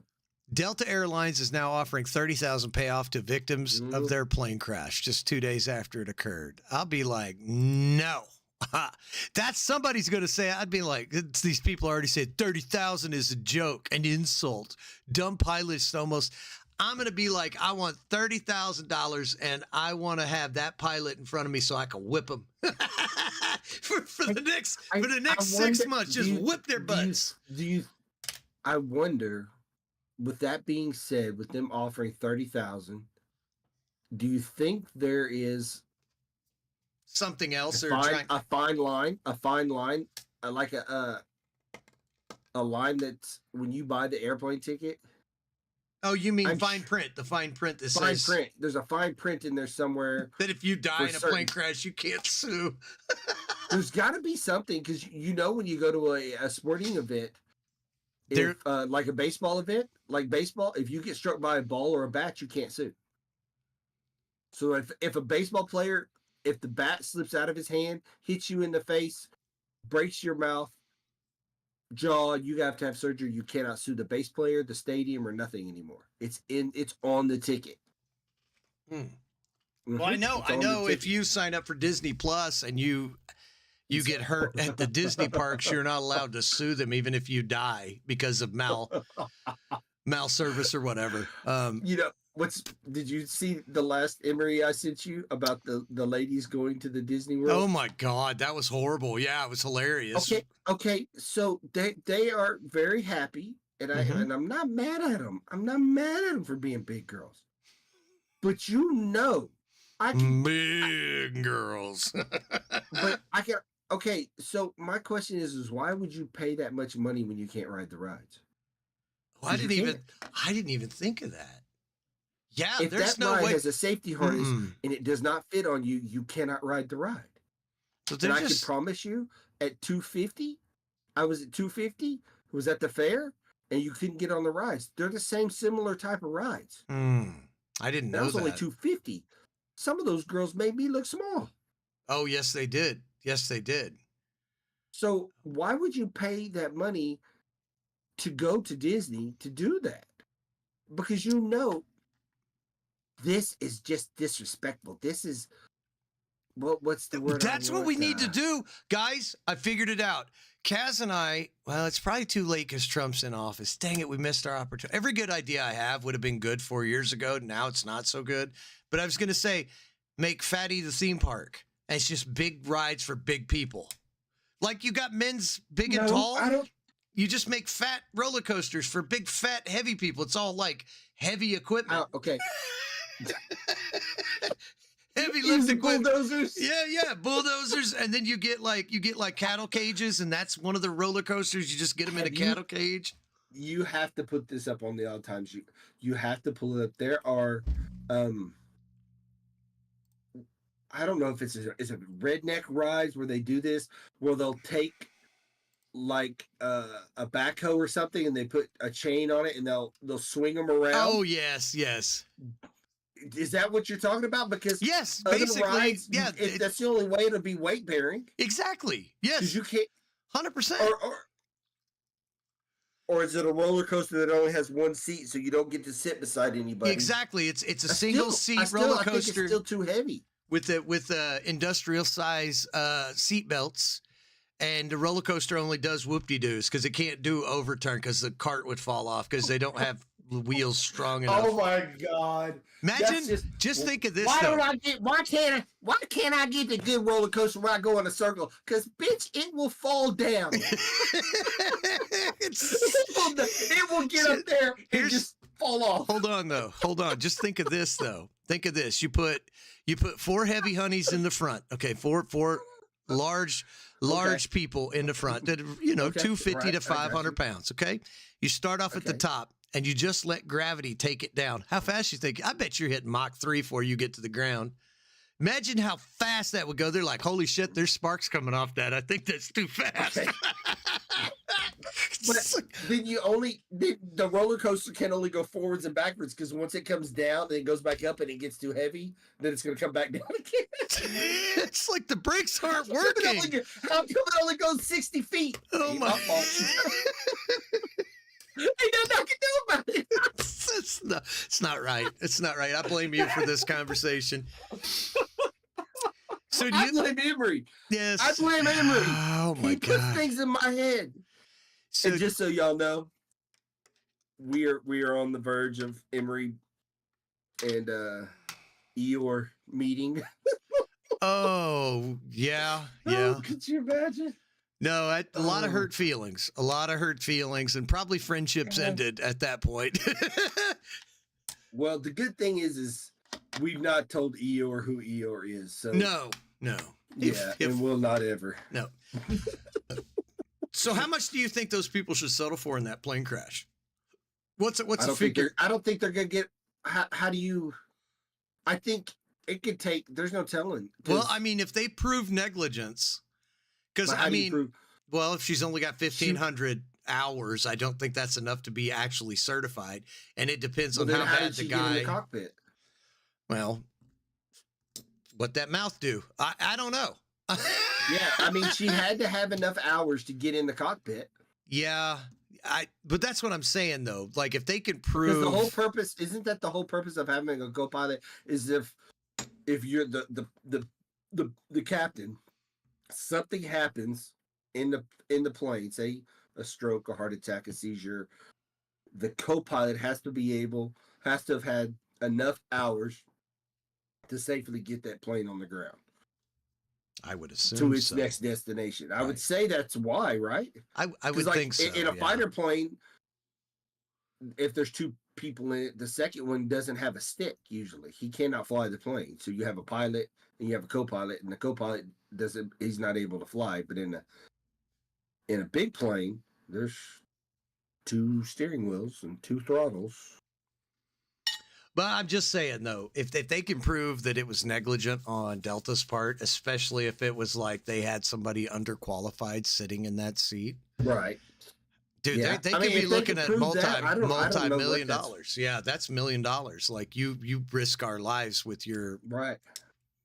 Delta Airlines is now offering $30,000 payoff to victims of their plane crash just 2 days after it occurred. I'll be like, no. That's somebody's going to say. I'd be like, these people already said 30,000 is a joke, an insult. Dumb pilots almost. I'm going to be like, I want $30,000 and I want to have that pilot in front of me so I can whip them for the next 6 months. Just whip their butts. I wonder with that being said, with them offering 30,000, do you think there is something a else or fine trying? a fine line, like a line that's when you buy the airplane ticket? Oh, you mean I'm fine print? The fine print that fine says print. There's a fine print in there somewhere. that if you die For in a certain- plane crash, you can't sue. There's got to be something because when you go to a sporting event, There- if like a baseball event, like baseball, if you get struck by a ball or a bat, you can't sue. So if a baseball player, if the bat slips out of his hand, hits you in the face, breaks your mouth, jaw, you have to have surgery. You cannot sue the base player, the stadium, or nothing anymore. It's on the ticket. Well, I know if you sign up for Disney Plus and you get hurt at the Disney parks, you're not allowed to sue them even if you die because of malservice or whatever. Did you see the last Emery I sent you about the ladies going to the Disney World? Oh my God, that was horrible. Yeah, it was hilarious. Okay. So they are very happy, and I'm not mad at them. I'm not mad at them for being big girls. But big girls. But I can. Okay, so my question is why would you pay that much money when you can't ride the rides? Well, I didn't even think of that. Yeah, if there's that no ride way has a safety harness and it does not fit on you, you cannot ride the ride. So and I can promise you, at $250, I was at $250. It was at the fair, and you couldn't get on the rides. They're the same similar type of rides. I didn't know that. That was only $250. Some of those girls made me look small. Oh, yes, they did. Yes, they did. So why would you pay that money to go to Disney to do that? Because this is just disrespectful. This is what's the word? That's what we need to do, guys. I figured it out. Kaz and I, well, it's probably too late because Trump's in office. Dang it, we missed our opportunity. Every good idea I have would have been good 4 years ago. Now it's not so good. But I was going to say, make Fatty the theme park. And it's just big rides for big people. Like you got men's big and tall. You just make fat roller coasters for big, fat, heavy people. It's all like heavy equipment. Okay. Heavy lift equipment. Bulldozers. Yeah, bulldozers, and then you get like cattle cages, and that's one of the roller coasters. You just get them in a cattle cage. You have to put this up on the Odd Times. You have to pull it up. There are, I don't know if it's a redneck rides where they do this, where they'll take like a backhoe or something, and they put a chain on it, and they'll swing them around. Oh yes. Is that what you're talking about? Because yes, basically, rides, that's the only way it'll be weight bearing. Exactly. Yes, because you can't 100%. Or is it a roller coaster that only has one seat, so you don't get to sit beside anybody? Exactly. It's a single seat roller coaster. I think it's still too heavy. With industrial size seat belts, and the roller coaster only does whoop-de-doos because it can't do overturn because the cart would fall off because they don't have wheels strong enough. Oh my God! Imagine, just think of this. Why can't I get the good roller coaster where I go in a circle? Because bitch, it will fall down. It will get up there and just fall off. Hold on. Just think of this though. Think of this. You put 4 heavy honeys in the front. Okay, four large people in the front that 250 to 500 pounds. Okay, you start off at the top. And you just let gravity take it down. How fast you think? I bet you're hitting Mach 3 before you get to the ground. Imagine how fast that would go. They're like, holy shit, there's sparks coming off that. I think that's too fast. Okay. But then the roller coaster can only go forwards and backwards because once it comes down and it goes back up and it gets too heavy, then it's going to come back down again. It's like the brakes aren't working. How come it only goes 60 feet? Oh my. Ain't nothing I can do about it. It's not right. It's not right. I blame you for this conversation. So I blame Emery. Yes. I blame Emery. Oh my God. He puts things in my head. So, and just so y'all know, we are on the verge of Emery and Eeyore meeting. Oh yeah. Oh, could you imagine? No, a lot of hurt feelings. A lot of hurt feelings, and probably friendships ended at that point. Well, the good thing is we've not told Eeyore who Eeyore is. So no. Yeah, and we'll not ever. No. So how much do you think those people should settle for in that plane crash? What's the figure? I don't think they're gonna get. How do you? I think it could take. There's no telling. Well, I mean, if they prove negligence, because I mean, well, if she's only got 1,500 hours, I don't think that's enough to be actually certified, and it depends on how bad the guy. Get in the cockpit? Well, what that mouth do? I don't know. Yeah, I mean, she had to have enough hours to get in the cockpit. Yeah, but that's what I'm saying though. Like if they can prove the whole purpose, isn't that the whole purpose of having a co-pilot? Is if you're the captain, something happens in the plane, say a stroke, a heart attack, a seizure, the co-pilot has to have had enough hours to safely get that plane on the ground. I would assume to its next destination. I would say that's why, right? I would think so. In a fighter plane, if there's two people in it, the second one doesn't have a stick usually. He cannot fly the plane. So you have a pilot and you have a co-pilot, and the co-pilot he's not able to fly. But in a big plane, there's two steering wheels and two throttles. But I'm just saying, though, if they can prove that it was negligent on Delta's part, especially if it was like they had somebody underqualified sitting in that seat. Right. Dude, yeah. they could be looking at multi-million dollars. Yeah, that's $1 million. Like you risk our lives with your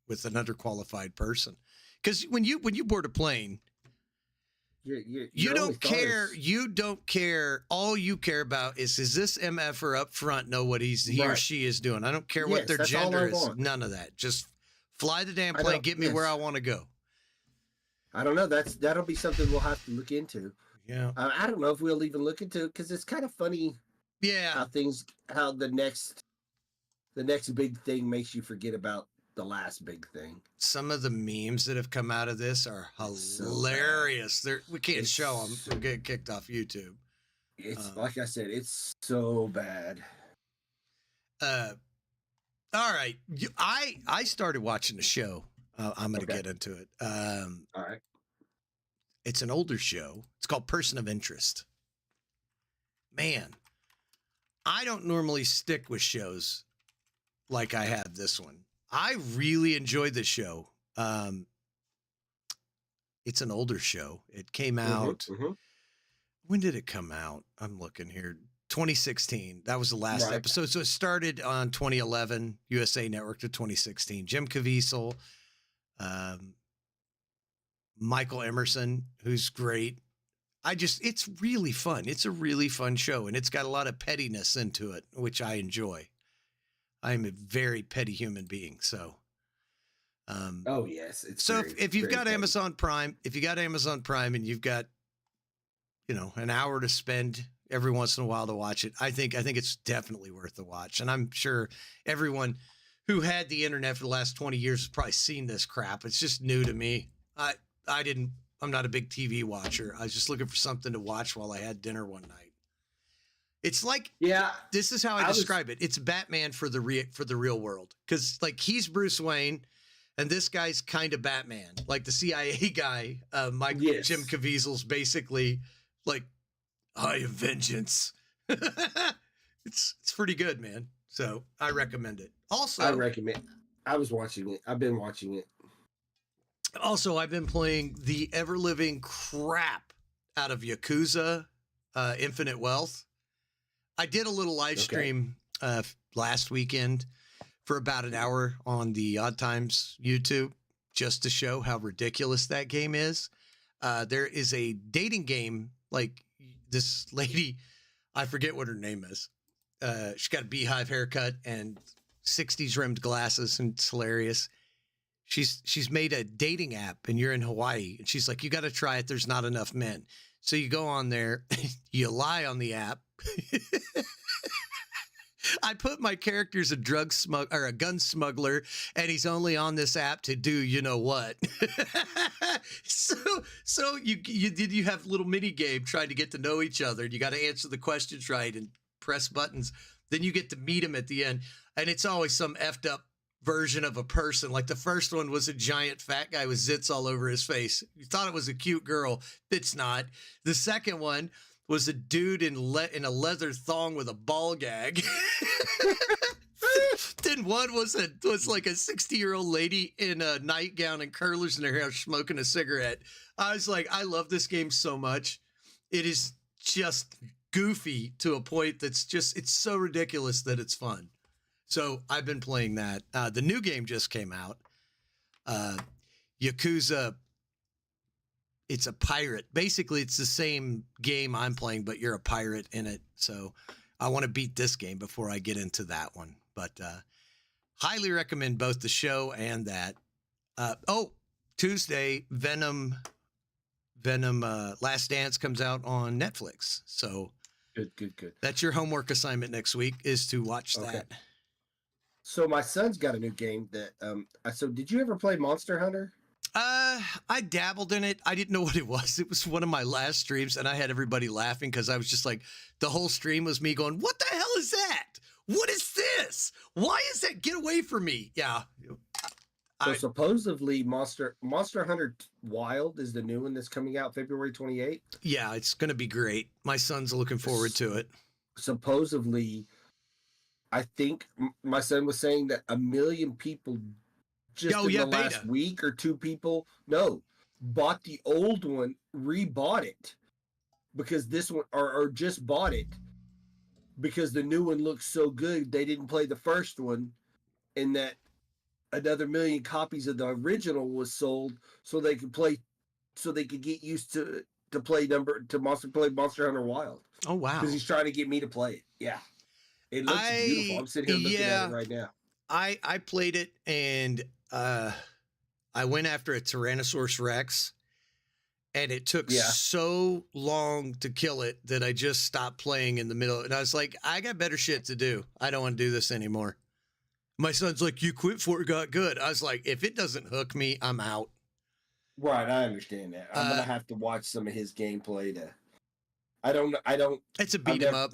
with an underqualified person. Because when you board a plane, you don't care. You don't care. All you care about is this MFer up front know what he or she is doing? I don't care what their gender is. None of that. Just fly the damn plane. Get me where I want to go. I don't know. That'll be something we'll have to look into. Yeah. I don't know if we'll even look into it because it's kind of funny. Yeah. How the next big thing makes you forget about the last big thing. Some of the memes that have come out of this are hilarious. We can't show them. We'll get kicked off YouTube. It's like I said, it's so bad. All right. I started watching the show. I'm going to get into it. All right. It's an older show. It's called Person of Interest. Man, I don't normally stick with shows like I have this one. I really enjoyed the show. It's an older show. It came out. When did it come out? I'm looking here. 2016. That was the last episode. So it started on 2011, USA Network to 2016. Jim Caviezel, Michael Emerson, who's great. It's really fun. It's a really fun show, and it's got a lot of pettiness into it, which I enjoy. I'm a very petty human being, so. Oh yes. If you've got Amazon Prime, and you've got, an hour to spend every once in a while to watch it, I think it's definitely worth the watch. And I'm sure everyone who had the internet for the last 20 years has probably seen this crap. It's just new to me. I'm not a big TV watcher. I was just looking for something to watch while I had dinner one night. It's like, this is how I describe it. It's Batman for the real world. Cause like he's Bruce Wayne and this guy's kind of Batman, like the CIA guy, Jim Caviezel's basically like, I am vengeance. It's pretty good, man. So I recommend it. Also, I was watching it. I've been watching it. Also, I've been playing the ever-living crap out of Yakuza Infinite Wealth. I did a little live stream last weekend for about an hour on the Odd Times YouTube just to show how ridiculous that game is. There is a dating game, like this lady, I forget what her name is. She's got a beehive haircut and 60s rimmed glasses, and it's hilarious. She's made a dating app, and you're in Hawaii, and she's like, you got to try it. There's not enough men. So you go on there, you lie on the app, I put my character as a a gun smuggler, and he's only on this app to do you know what. so you have little mini game trying to get to know each other, and you got to answer the questions right and press buttons. Then you get to meet him at the end, and it's always some effed up version of a person. Like the first one was a giant fat guy with zits all over his face. You thought it was a cute girl. It's not. The second one was a dude in a leather thong with a ball gag. Then one was like a 60-year-old lady in a nightgown and curlers in her hair smoking a cigarette. I was like, I love this game so much. It is just goofy to a point that's just, it's so ridiculous that it's fun. So I've been playing that. The new game just came out. Yakuza. It's a pirate. Basically, it's the same game I'm playing, but you're a pirate in it. So I want to beat this game before I get into that one. But highly recommend both the show and that. Tuesday, Venom Last Dance comes out on Netflix. So good. That's your homework assignment next week, is to watch that. So my son's got a new game that so did you ever play Monster Hunter? I dabbled in it. I didn't know what it was. It was one of my last streams, and I had everybody laughing because I was just like, the whole stream was me going, "What the hell is that? What is this? Why is that? Get away from me!" Yeah. So supposedly Monster Hunter Wild is the new one that's coming out February 28th. Yeah, it's going to be great. My son's looking forward to it. Supposedly, I think my son was saying that 1 million people just in the last week, or 2 people, bought the old one, rebought it because this one, or just bought it because the new one looks so good. They didn't play the first one, and that another 1 million copies of the original was sold so they could get used to play Monster Hunter Wild. Oh wow. Because he's trying to get me to play it. Yeah. It looks beautiful. I'm sitting here looking at it right now. I played it, and I went after a Tyrannosaurus Rex, and it took so long to kill it that I just stopped playing in the middle. And I was like, I got better shit to do. I don't want to do this anymore. My son's like, "You quit before it got good." I was like, if it doesn't hook me, I'm out. Right, I understand that. I'm gonna have to watch some of his gameplay to. I don't. It's a beat 'em up.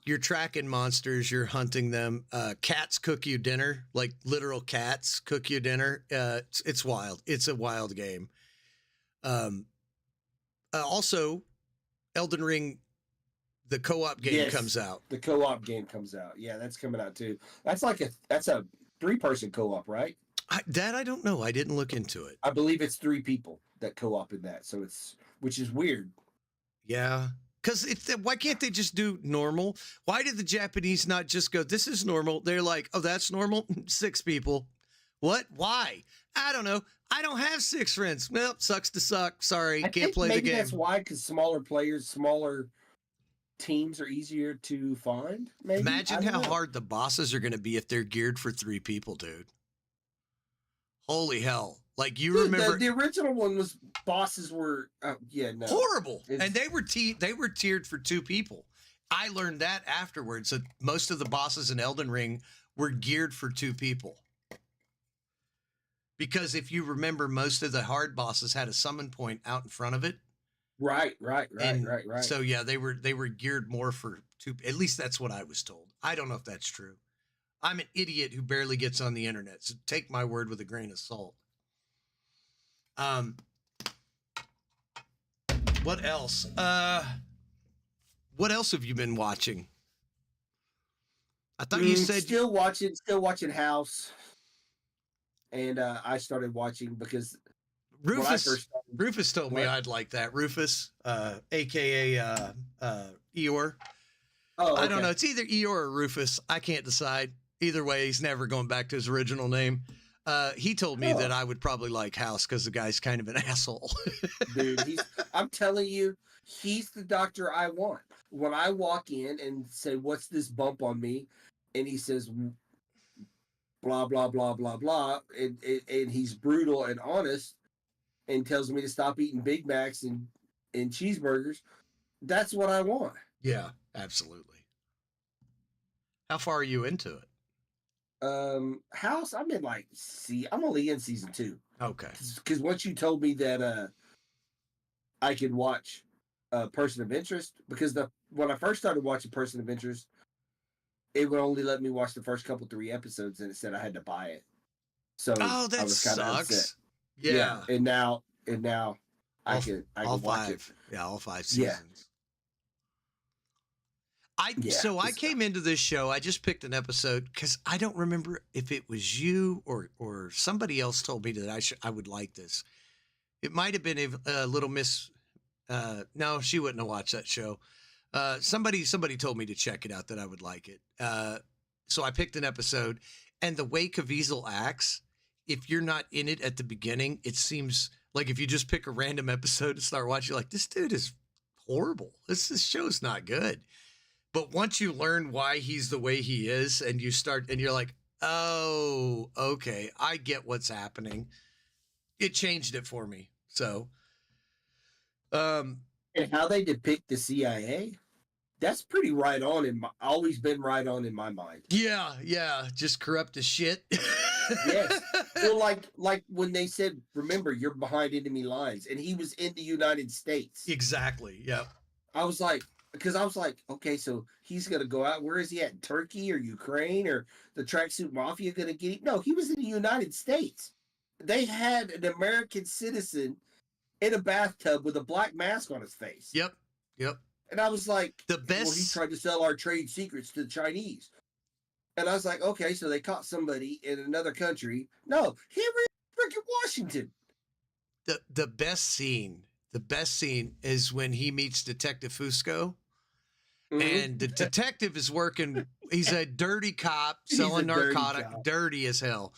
You're tracking monsters. You're hunting them. Cats cook you dinner, like literal cats cook you dinner. It's wild. It's a wild game. Also, Elden Ring, the co-op game comes out. The co-op game comes out. Yeah, that's coming out too. That's a 3-person co-op, right? I don't know. I didn't look into it. I believe it's 3 people that co-op in that. So which is weird. Yeah. Because why can't they just do normal? Why did the Japanese not just go, "This is normal"? They're like, "Oh, that's normal? 6 people. What? Why? I don't know. I don't have 6 friends. Well, sucks to suck. Sorry, can't play the game." Maybe that's why, because smaller teams are easier to find. Maybe. Imagine how hard the bosses are going to be if they're geared for 3 people, dude. Holy hell. Like, remember the original one was bosses were horrible, and they were tiered for 2 people. I learned that afterwards. That most of the bosses in Elden Ring were geared for 2 people, because if you remember, most of the hard bosses had a summon point out in front of it. Right. So yeah, they were geared more for 2. At least that's what I was told. I don't know if that's true. I'm an idiot who barely gets on the internet, so take my word with a grain of salt. What else? What else have you been watching? I thought you said still watching House, and I started watching because Rufus told me I'd like that. Rufus, aka Eeyore. Oh, okay. I don't know. It's either Eeyore or Rufus. I can't decide. Either way, he's never going back to his original name. He told me that I would probably like House because the guy's kind of an asshole. Dude, I'm telling you, he's the doctor I want. When I walk in and say, "What's this bump on me?" and he says, "Blah, blah, blah, blah, blah," and he's brutal and honest and tells me to stop eating Big Macs and cheeseburgers, that's what I want. Yeah, absolutely. How far are you into it? House, I'm in I'm only in season 2. Okay. Because once you told me that I could watch Person of Interest, because when I first started watching Person of Interest, it would only let me watch the first couple 3 episodes, and it said I had to buy it. So Oh, I that was kind of upset. sucks. Yeah. And now I All, can all watch 5. it. Yeah, all 5 Yeah. seasons. I came into this show. I just picked an episode because I don't remember if it was you or somebody else told me that I would like this. It might have been a little Miss. No, she wouldn't have watched that show. Somebody told me to check it out, that I would like it. So I picked an episode, and the way Caviezel acts, if you're not in it at the beginning, it seems like if you just pick a random episode and start watching, you're like, this dude is horrible. This show's not good. But once you learn why he's the way he is, and you're like, oh, okay, I get what's happening. It changed it for me. So, and how they depict the CIA, that's pretty right on always been right on in my mind. Yeah, just corrupt as shit. Yes. Well, like when they said, remember, you're behind enemy lines, and he was in the United States. Exactly. Yeah. I was like, okay, so he's gonna go out. Where is he at? Turkey or Ukraine or the tracksuit mafia gonna get him? No, he was in the United States. They had an American citizen in a bathtub with a black mask on his face. Yep. And I was like, the best. Well, he tried to sell our trade secrets to the Chinese. And I was like, okay, so they caught somebody in another country. No, he was freaking Washington. The best scene is when he meets Detective Fusco. Mm-hmm. And the detective is working. He's a dirty cop selling narcotic, dirty as hell.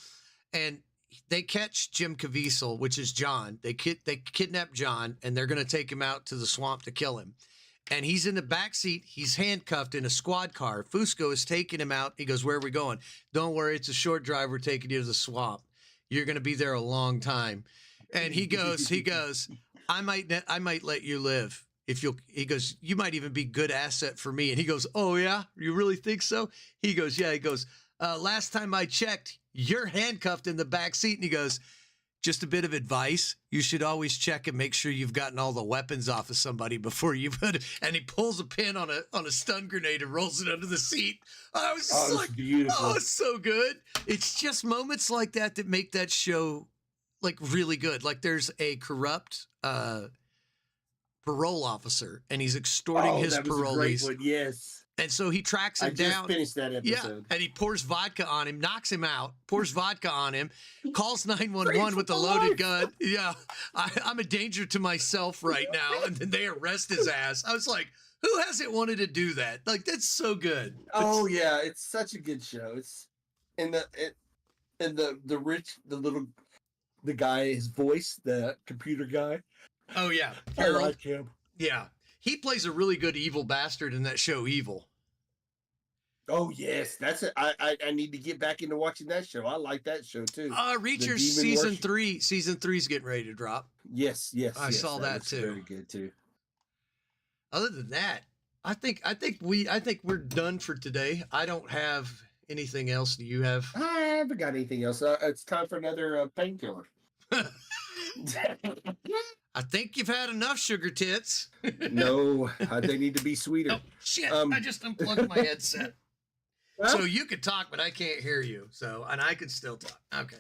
And they catch Jim Caviezel, which is John. They kidnap John, and they're going to take him out to the swamp to kill him. And he's in the back seat. He's handcuffed in a squad car. Fusco is taking him out. He goes, "Where are we going?" "Don't worry, it's a short drive. We're taking you to the swamp. You're going to be there a long time." And he goes, I might let you live if you'll. He goes, "You might even be good asset for me." And he goes, "Oh yeah, you really think so?" He goes, "Yeah." He goes, "Last time I checked, you're handcuffed in the back seat." And he goes, "Just a bit of advice. You should always check and make sure you've gotten all the weapons off of somebody before you put it." And he pulls a pin on a stun grenade and rolls it under the seat. I was just like, beautiful. Oh, it's so good. It's just moments like that that make that show like really good. Like there's a corrupt parole officer, and he's extorting his parolees. Yes. And so he tracks him down. I just finished that episode. Yeah, and he pours vodka on him, knocks him out, pours vodka on him, calls 911 with a loaded gun. Yeah, I'm a danger to myself right now. And then they arrest his ass. I was like, who hasn't wanted to do that? Like, that's so good. Oh, yeah, it's such a good show. It's the guy, his voice, the computer guy. Oh, yeah. I like him. Yeah. He plays a really good evil bastard in that show, Evil. Oh, yes. That's it. I need to get back into watching that show. I like that show, too. Reacher's season 3. Season 3's getting ready to drop. Yes. I saw that too. Very good, too. Other than that, I think we're done for today. I don't have anything else. Do you have? I haven't got anything else. It's time for another painkiller. I think you've had enough, sugar tits. No, they need to be sweeter. Oh, shit, I just unplugged my headset. Huh? So you could talk, but I can't hear you. And I can still talk. Okay,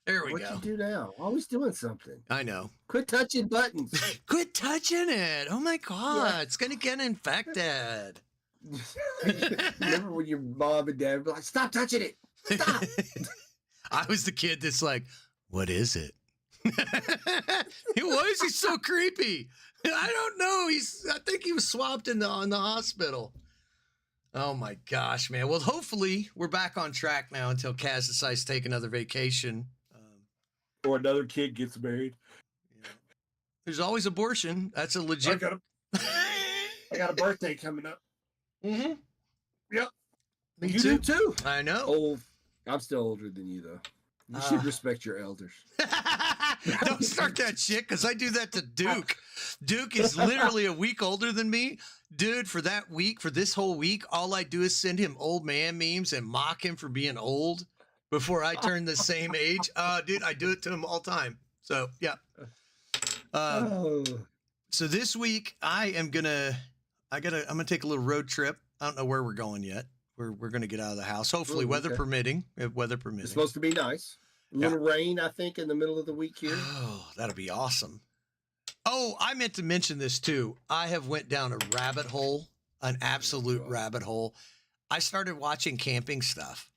there we go. What you do now? Always doing something. I know. Quit touching buttons. Quit touching it. Oh my God, It's going to get infected. Remember when your mom and dad were like, "Stop touching it. Stop." I was the kid that's like, "What is it?" Why is he so creepy? I don't know. I think he was swapped in the hospital. Oh my gosh, man. Well, hopefully we're back on track now until Kaz decides to take another vacation. Or another kid gets married. Yeah. There's always abortion. That's a legit. I got a birthday coming up. Mm-hmm. Yep. You do too. I know. Old. I'm still older than you, though. You should respect your elders. Don't start that shit because I do that to Duke. Duke is literally a week older than me. Dude, for this whole week, all I do is send him old man memes and mock him for being old before I turn the same age. Dude, I do it to him all the time. So, yeah. So this week I'm gonna take a little road trip. I don't know where we're going yet. We're gonna get out of the house. Hopefully, weather permitting. Weather permitting. It's supposed to be nice. A little rain, I think, in the middle of the week here. Oh, that'll be awesome. Oh, I meant to mention this too. I have went down a rabbit hole, an absolute rabbit hole. I started watching camping stuff.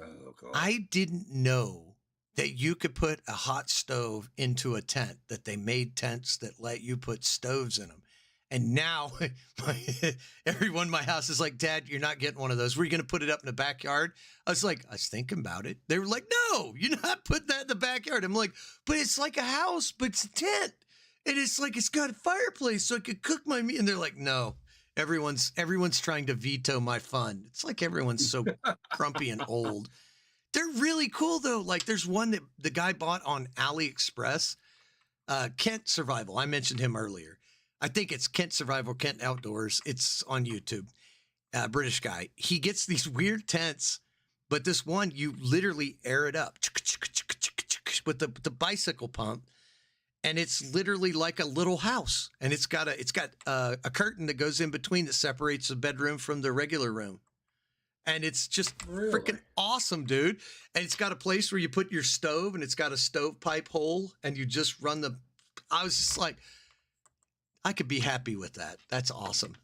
Oh, God. I didn't know that you could put a hot stove into a tent, that they made tents that let you put stoves in them. And now everyone in my house is like, Dad, you're not getting one of those. We're going to put it up in the backyard. I was thinking about it. They were like, no, you're not putting that in the backyard. I'm like, but it's like a house, but it's a tent. And it's like, it's got a fireplace so I could cook my meat. And they're like, no, everyone's trying to veto my fun. It's like everyone's so grumpy and old. They're really cool though. Like there's one that the guy bought on AliExpress, Kent Survival. I mentioned him earlier. I think it's Kent Survival, Kent Outdoors. It's on YouTube. British guy. He gets these weird tents, but this one, you literally air it up with the bicycle pump. And it's literally like a little house. And it's got a curtain that goes in between that separates the bedroom from the regular room. And it's just freaking awesome, dude. And it's got a place where you put your stove, and it's got a stovepipe hole, and you just run I was just like, I could be happy with that. That's awesome.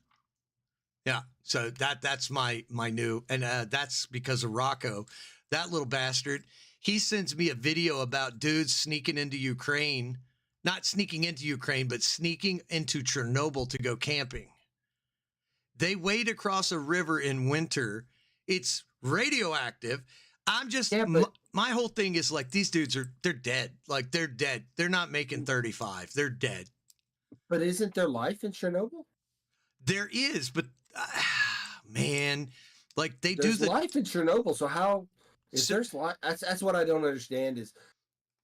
Yeah. So that's my new, and that's because of Rocco, that little bastard. He sends me a video about dudes sneaking into Ukraine, not sneaking into Ukraine, but sneaking into Chernobyl to go camping. They wade across a river in winter. It's radioactive. I'm just, my whole thing is like, these dudes they're dead. Like they're dead. They're not making 35. They're dead. But isn't there life in Chernobyl? There is, but man, like there's life in Chernobyl. So how, if there's life, that's what I don't understand is.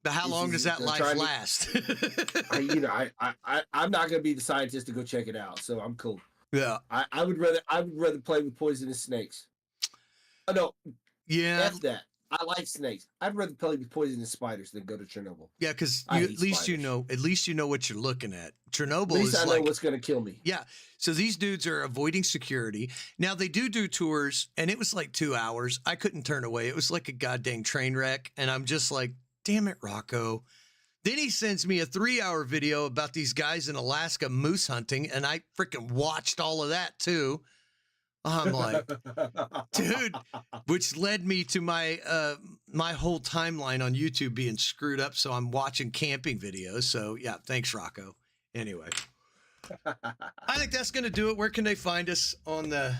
But how long does that life last? I'm not going to be the scientist to go check it out. So I'm cool. Yeah. I would rather play with poisonous snakes. Oh, no. Yeah. F that. I like snakes. I'd rather play with poisonous spiders than go to Chernobyl. Yeah, because at least you know what you're looking at. Chernobyl at least is I know what's going to kill me. Yeah. So these dudes are avoiding security. Now they do tours, and it was like 2 hours. I couldn't turn away. It was like a goddamn train wreck, and I'm just like, damn it, Rocco. Then he sends me a 3-hour video about these guys in Alaska moose hunting, and I freaking watched all of that too. I'm like, dude, which led me to my my whole timeline on YouTube being screwed up. So I'm watching camping videos. So yeah, thanks, Rocco. Anyway, I think that's gonna do it. Where can they find us on the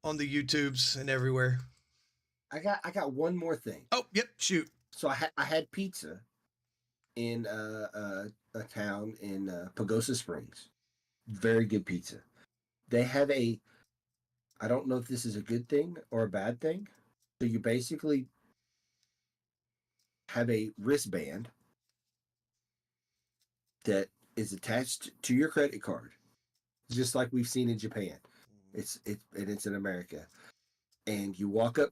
YouTubes and everywhere? I got one more thing. Oh, yep, shoot. So I had pizza in a town in Pagosa Springs. Very good pizza. They have I don't know if this is a good thing or a bad thing. So you basically have a wristband that is attached to your credit card, just like we've seen in Japan. It's in America. And you walk up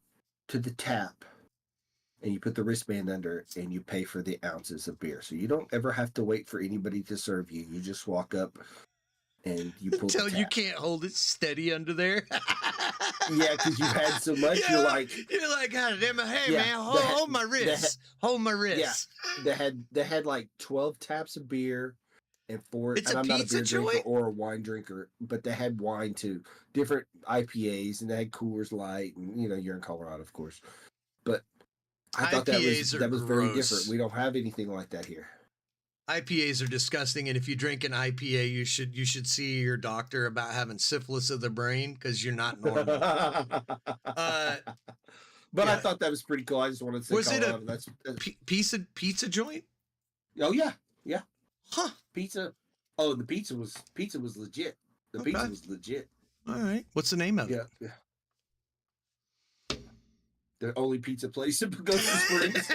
to the tap and you put the wristband under and you pay for the ounces of beer. So you don't ever have to wait for anybody to serve you. You just walk up and you pull until you can't hold it steady under there. Yeah, because you've had so much. You're like, God damn it, hey man, hold my wrist. Hold my wrist. Yeah, they had like 12 taps of beer and 4. It's and a I'm pizza not a beer joint? drinker or a wine drinker, but they had wine too. Different IPAs, and they had Coors Light, and you're in Colorado, of course. But I thought that was very different. We don't have anything like that here. IPAs are disgusting, and if you drink an IPA, you should see your doctor about having syphilis of the brain because you're not normal. But yeah. I thought that was pretty cool. I just wanted to say, was Colorado. It a pizza joint? Oh yeah. Huh? Pizza. Oh, the pizza was legit. The pizza was legit. All right. What's the name of it? Yeah. The only pizza place in Pagosa Springs.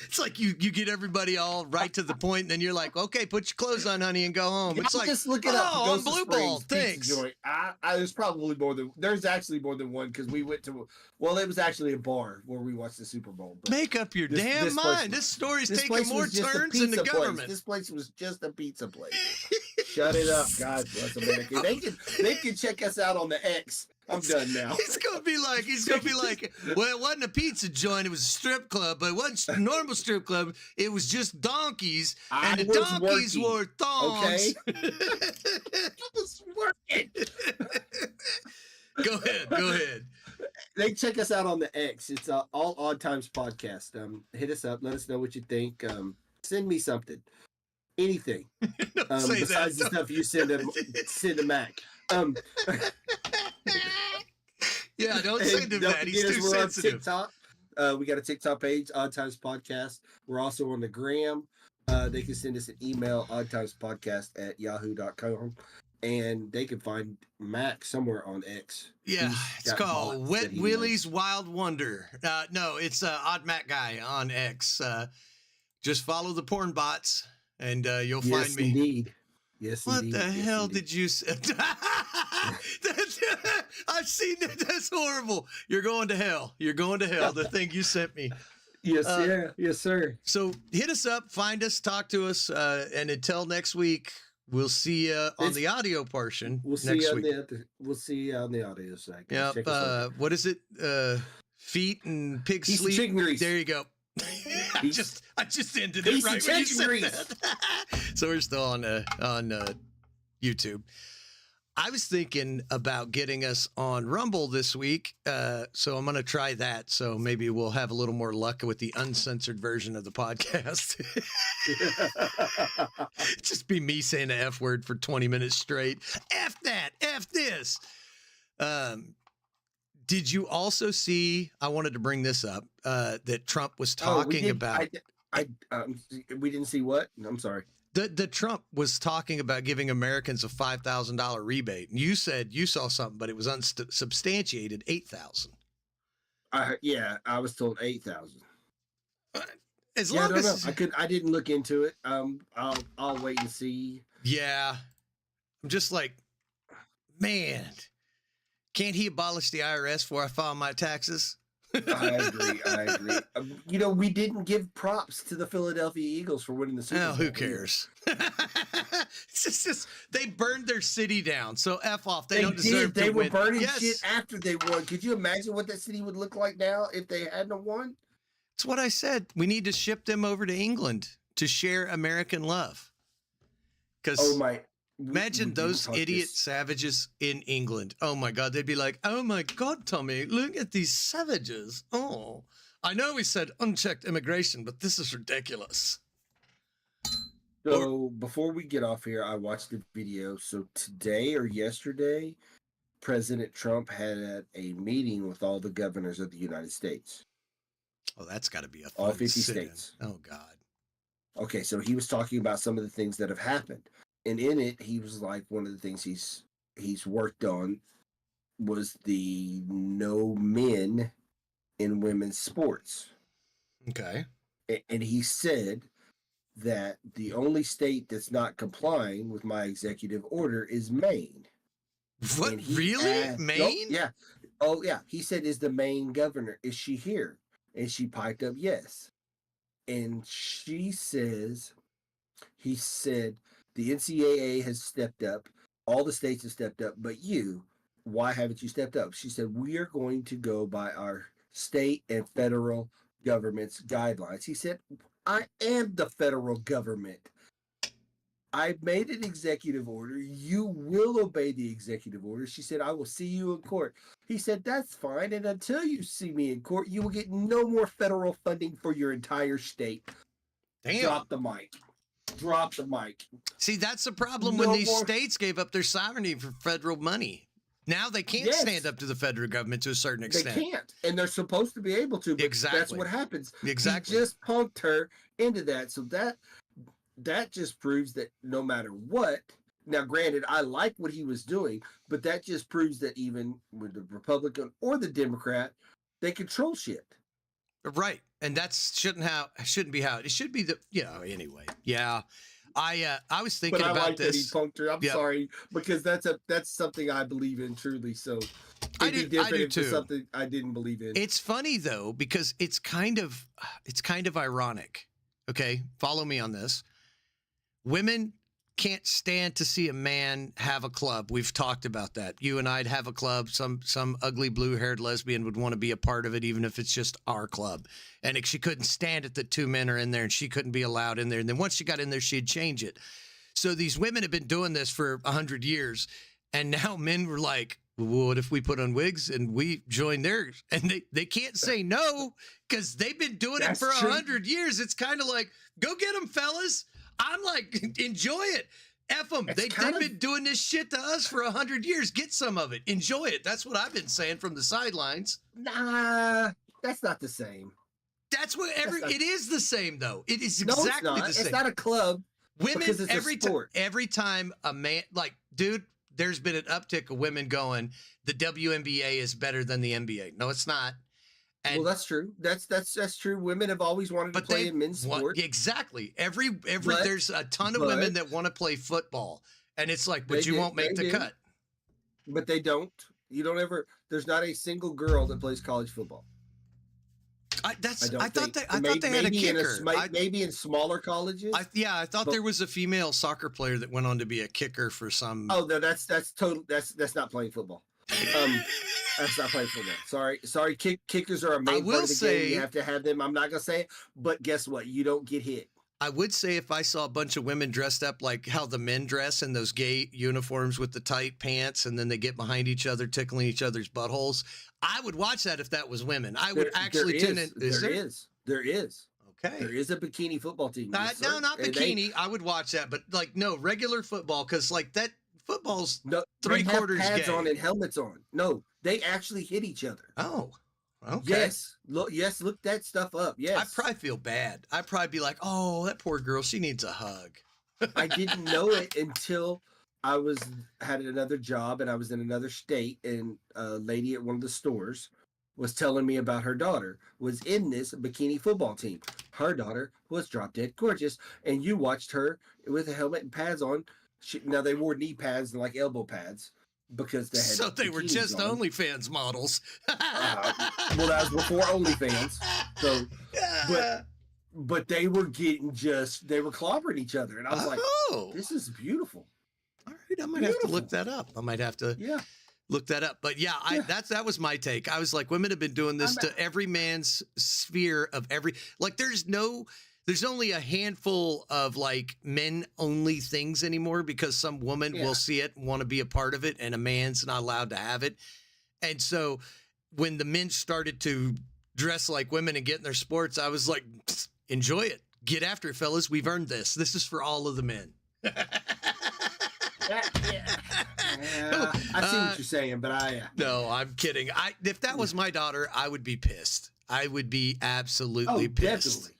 It's like you get everybody all right to the point, and then you're like, okay, put your clothes on, honey, and go home. It's like, just look it up. oh, on Pagosa Blue Springs Ball, pizza thanks. joint. There's probably more than. There's actually more than one because we went to. Well, it was actually a bar where we watched the Super Bowl. But make up your damn mind. This story's taking more turns than the government. This place was just a pizza place. Shut it up, God bless America. They can check us out on the X. I'm done now. He's gonna be like, well, it wasn't a pizza joint, it was a strip club, but it wasn't a normal strip club, it was just donkeys, and the donkeys wore thongs. Okay. I was working. Go ahead. They check us out on the X. It's All Odd Times Podcast. Hit us up, let us know what you think. Send me something. Anything. Besides the stuff you send to Mac. Yeah, don't send him that. He's too sensitive. On TikTok. We got a TikTok page, Odd Times Podcast. We're also on the gram. They can send us an email, oddtimespodcast@yahoo.com. And they can find Mac somewhere on X. Yeah, it's called Wet Willie's Wild Wonder. No, it's Odd Mac Guy on X. Just follow the porn bots, and you'll find me. Indeed. Yes, what indeed. the hell did you say? I've seen that. That's horrible. You're going to hell. The thing you sent me. Yes, sir. Yes, sir. So hit us up, find us, talk to us, and until next week, we'll see you on the audio portion. We'll see you on we'll see you on the audio side. Yep. What is it? Feet and pig sleep. Chicken grease. There you go. I just ended it right when you said that. So we're still on YouTube. I was thinking about getting us on Rumble this week, so I'm going to try that. So maybe we'll have a little more luck with the uncensored version of the podcast. Just be me saying the F word for 20 minutes straight. F that, F this. Did you also see, I wanted to bring this up, that Trump was talking about. We didn't see what? I'm sorry. The Trump was talking about giving Americans a $5,000 rebate. And you said you saw something, but it was unsubstantiated, 8,000. Yeah, I was told 8,000. As long as I didn't look into it. I'll wait and see. Yeah. I'm just like, man, can't he abolish the IRS before I file my taxes? I agree. We didn't give props to the Philadelphia Eagles for winning the Super Bowl. Who cares? It's just they burned their city down, so F off. They don't deserve to win. They were burning shit after they won. Could you imagine what that city would look like now if they hadn't won? It's what I said. We need to ship them over to England to share American love. Because imagine those idiot savages in England. Oh my God. They'd be like, oh my God, Tommy, look at these savages. Oh, I know we said unchecked immigration, but this is ridiculous. So before we get off here, I watched the video. So today or yesterday, President Trump had a meeting with all the governors of the United States. Oh, that's got to be a fun all 50 sit-in. States. Oh God. Okay, so he was talking about some of the things that have happened. And in it, he was like, one of the things he's worked on was the no men in women's sports. Okay. And he said that the only state that's not complying with my executive order is Maine. What? Really? Maine? Yeah. Oh, yeah. He said, is the Maine governor, is she here? And she piped up, yes. And he said, the NCAA has stepped up. All the states have stepped up, but why haven't you stepped up? She said, we are going to go by our state and federal government's guidelines. He said, I am the federal government. I made an executive order. You will obey the executive order. She said, I will see you in court. He said, that's fine. And until you see me in court, you will get no more federal funding for your entire state. Damn. Drop the mic. See, that's the problem when these states gave up their sovereignty for federal money. Now they can't stand up to the federal government to a certain extent. They can't. And they're supposed to be able to, but exactly. That's what happens. Exactly. He just punked her into that. So that just proves that no matter what, now granted, I like what he was doing, but that just proves that even with the Republican or the Democrat, They control shit. Right. And shouldn't be how it should be. Anyway. Yeah. I was thinking But I about like that he this. punked her. I'm sorry, because that's something I believe in truly. So it'd be different if it's something I didn't believe in. It's funny though, because it's kind of ironic. Okay, follow me on this. Women can't stand to see a man have a club. We've talked about that. You and I'd have a club. Some ugly blue-haired lesbian would want to be a part of it, even if it's just our club. And she couldn't stand it that two men are in there, and she couldn't be allowed in there. And then once she got in there, she'd change it. So these women have been doing this for 100 years, and now men were like, well, what if we put on wigs and we join theirs? And they can't say no because they've been doing it for 100 years. It's kind of like, go get them, fellas. I'm like, enjoy it. F them. They've been doing this shit to us for 100 years. Get some of it. Enjoy it. That's what I've been saying from the sidelines. Nah, that's not the same. That's what it is the same though. It is exactly the same. It's not a club. Women, every time a man, like, dude, there's been an uptick of women going, the WNBA is better than the NBA. No, it's not. And, well, that's true. That's true. Women have always wanted to play in men's sport. Exactly. There's a ton of women that want to play football, and it's like, but you won't make the cut. But they don't. You don't ever. There's not a single girl that plays college football. I thought they had a kicker. Maybe in smaller colleges. I thought there was a female soccer player that went on to be a kicker for some. Oh no, that's total. That's not playing football. That's not playing football. Sorry. Kickers are a main part of the game. You have to have them. I'm not gonna say it, but guess what? You don't get hit. I would say if I saw a bunch of women dressed up like how the men dress in those gay uniforms with the tight pants, and then they get behind each other, tickling each other's buttholes, I would watch that if that was women. I would actually tune in. There is. Okay. There is a bikini football team. No, not bikini. I would watch that, but like regular football, because like that football's three-quarters pads gay. On and helmets on. No, they actually hit each other. Oh. Okay. Yes. Look that stuff up. Yes. I probably feel bad. I'd probably be like, oh, that poor girl, she needs a hug. I didn't know it until I had another job and I was in another state, and a lady at one of the stores was telling me about her daughter was in this bikini football team. Her daughter was drop dead gorgeous, and you watched her with a helmet and pads on. Now they wore knee pads and like elbow pads, because they had. So they were just on. OnlyFans models. Well, that was before OnlyFans. So, but they were they were clobbering each other, and I was like, "This is beautiful." All right, I might have to look that up. I might have to look that up. But that was my take. I was like, women have been doing this to every man's sphere of every. Like, there's only a handful of like men only things anymore, because some woman will see it and want to be a part of it, and a man's not allowed to have it. And so when the men started to dress like women and get in their sports, I was like, enjoy it. Get after it, fellas. We've earned this. This is for all of the men. I see what you're saying, but No, I'm kidding. If that was my daughter, I would be pissed. I would be absolutely pissed. Definitely.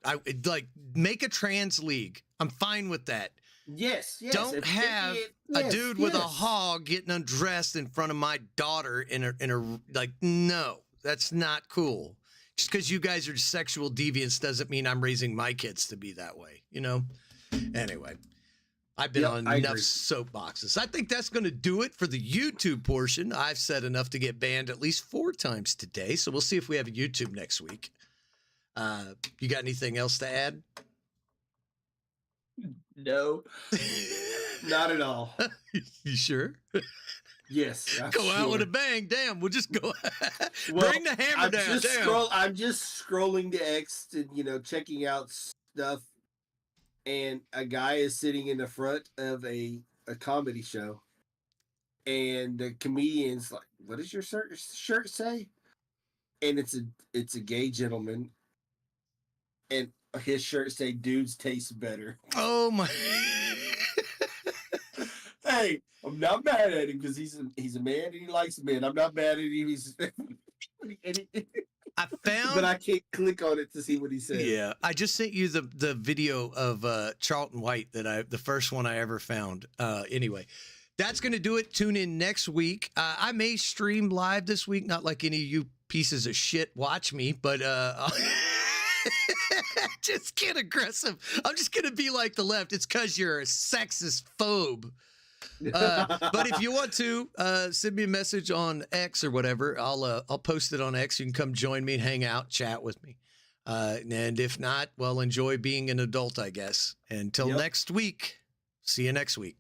I like make a trans league. I'm fine with that. Yes. Don't have a dude with a hog getting undressed in front of my daughter in a like. No, that's not cool. Just because you guys are sexual deviants doesn't mean I'm raising my kids to be that way. You know. Anyway, I've been on enough soapboxes. I think that's going to do it for the YouTube portion. I've said enough to get banned at least 4 times today, so we'll see if we have a YouTube next week. You got anything else to add? No, not at all. You sure? Yes. Go out with a bang. Damn, we'll just go. Bring the hammer down. I'm just scrolling to X and, checking out stuff. And a guy is sitting in the front of a comedy show. And the comedian's like, what does your shirt say? And it's a gay gentleman. And his shirt say, dudes taste better. Oh my. Hey, I'm not mad at him because he's a man and he likes men. I'm not mad at him. But I can't click on it to see what he said. Yeah, I just sent you the video of Charlton White the first one I ever found. Anyway, that's going to do it. Tune in next week. I may stream live this week, not like any of you pieces of shit watch me, but just get aggressive. I'm just going to be like the left. It's because you're a sexist phobe. But if you want to send me a message on X or whatever, I'll post it on X. You can come join me and hang out, chat with me. And if not, well, enjoy being an adult, I guess. Until next week. See you next week.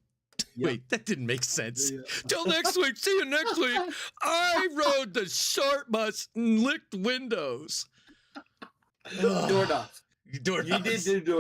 Wait, that didn't make sense. Till next week. See you next week. I rode the short bus and licked windows. Doorknobs. Doorknobs. You did do